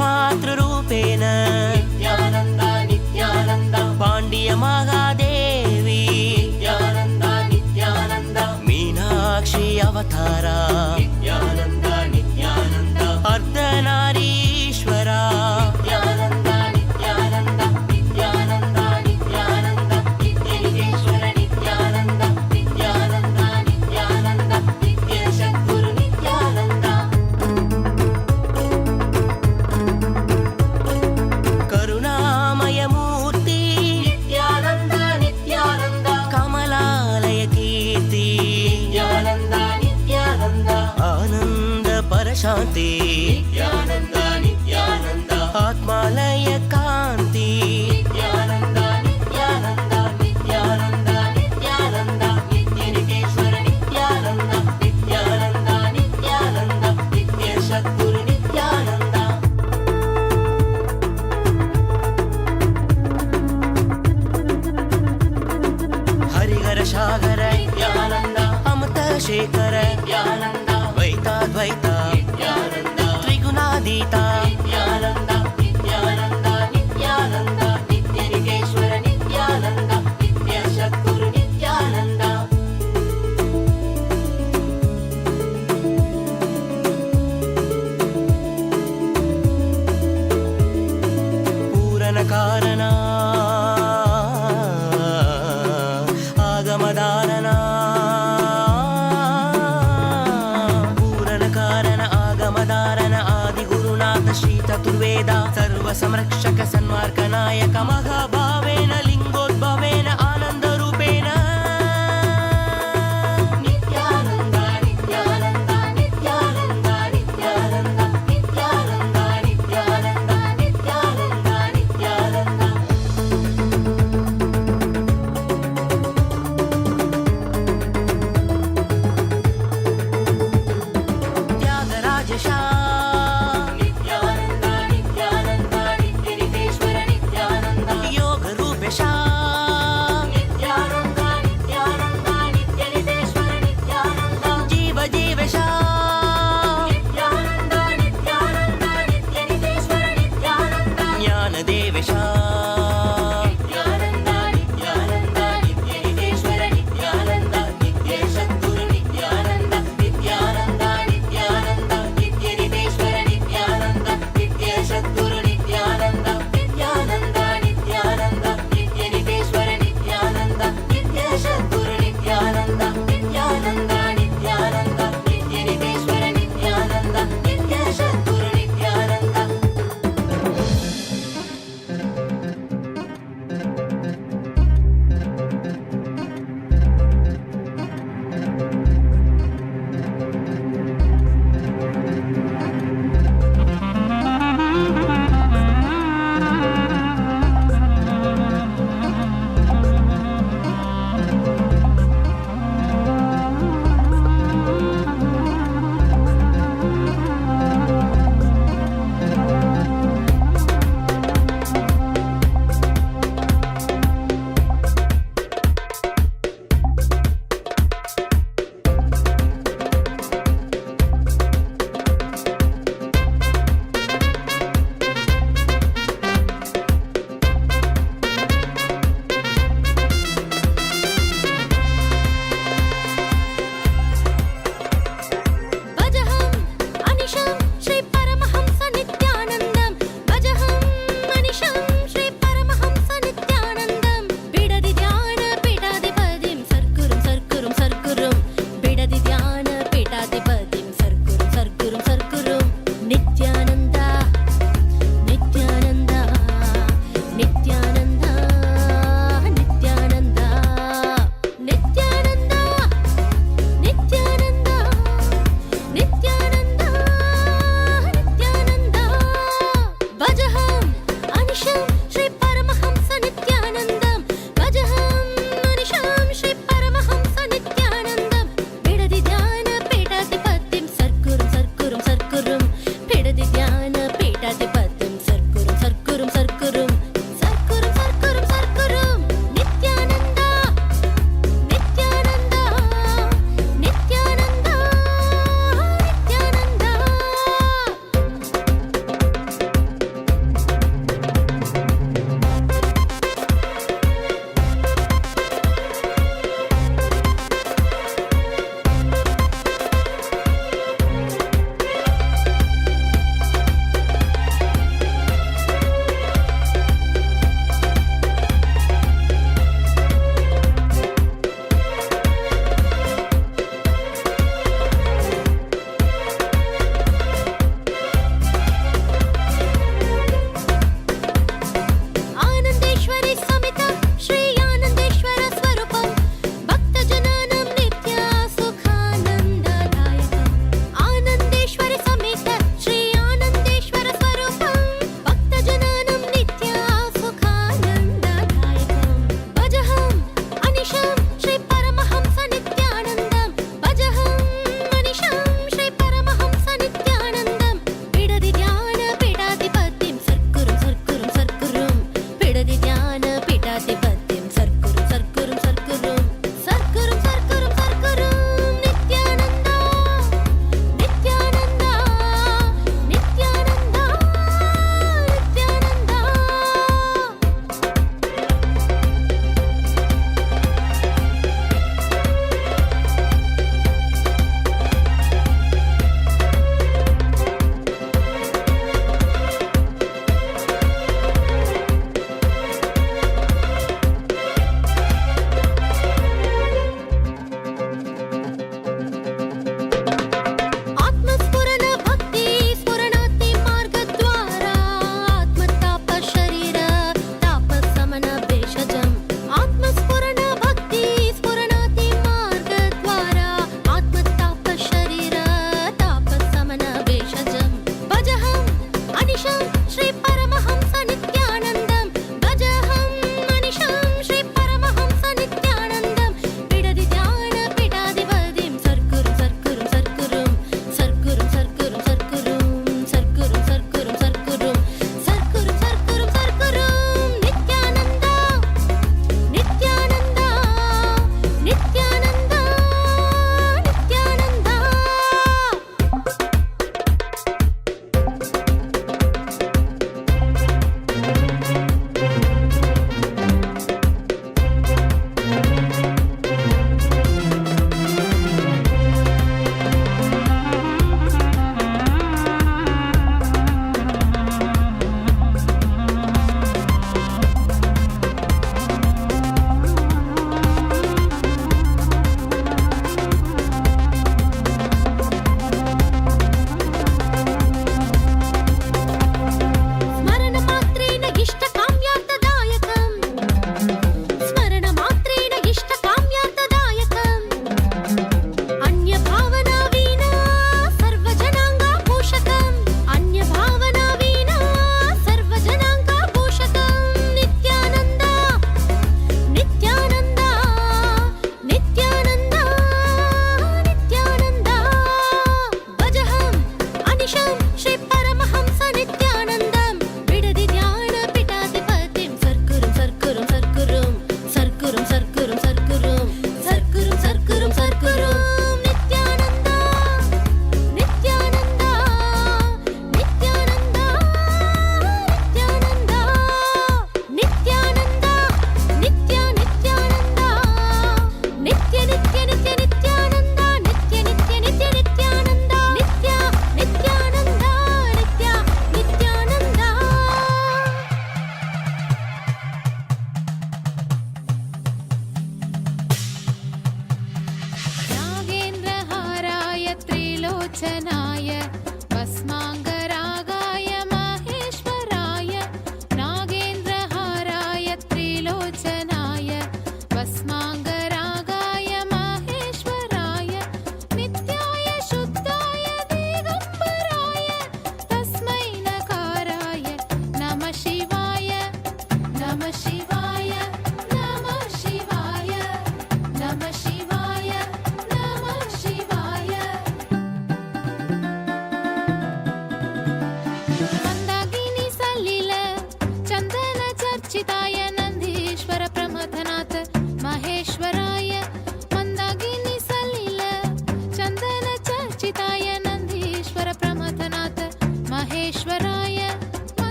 मातृरूपेण Nityanand Nityanand Pandya Mahadevi Nityanand Nityanand Meenakshi अवतारा Nityanand Nityanand अर्धनारीश्वरा Nityanand Nityanand Nityanand Nityanand नित्यनिकेश्वर Nityanand Nityanand Nityanand नित्य सद्गुरु नित्यानन्द करुणामय मूर्ति नित्यानन्द नित्यानन्द कमलालय कीर्ति नित्यानन्द नित्यानन्द आनन्द परशान्ति नित्यानन्द नित्यानन्द आत्मालय कान्ति नित्यानन्द नित्यानन्द नित्यानन्द नित्यानन्द नित्यनिकेश्वर नित्यानन्द नित्यानन्द नित्यानन्द नित्य सद्गुरु नित्यानन्द हरिहर सागर नित्यानन्द अमृत शेखर नित्यानन्द द्वैताद्वैता नित्यानन्द त्रिगुणातीता नित्यानन्द नित्यानन्द नित्यानन्द नित्यनिकेश्वर नित्यानन्द नित्य सद्गुरु नित्यानन्द पूरण कारण आगमदारण पूरण कारण आगमदारण आदिगुरुनाथ श्री चतुर्वेद सर्वसंरक्षक सन्मार्ग नायक महाभावेन लिंगोद्भवेन आनन्दरूपेण नित्यानन्द नित्यानन्द नित्यानन्द नित्यानन्द नित्यानन्द नित्यानन्द नित्यानन्द नित्यानन्द त्यागराजशा नित्यानन्द नित्यानन्द नित्यनिकेश्वर नित्यानन्द योगरूप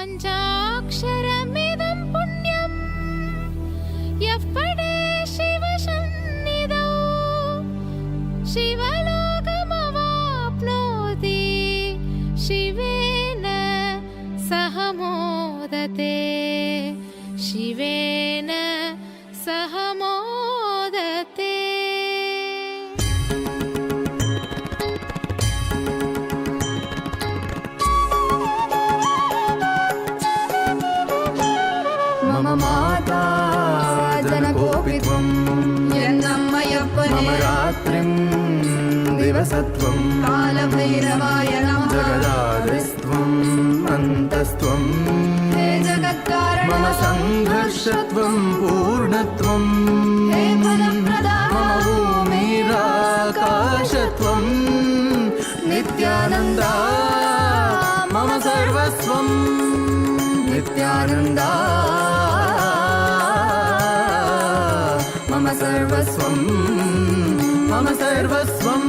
पञ्चाक्षरमिदं पुण्यं यः पठे शिवसन्निधौ शिवलोकमवाप्नोति शिवेन सह मोदते शिवेन सह मोदते। मम माता जनकोऽपि त्वं मम रात्रिं दिवसत्वं कालभैरवाय नमः जगदादिस्त्वम् अन्तस्त्वं मम संघर्षत्वं पूर्णत्वं मम भूमिराकाशत्वं नित्यानन्दा मम सर्वस्वं नित्यानन्दा मम सर्वस्वं मम सर्वस्वं।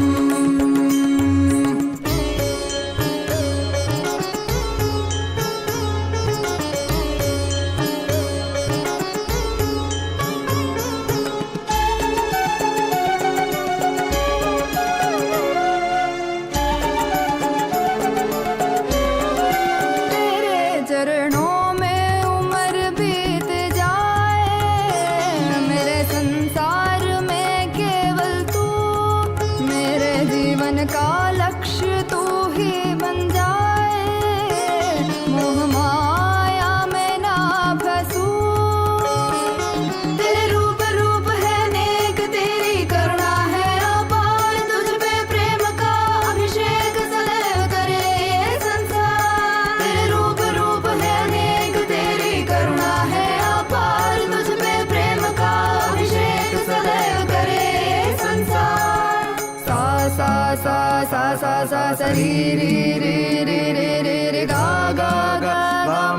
सा री री री री री री री गा गा गा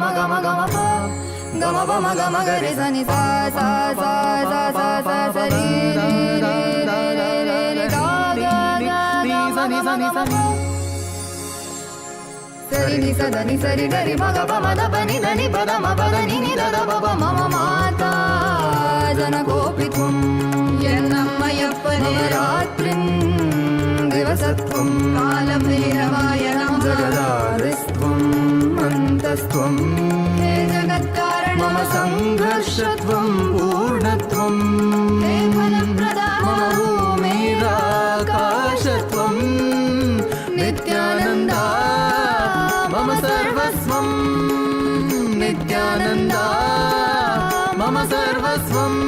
म ग म ग म प ग म प म ग म ग रे सा नि सा सा सा सा सा सा सा री री री री री री गा गा गा नी सा नि सा नि सा नि सरि नि सा द नि सरि ग रि म ग प म द प नि द नि प द म प द नि नि द द प प म म माता जनकोऽपि त्वं यन्नम्मयप्पने मम रात्रिं दिवसत्वं कालभैरवाय नमः जगदादिस्त्वम् अन्तस्त्वं हे जगत्कारण मम संघर्षत्वं पूर्णत्वं हे फलप्रदा मम भूमिराकाशत्वं नित्यानन्दा मम सर्वस्वं नित्यानन्दा मम सर्वस्वम्।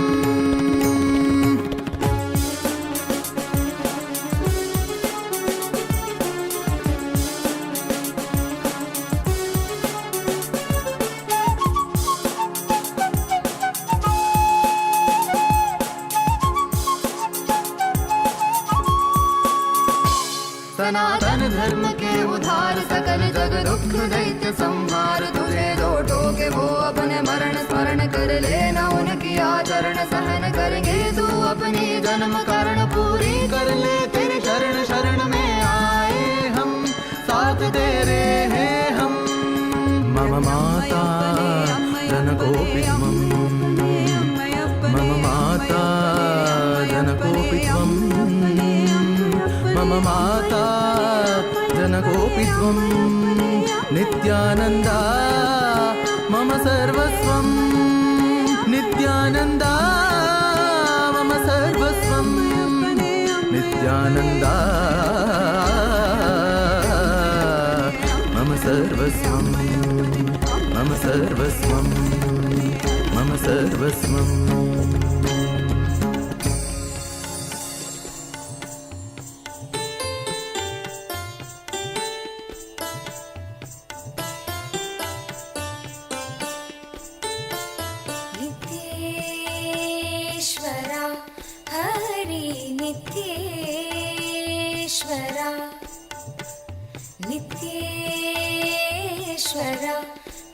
सनातन धर्म के उधार सकल जग दुख दैत्य संहार तुझे जो टोके वो अपने मरण स्मरण कर लेना उनकी आचरण सहन करेंगे तू अपनी जन्म कारण पूरी कर ले तेरी शरण शरण में आए हम साथ तेरे हैं हम मम माता जनकोऽपि त्वं मम माता जनकोऽपि त्वं मम माता जनकोऽपि त्वं नित्यानन्दा मम सर्वस्वं नित्यानन्दा मम सर्वस्वं नित्यानन्दा मम सर्वस्वं मम सर्वस्वं मम सर्वस्वम्। नित्येश्वरा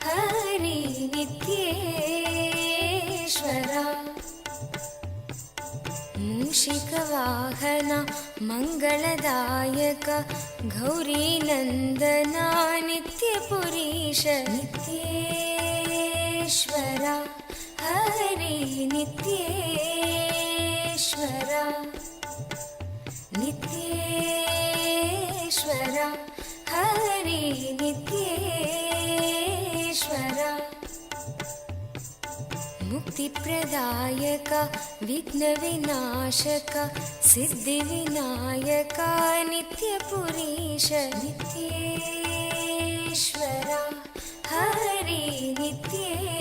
हरि नित्येश्वरा मूषिकवाहना मंगलदायक गौरी नंदना नित्यपुरी नित्यपुरीश नित्येश्वरा हरि नित्येश्वरा नित्येश्वरा हरि नित्येश्वरा मुक्तिप्रदायक विघ्नविनाशक सिद्धिविनायक नित्यपुरीश नित्येश्वरा हरि नित्येश्वरा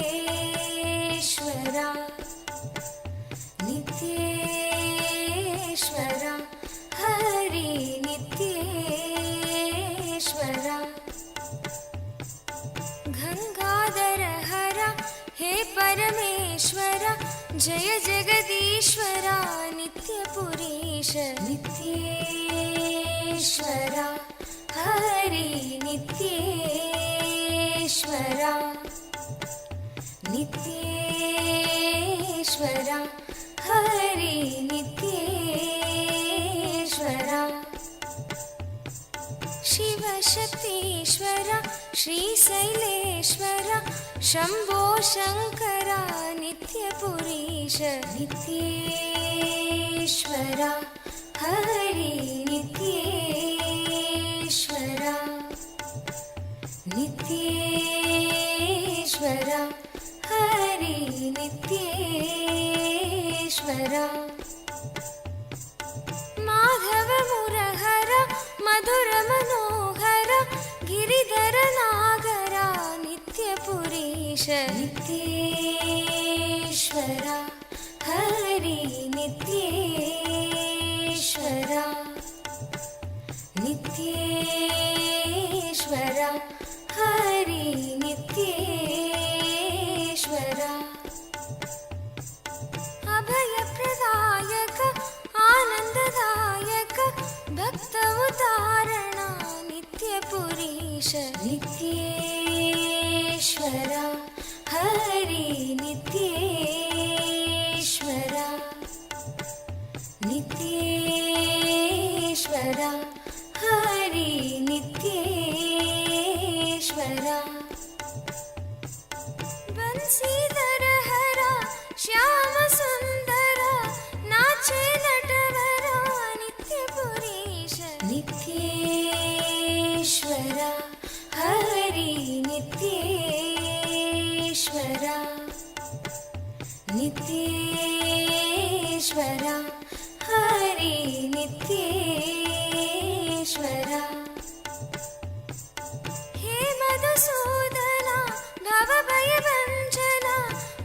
नित्येश्वरा हरि नित्येश्वरा गंगाधर हर हे परमेश्वर जय जगदीश्वरा नित्यपुरीश नित्येश्वरा हरि नित्येश्वरा नित्येश्वरा हरि नित्येश्वरा शिव शक्तीश्वरा श्रीशैलेश्वरा शंभो शंकरा नित्यपुरीश नित्येश्वरा हरि नित्येश्वरा नित्येश्वरा हरि नित्येश्वरा माधव मुरहर मधुर मनोहर गिरिधर नागरा नित्यपुरीश नित्येश्वरा हरि नित्येश्वरा नित्येश्वरा हरि नित्येश्वरा अभयप्रदायक आनन्ददायक भक्त उदाहरणा नित्यपुरीश नित्येश्वरा हरि नित्येश्वरा नित्येश्वरा हरि नित्येश्वरा बंसीधर हरा श्याम सुंदर नाचे नटवरा नित्यपुरीश नित्येश्वरा हरि नित्येश्वरा नित्येश्वरा हरि नित्येश्वरा हे मधुसूदना भवभयभञ्जना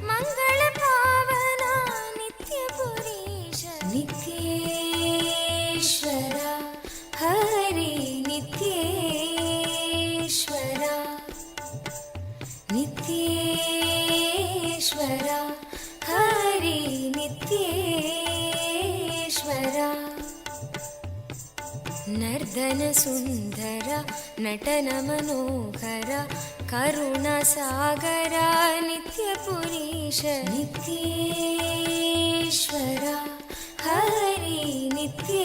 मंगल पावना नित्यपुरीश नित्येश्वरा हरि नित्येश्वरा नित्येश्वरा हरि नित्येश्वरा नर्दन सुंदर नटन मनोहर करुण सागर नित्यपुरीश नित्येश्वरा हरि नित्येश्वरा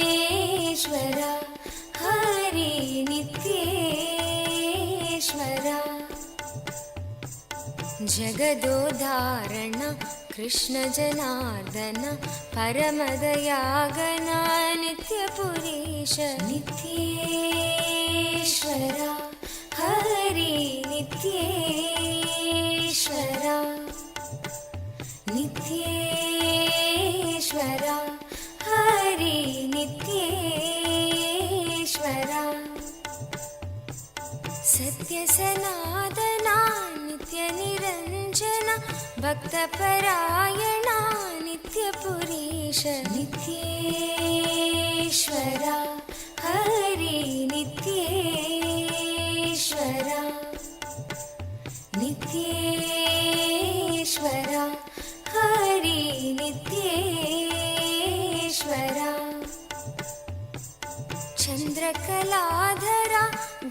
नित्येश्वरा हरि नित्येश्वरा जगदोदाहरण कृष्ण जनार्दन परमदयागना नित्यपुरीश नित्येश्वरा हरि नित्येश्वरा नित्येश्वरा हरि नित्येश्वरा सत्य सनातना नित्य निरंजन भक्तपरायणा नित्यपुरीश नित्येश्वरा हरि नित्येश्वरा नित्येश्वरा हरि नित्येश्वरा चंद्रकलाधरा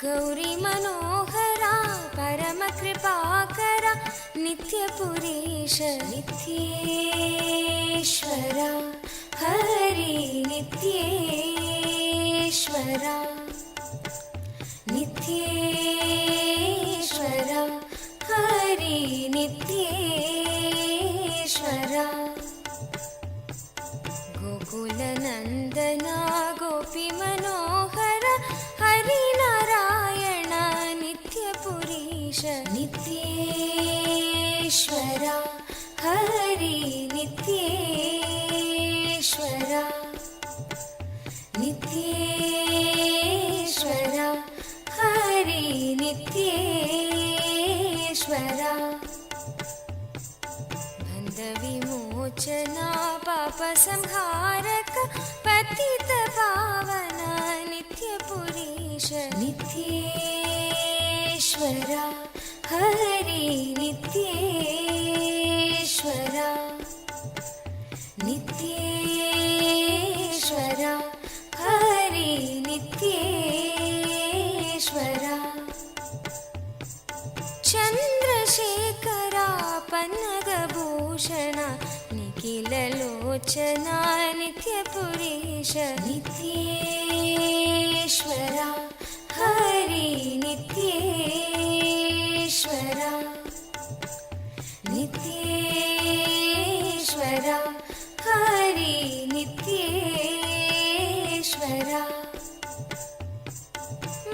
गौरी मनोहरा परम कृपाकरा नित्यपुरीश नित्येश्वरा हरि नित्येश्वरा पापसंहारक पतित पावन नित्यपुरीश नित्येश्वरा हरि नित्येश्वरा नित्येश्वरा हरि नित्येश्वरा चन्द्रशेखरा पन्नगभूषण निखिललोचना नित्यपुरीश नित्येश्वरा हरि नित्येश्वरा नित्येश्वरा हरि नित्येश्वरा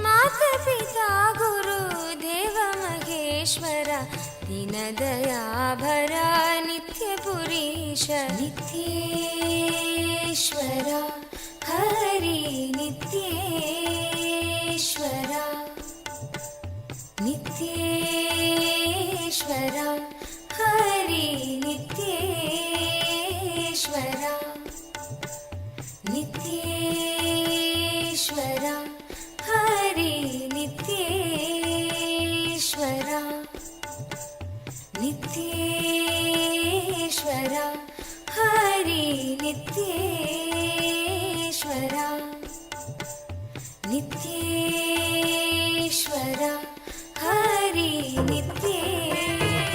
माता पिता गुरु देव महेश्वर दीनदयाभरा नित्यपुरीश नित्येश्वरा हरि नित्येश्वरा नित्येश्वरा हरि नित्येश्वरा नित्येश्वरा हरि नित्येश्वरा नित्येश्वरा हरि नित्येश्वरा नित्येश्वरा हरि नित्येश्वरा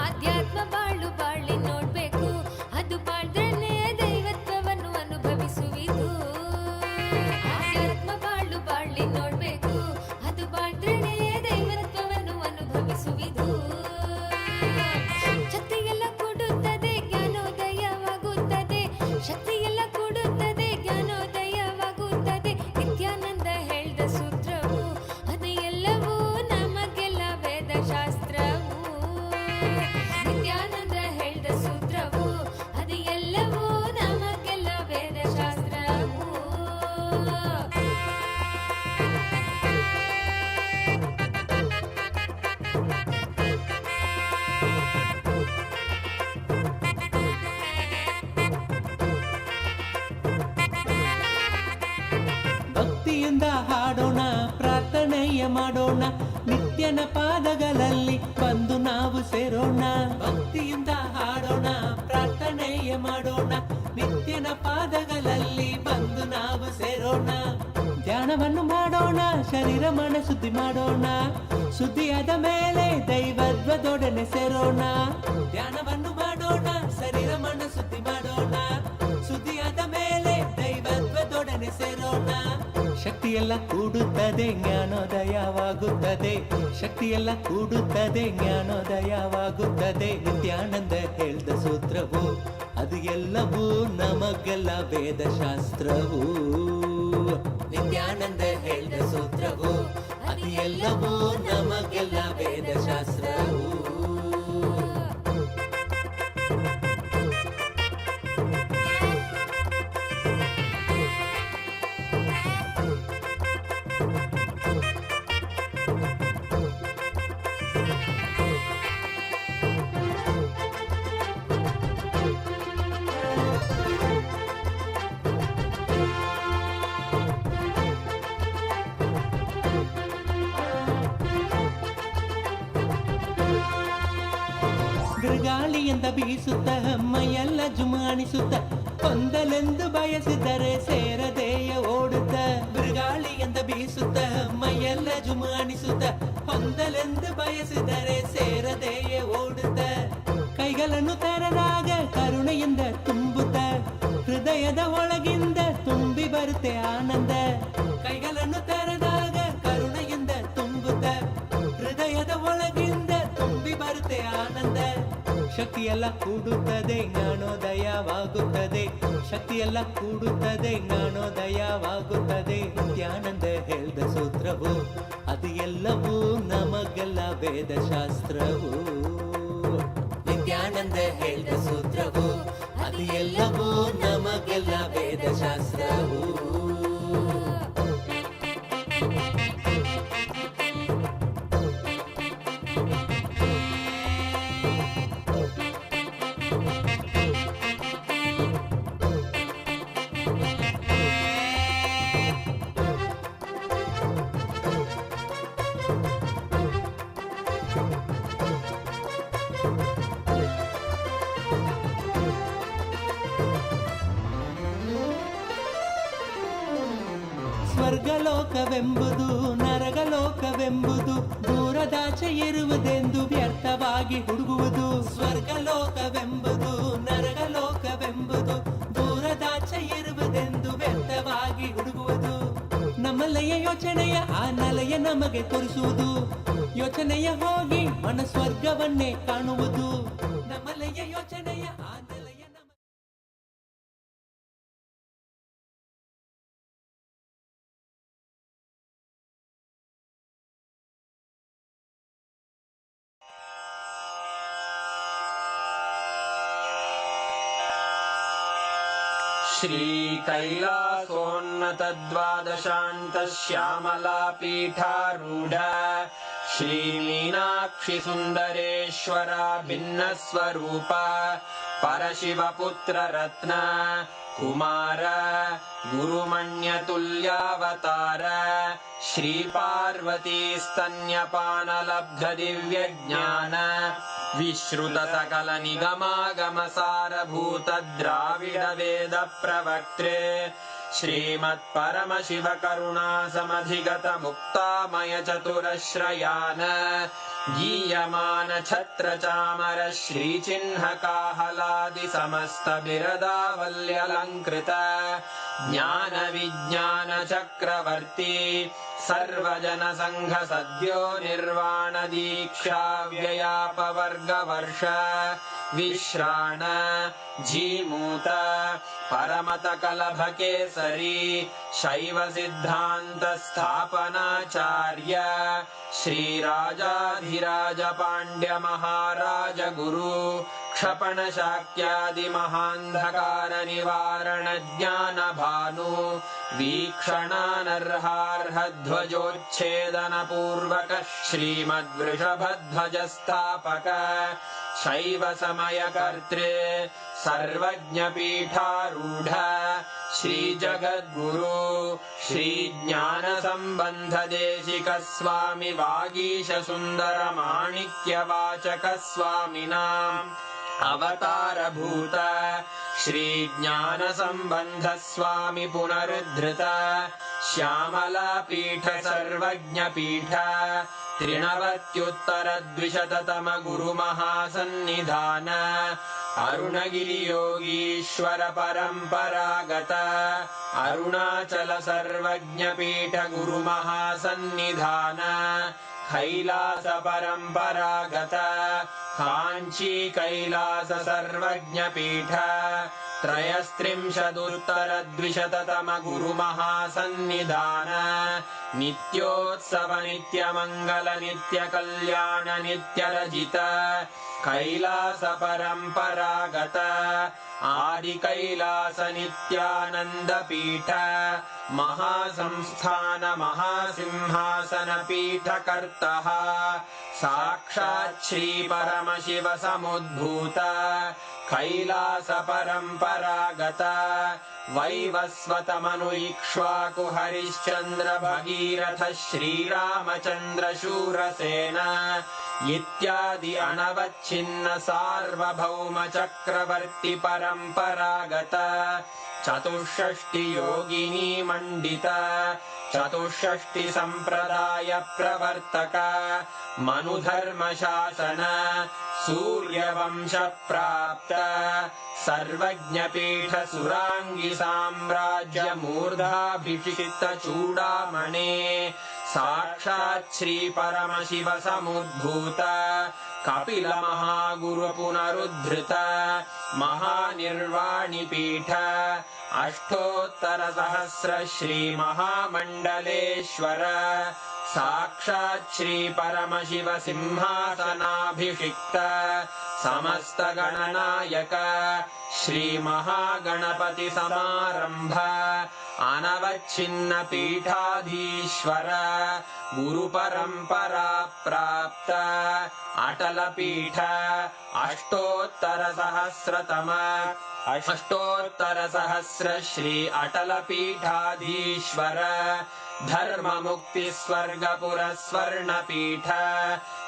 ಆಧ್ಯಾತ್ಮ ಬಾಳು ಬಾಳಿ ನೋಡ್ಬೇಕು ಅದು ಬಾಳ್ದ್ರೇನೆ ದೈವತ್ವವನ್ನು ಅನುಭವಿಸುವಿದು ಆಧ್ಯಾತ್ಮ ಬಾಳು ಬಾಳಿ ನೋಡ್ಬೇಕು ಅದು ಬಾಳ್ದ್ರೇನೆ ದೈವತ್ವವನ್ನು ಅನುಭವಿಸುವಿದು ಶಕ್ತಿಯೆಲ್ಲ ಕೊಡುತ್ತದೆ ಜ್ಞಾನೋದಯವಾಗುತ್ತದೆ ಶಕ್ತಿಯೆಲ್ಲ ಕೊಡುತ್ತದೆ ಜ್ಞಾನೋದಯವಾಗುತ್ತದೆ ನಿತ್ಯಾನಂದ ಹೇಳ್ದ ಸೂತ್ರವು ಅದು ಎಲ್ಲವೂ ನಮಗೆಲ್ಲ ವೇದಶಾಸ್ತ್ರವು ನಿತ್ಯಾನಂದ ಹೇಳ್ದ ಸೂತ್ರವು ಅದು ಎಲ್ಲವೂ ನಮಗೆಲ್ಲ ವೇದಶಾಸ್ತ್ರವು ಭಕ್ತಿಯಿಂದ ಹಾಡೋಣ ಪ್ರಾರ್ಥನೆಯ ಮಾಡೋಣ ನಿತ್ಯನ ಪಾದಗಳಲ್ಲಿ ಬಂದು ನಾವು ಸೇರೋಣ ಭಕ್ತಿಯಿಂದ ಹಾಡೋಣ ಪ್ರಾರ್ಥನೆಯ ಮಾಡೋಣ ನಿತ್ಯನ ಪಾದಗಳಲ್ಲಿ ಬಂದು ನಾವು ಸೇರೋಣ ಧ್ಯಾನವನ್ನು ಮಾಡೋಣ ಶರೀರ ಮನ ಶುದ್ಧಿ ಮಾಡೋಣ ಶುದ್ಧಿಯಾದ ಮೇಲೆ ದೈವತ್ವದೊಡನೆ ಸೇರೋಣ ಧ್ಯಾನವನ್ನು ಮಾಡೋಣ ಶರೀರ ಮನ ಶುದ್ಧಿ ಮಾಡೋಣ ಶುದ್ಧಿಯಾದ ಮೇಲೆ ದೈವತ್ವದೊಡನೆ ಸೇರೋಣ ಶಕ್ತಿಯೆಲ್ಲ ಕೂಡುತ್ತದೆ ಜ್ಞಾನೋದಯವಾಗುತ್ತದೆ ಶಕ್ತಿಯೆಲ್ಲ ಕೂಡುತ್ತದೆ ಜ್ಞಾನೋದಯವಾಗುತ್ತದೆ ನಿತ್ಯಾನಂದ ಹೇಳ್ದ ಸೂತ್ರವು ಅದು ಎಲ್ಲವೂ ನಮಗೆಲ್ಲ ವೇದಶಾಸ್ತ್ರವು ನಿತ್ಯಾನಂದ ಹೇಳ್ದ ಸೂತ್ರವು ಅದು ಎಲ್ಲವೂ ನಮಗೆಲ್ಲ ವೇದಶಾಸ್ತ್ರವು ಬಿರುಗಾಳಿಯಿಂದ ಬೀಸುತ್ತ ಮೈಯೆಲ್ಲ ಜುಮಾಣಿಸುತ್ತ ಹೊಂದಲೆಂದು ಬಯಸಿದರೆ ಸೇರದೆಯ ಓಡುತ್ತ ಬಿರುಗಾಳಿಯಿಂದ ಬೀಸುತ್ತ ಮೈಯೆಲ್ಲ ಜುಮಾಣಿಸುತ್ತ ಹೊಂದಲೆಂದು ಬಯಸಿದರೆ ಸೇರದೆಯ ಓಡುತ್ತ ಕೈಗಳನ್ನು ತೆರೆದಾಗ ಕರುಣೆಯಿಂದ ತುಂಬುತ್ತ ಹೃದಯದ ಒಳಗಿಂದ ತುಂಬಿ ಬರುತ್ತೆ ಆನಂದ ಕೈಗಳನ್ನು ತೆರೆದಾಗ ಕರುಣೆಯಿಂದ ತುಂಬುತ್ತ ಹೃದಯದ ಒಳಗಿಂದ ತುಂಬಿ ಬರುತ್ತೆ ಆನಂದ ಶಕ್ತಿಯೆಲ್ಲ ಕೂಡುತ್ತದೆ ಜ್ಞಾನೋದಯವಾಗುತ್ತದೆ ಶಕ್ತಿಯೆಲ್ಲ ಕೂಡುತ್ತದೆ ಜ್ಞಾನೋದಯವಾಗುತ್ತದೆ ನಿತ್ಯಾನಂದ ಹೇಳ್ದ ಸೂತ್ರವು ಅದು ಎಲ್ಲವೂ ನಮಗೆಲ್ಲ ವೇದಶಾಸ್ತ್ರವು ನಿತ್ಯಾನಂದ ನಿತ್ಯಾನಂದ ಹೇಳಿದ ಸೂತ್ರವು ಅದು ಎಲ್ಲವೂ ನಮಗೆಲ್ಲ ವೇದಶಾಸ್ತ್ರವು. ಸ್ವರ್ಗಲೋಕವೆಂಬುದು ನರಗಲೋಕವೆಂಬುದು ದೂರದಾಚೆ ಇರುವುದೆಂದು ವ್ಯರ್ಥವಾಗಿ ಹುಡುಗುವುದು. ಸ್ವರ್ಗಲೋಕವೆಂಬುದು ನರಗಲೋಕವೆಂಬುದು ದೂರದಾಚೆ ಇರುವುದೆಂದು ವ್ಯರ್ಥವಾಗಿ ಹುಡುಗುವುದು. ನಮ್ಮಲೆಯ ಯೋಚನೆಯ ಆ ನೆಲೆಯ ನಮಗೆ ತೋರಿಸುವುದು. ಯೋಚನೆಯ ಹೋಗಿ ಮನ ಸ್ವರ್ಗವನ್ನೇ ಕಾಣುವುದು. ನಮ್ಮಲೆಯ ಯೋಚನೆಯ ಆ ನೆಲೆಯ श्रीकैलासोन्नतद्वादशान्त श्यामलापीठारूढ श्रीमीनाक्षि सुन्दरेश्वरा भिन्नस्वरूप परशिवपुत्ररत्न कुमार गुरुमण्यतुल्यावतार श्रीपार्वतीस्तन्यपानलब्धदिव्यज्ञान विश्रुत सकल निगमागम सारभूत द्राविड वेद प्रवक्त्रे श्रीमत्परमशिव करुणा समधिगत मुक्तामय चतुरश्रयान गीयमान छत्र चामर श्रीचिह्न काहलादि समस्त बिरदावल्यलङ्कृत ज्ञान विज्ञान चक्रवर्ती सर्वजन संघ सद्यो निर्वाण दीक्षा व्ययापवर्ग वर्ष विश्राण जीमूत परमत कलभ केसरी शैव सिद्धांत स्थापनाचार्य श्रीराजाधिराज पांड्य महाराज गुरु क्षपण शाक्यादि महांधकार निवारण ज्ञान भानु वीक्षणानर्हार्ह ध्वजोच्छेदन पूर्वक श्रीमद्वृषभध्वज स्थापक शैव समय कर्त्रे सर्वज्ञ पीठारूढ़ श्री जगद्गुरु श्री ज्ञान संबंध देशिक स्वामी वागीश सुंदर माणिक्य वाचक स्वामिनाम् अवतार भूत श्री ज्ञान संबंध स्वामी पुनरुद्धृत श्यामला पीठ सर्वज्ञ पीठ त्रिनवत्युत्तर द्विशततम गुरु महासन्निधान अरुणगिरि योगीश्वर परंपरागत अरुणाचल सर्वज्ञ पीठ गुरु महासन्निधान कैलास परंपरागत कांची कैलास सर्वज्ञ पीठ त्रयस्त्रिंशदुत्तर द्विशततम गुरु महासन्निधान नित्योत्सव नित्य मंगल नित्य कल्याण नित्य रजित कैलास परंपरागत आदि कैलास नित्यानंद पीठ महासंस्थान महासिंहासन पीठ कर्तः साक्षात् श्री परमशिव समुद्भूत कैलास परंपरागत वैवस्वत मनु इक्ष्वाकु हरिश्चंद्र भगीरथ श्रीरामचंद्र शूरसेन इत्यादि अनवच्छिन्न सार्वभौम चक्रवर्ती परंपरागत चतुष्षष्टि योगिनी मंडित चतुष्षष्टि संप्रदाय प्रवर्तक मनुधर्म शासन सूर्यवंश प्राप्त सर्वज्ञ पीठ सुरांगी साम्राज्य मूर्धाभिषिक्त चूड़ामणे साक्षात् श्री परमशिव समुद्भूत कपिल महागुरु पुनरुद्धृत महानिर्वाणि पीठ अष्टोत्तर सहस्र श्री महामंडलेश्वर साक्षात् श्री परमशिव सिंहासनाभिषिक्त समस्तगणनायक श्रीमहागणपतिसमारम्भ अनवच्छिन्नपीठाधीश्वर गुरुपरम्परा प्राप्त अटलपीठ अष्टोत्तरसहस्र श्री अटलपीठाधीश्वर धर्ममुक्तिस्वर्गपुरस्वर्णपीठ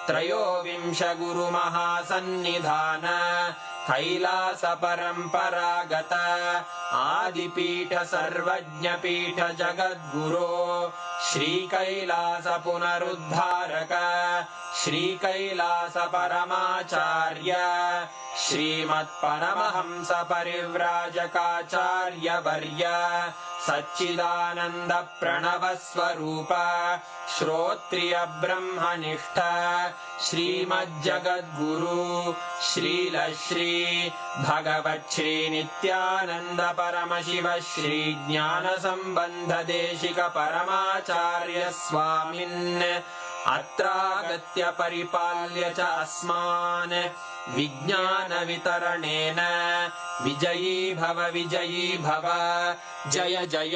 त्रयोविंश गुरुमहासन्निधान कैलासपरम्परागत आदिपीठ सर्वज्ञपीठ जगद्गुरो श्रीकैलास पुनरुद्धारक श्रीकैलासपरमाचार्य श्रीमत्परमहंस परिव्राजकाचार्यवर्य सच्चिदानन्द प्रणवस्वरूप श्रोत्रिय ब्रह्मनिष्ठ श्रीमज्जगद्गुरु श्रीलश्री भगवच्छ्री नित्यानन्द परमशिव श्री ज्ञानसम्बन्ध देशिक परमाचार्य स्वामिन् अत्रागत्य परिपाल्य च अस्मान् विज्ञानवितरणेन विजयी भव जय जय।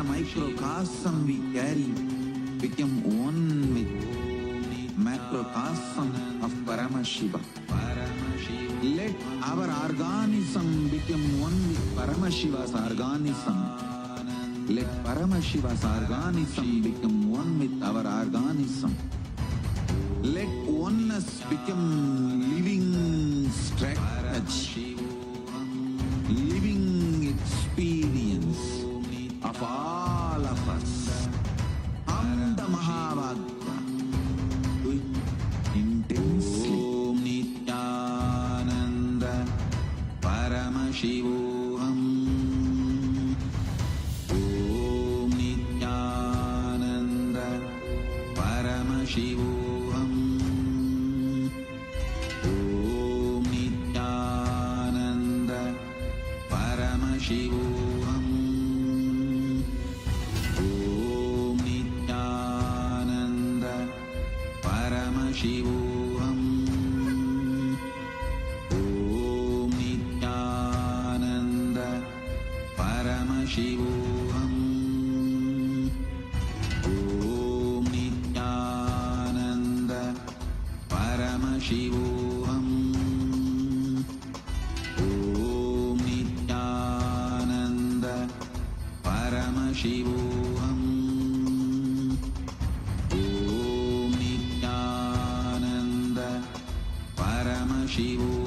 the microcosm we carry become one with macrocosm of Paramashiva. Let our organism become one with Paramashiva's organism. Let Paramashiva's organism become one with our organism. Let oneness become living strategy, living experience of all of us. Am the Mahavagya. Do it intensely. Om Nityananda Paramashivam. Om Nityananda Paramashivam. Om Nityananda Paramashivam. Om Nityananda Paramashivam. Om Nityananda Paramashivam. Om Nityananda Paramashivam. Om Nityananda Paramashivam. Om Nityananda Paramashivam.